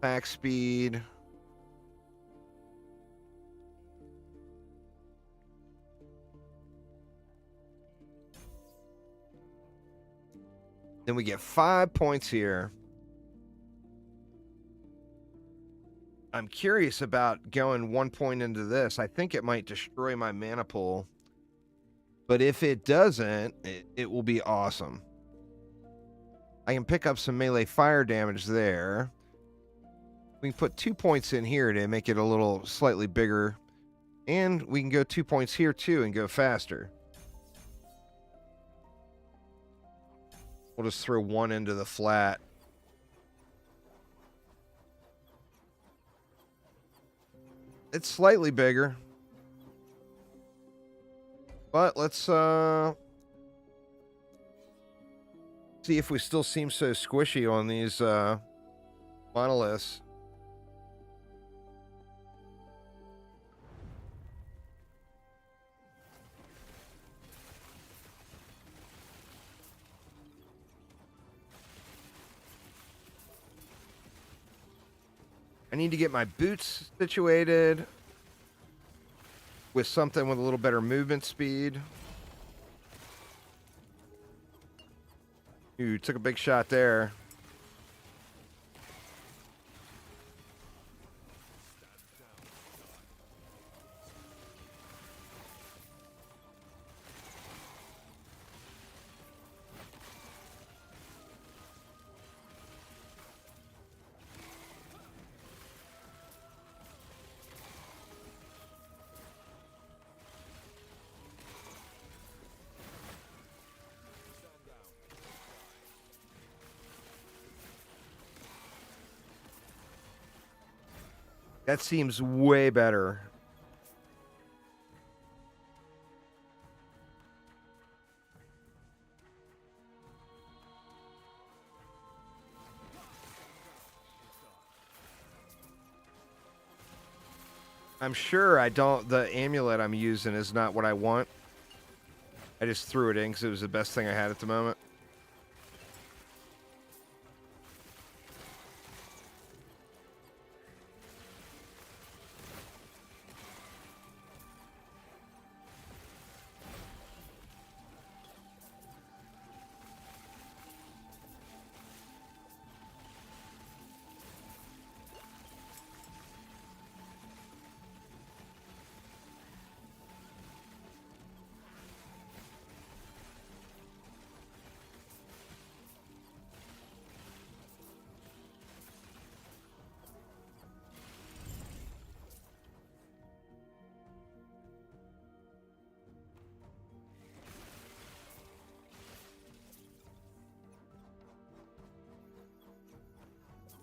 Back speed. Then we get 5 points here. I'm curious about going 1 point into this. I think it might destroy my mana pool. But if it doesn't, it will be awesome. I can pick up some melee fire damage there. We can put 2 points in here to make it a little slightly bigger. And we can go 2 points here too and go faster. We'll just throw 1 into the flat. It's slightly bigger. But let's see if we still seem so squishy on these monoliths. I need to get my boots situated with something with a little better movement speed. Ooh, took a big shot there. That seems way better. I'm sure the amulet I'm using is not what I want. I just threw it in because it was the best thing I had at the moment.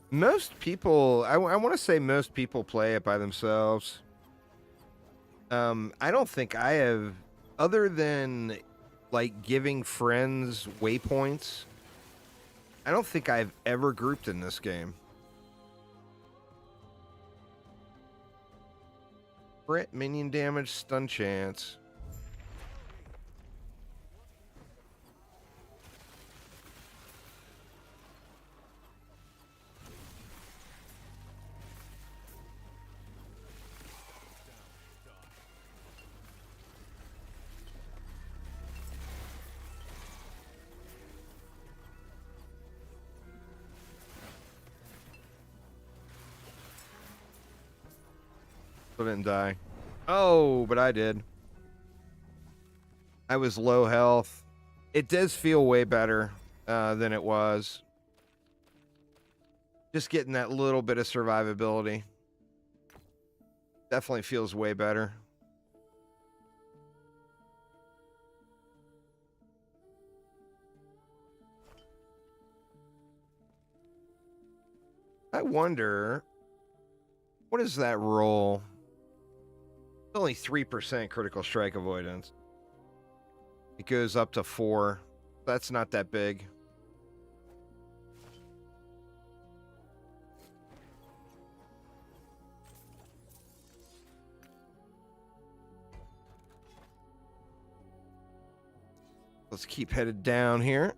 Most people, I want to say most people play it by themselves. I don't think I have, other than like giving friends waypoints, I don't think I've ever grouped in this game. Crit, minion damage, stun chance. I didn't die. Oh, but I did. I was low health. It does feel way better than it was. Just getting that little bit of survivability. Definitely feels way better. I wonder, what is that roll? It's only 3% critical strike avoidance. It goes up to 4. That's not that big. Let's keep headed down here.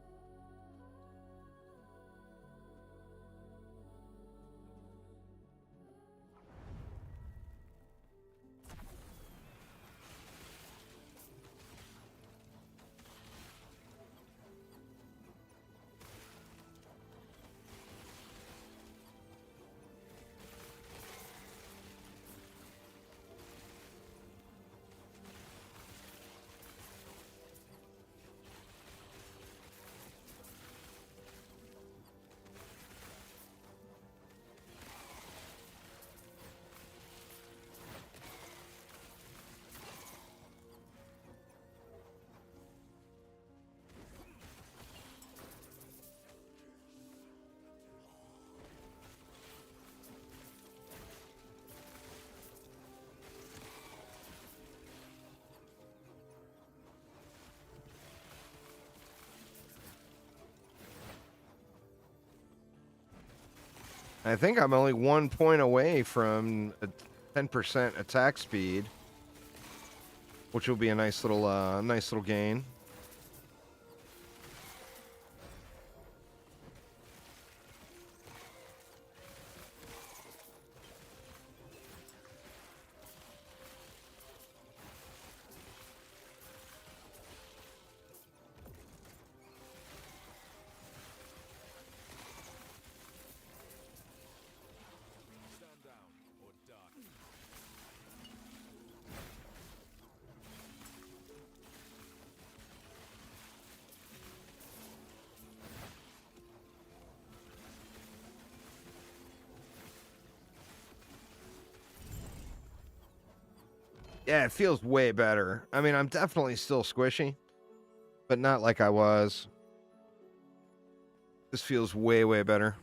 I think I'm only 1 point away from a 10% attack speed, which will be a nice little gain. Yeah, it feels way better. I mean, I'm definitely still squishy, but not like I was. This feels way, way better.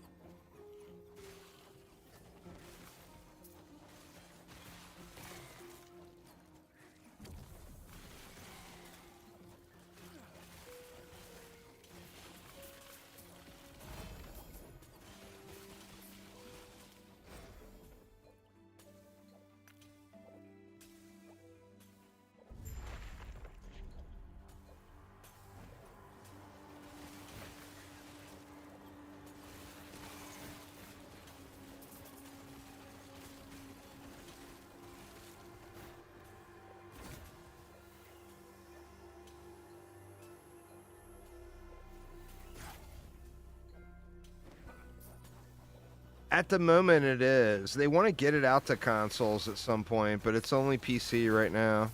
At the moment, it is. They want to get it out to consoles at some point, but it's only PC right now.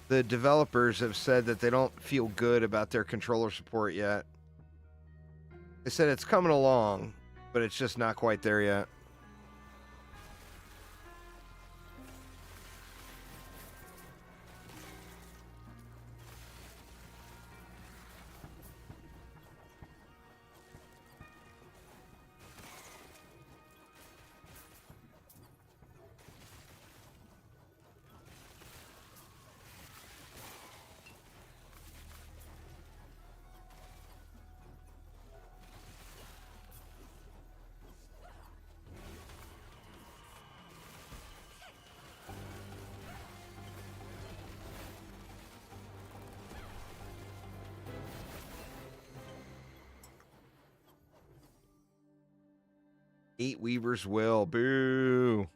The developers have said that they don't feel good about their controller support yet. They said it's coming along, but it's just not quite there yet. Eight Weaver's Will. Boo.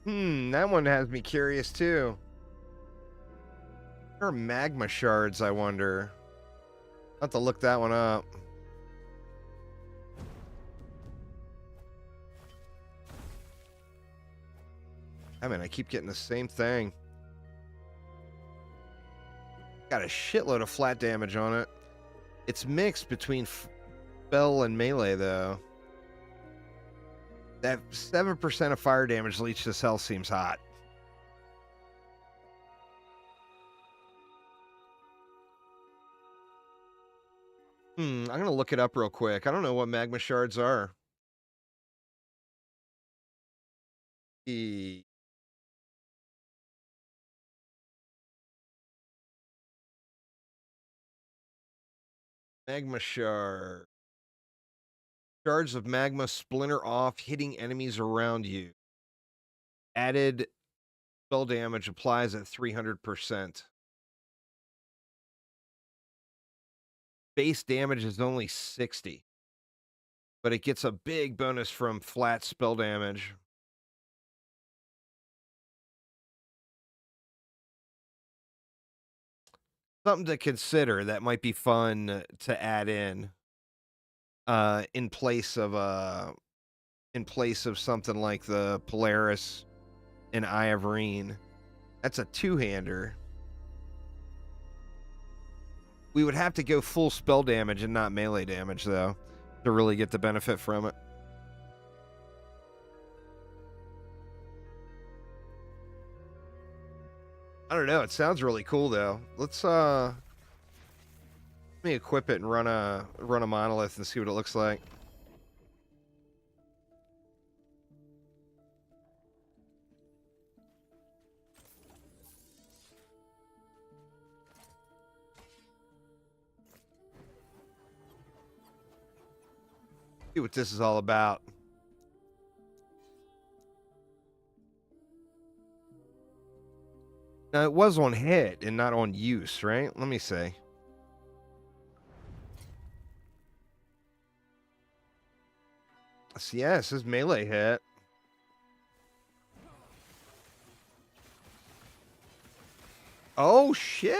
That one has me curious too. Or magma shards, I wonder. I'll have to look that one up. I mean, I keep getting the same thing. Got a shitload of flat damage on it. It's mixed between spell and melee, though. That 7% of fire damage leech to hell seems hot. I'm going to look it up real quick. I don't know what magma shards are. Magma shard. Shards of magma splinter off, hitting enemies around you. Added spell damage applies at 300%. Base damage is only 60. But it gets a big bonus from flat spell damage. Something to consider that might be fun to add in place of something like the Polaris and Eye of Reen. That's a two-hander. We would have to go full spell damage and not melee damage, though, to really get the benefit from it. I don't know. It sounds really cool, though. Let me equip it and run a monolith and see what it looks like. See what this is all about. Now, it was on hit and not on use, right? Let me see. So, yeah, it says melee hit. Oh, shit!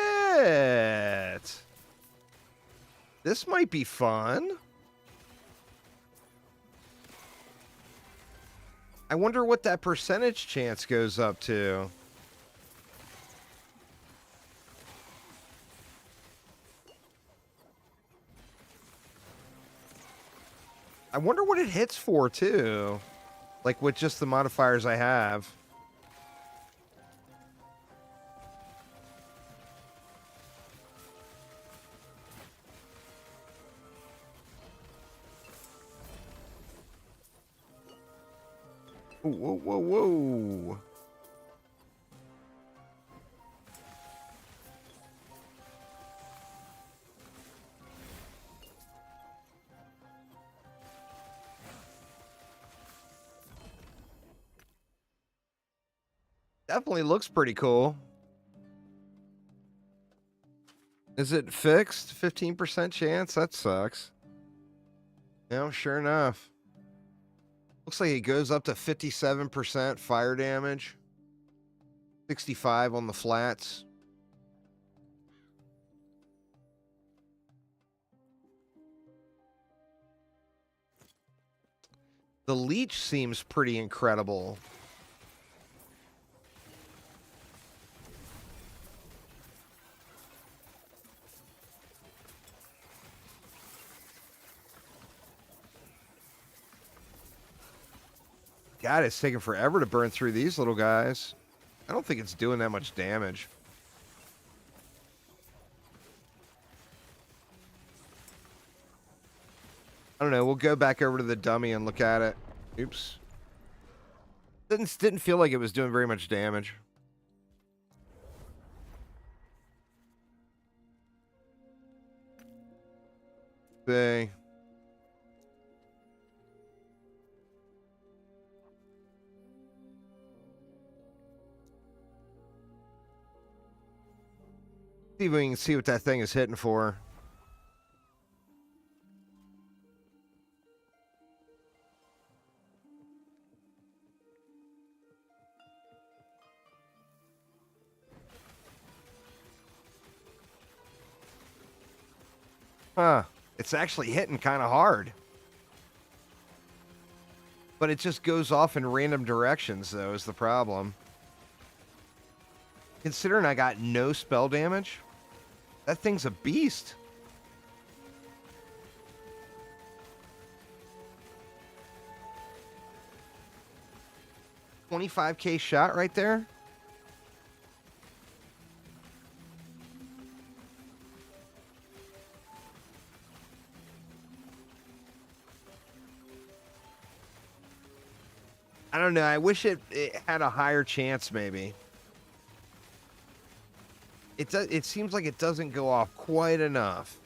This might be fun. I wonder what that percentage chance goes up to. I wonder what it hits for, too. Like, with just the modifiers I have. Whoa, whoa, whoa. Definitely looks pretty cool. Is it fixed? 15% chance? That sucks. No, sure enough. Looks like it goes up to 57% fire damage. 65 on the flats. The leech seems pretty incredible. God, it's taking forever to burn through these little guys. I don't think it's doing that much damage. I don't know. We'll go back over to the dummy and look at it. Oops. Didn't feel like it was doing very much damage. See. See if we can see what that thing is hitting for. Huh. It's actually hitting kind of hard. But it just goes off in random directions, though, is the problem. Considering I got no spell damage, that thing's a beast. $25K shot right there. I don't know. I wish it had a higher chance, maybe. It seems like it doesn't go off quite enough.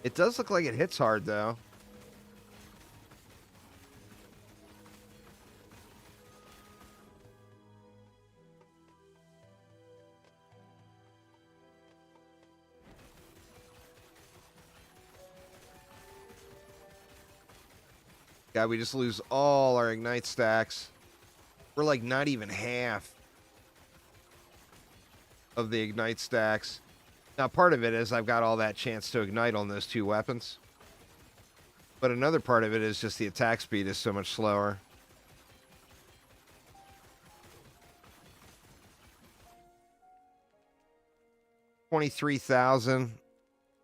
It does look like it hits hard, though. God, we just lose all our ignite stacks. We're like not even half of the ignite stacks. Now, part of it is I've got all that chance to ignite on those two weapons. But another part of it is just the attack speed is so much slower. $23,000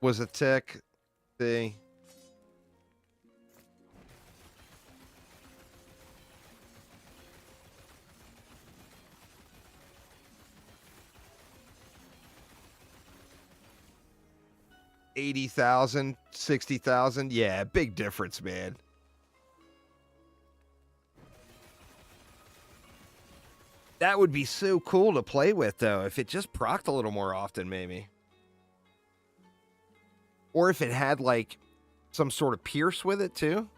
was a tick. See. $80,000, $60,000. Yeah, big difference, man. That would be so cool to play with, though, if it just procced a little more often, maybe. Or if it had, like, some sort of pierce with it, too.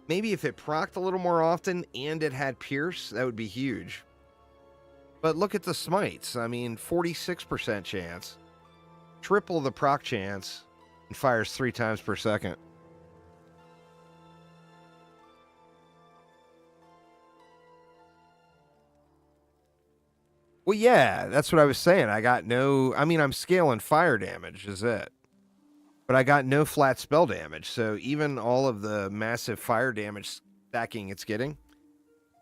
Maybe if it procced a little more often and it had pierce, that would be huge. But look at the smites. I mean, 46% chance. Triple the proc chance and fires 3 times per second. Well, yeah, that's what I was saying. I got no... I mean, I'm scaling fire damage, is it. But I got no flat spell damage, so even all of the massive fire damage stacking it's getting,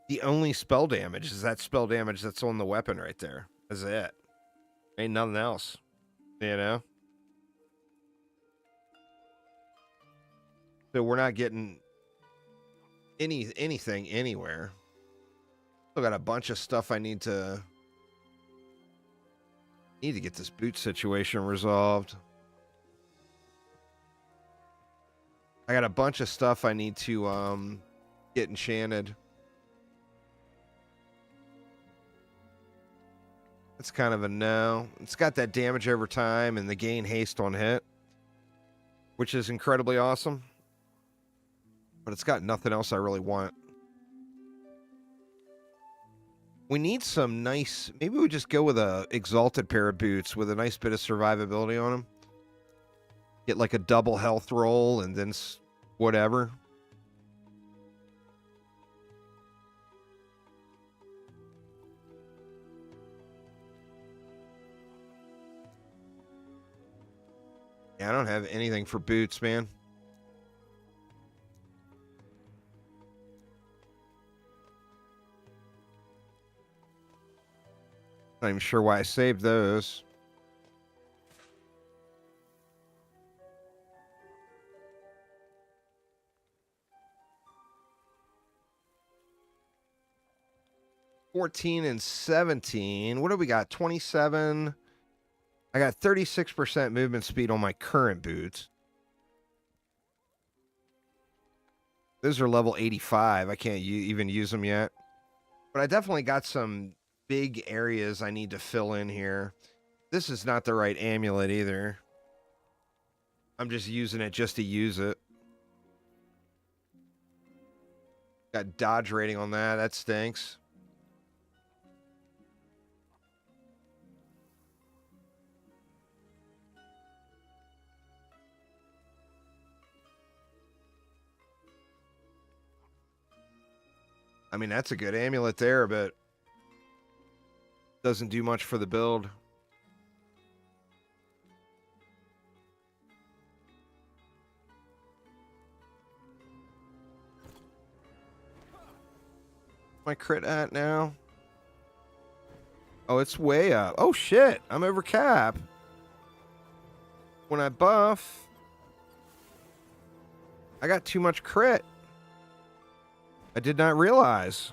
the only spell damage is that spell damage that's on the weapon right there. That's it. Ain't nothing else. You know? So we're not getting anything anywhere. Still got a bunch of stuff I need to get this boot situation resolved. I got a bunch of stuff I need to get enchanted. That's kind of a no. It's got that damage over time and the gain haste on hit, which is incredibly awesome. But it's got nothing else I really want. We need some nice... Maybe we just go with a exalted pair of boots with a nice bit of survivability on them. Get like a double health roll and then whatever. Yeah, I don't have anything for boots, man. Not even sure why I saved those. $14 and $17. What do we got? 27. I got 36% movement speed on my current boots. Those are level 85. I can't even use them yet. But I definitely got some big areas I need to fill in here. This is not the right amulet either. I'm just using it just to use it. Got dodge rating on that. That stinks. I mean, that's a good amulet there, but doesn't do much for the build. My crit at now? Oh, it's way up. Oh, shit. I'm over cap. When I buff, I got too much crit. I did not realize.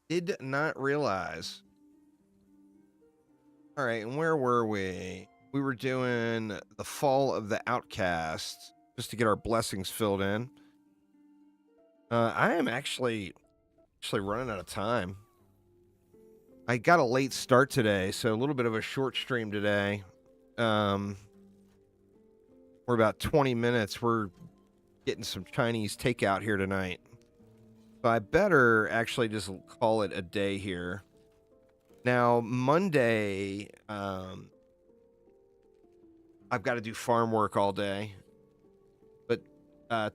Did not realize. All right, and where were we? We were doing the Fall of the Outcast just to get our blessings filled in. I am actually running out of time. I got a late start today, so a little bit of a short stream today. We're about 20 minutes. We're getting some Chinese takeout here tonight. So I better actually just call it a day here. Now, Monday, I've got to do farm work all day. But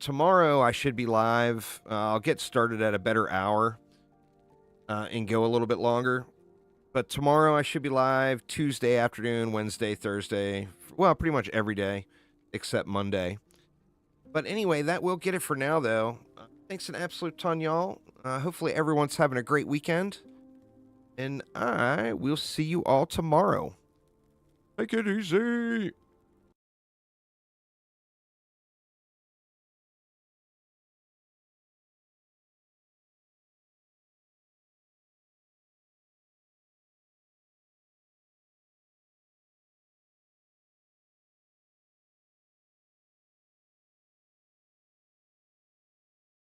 tomorrow I should be live. I'll get started at a better hour and go a little bit longer. But tomorrow I should be live Tuesday afternoon, Wednesday, Thursday. Well, pretty much every day except Monday. But anyway, that will get it for now, though. Thanks an absolute ton, y'all. Hopefully everyone's having a great weekend. And I will see you all tomorrow. Take it easy.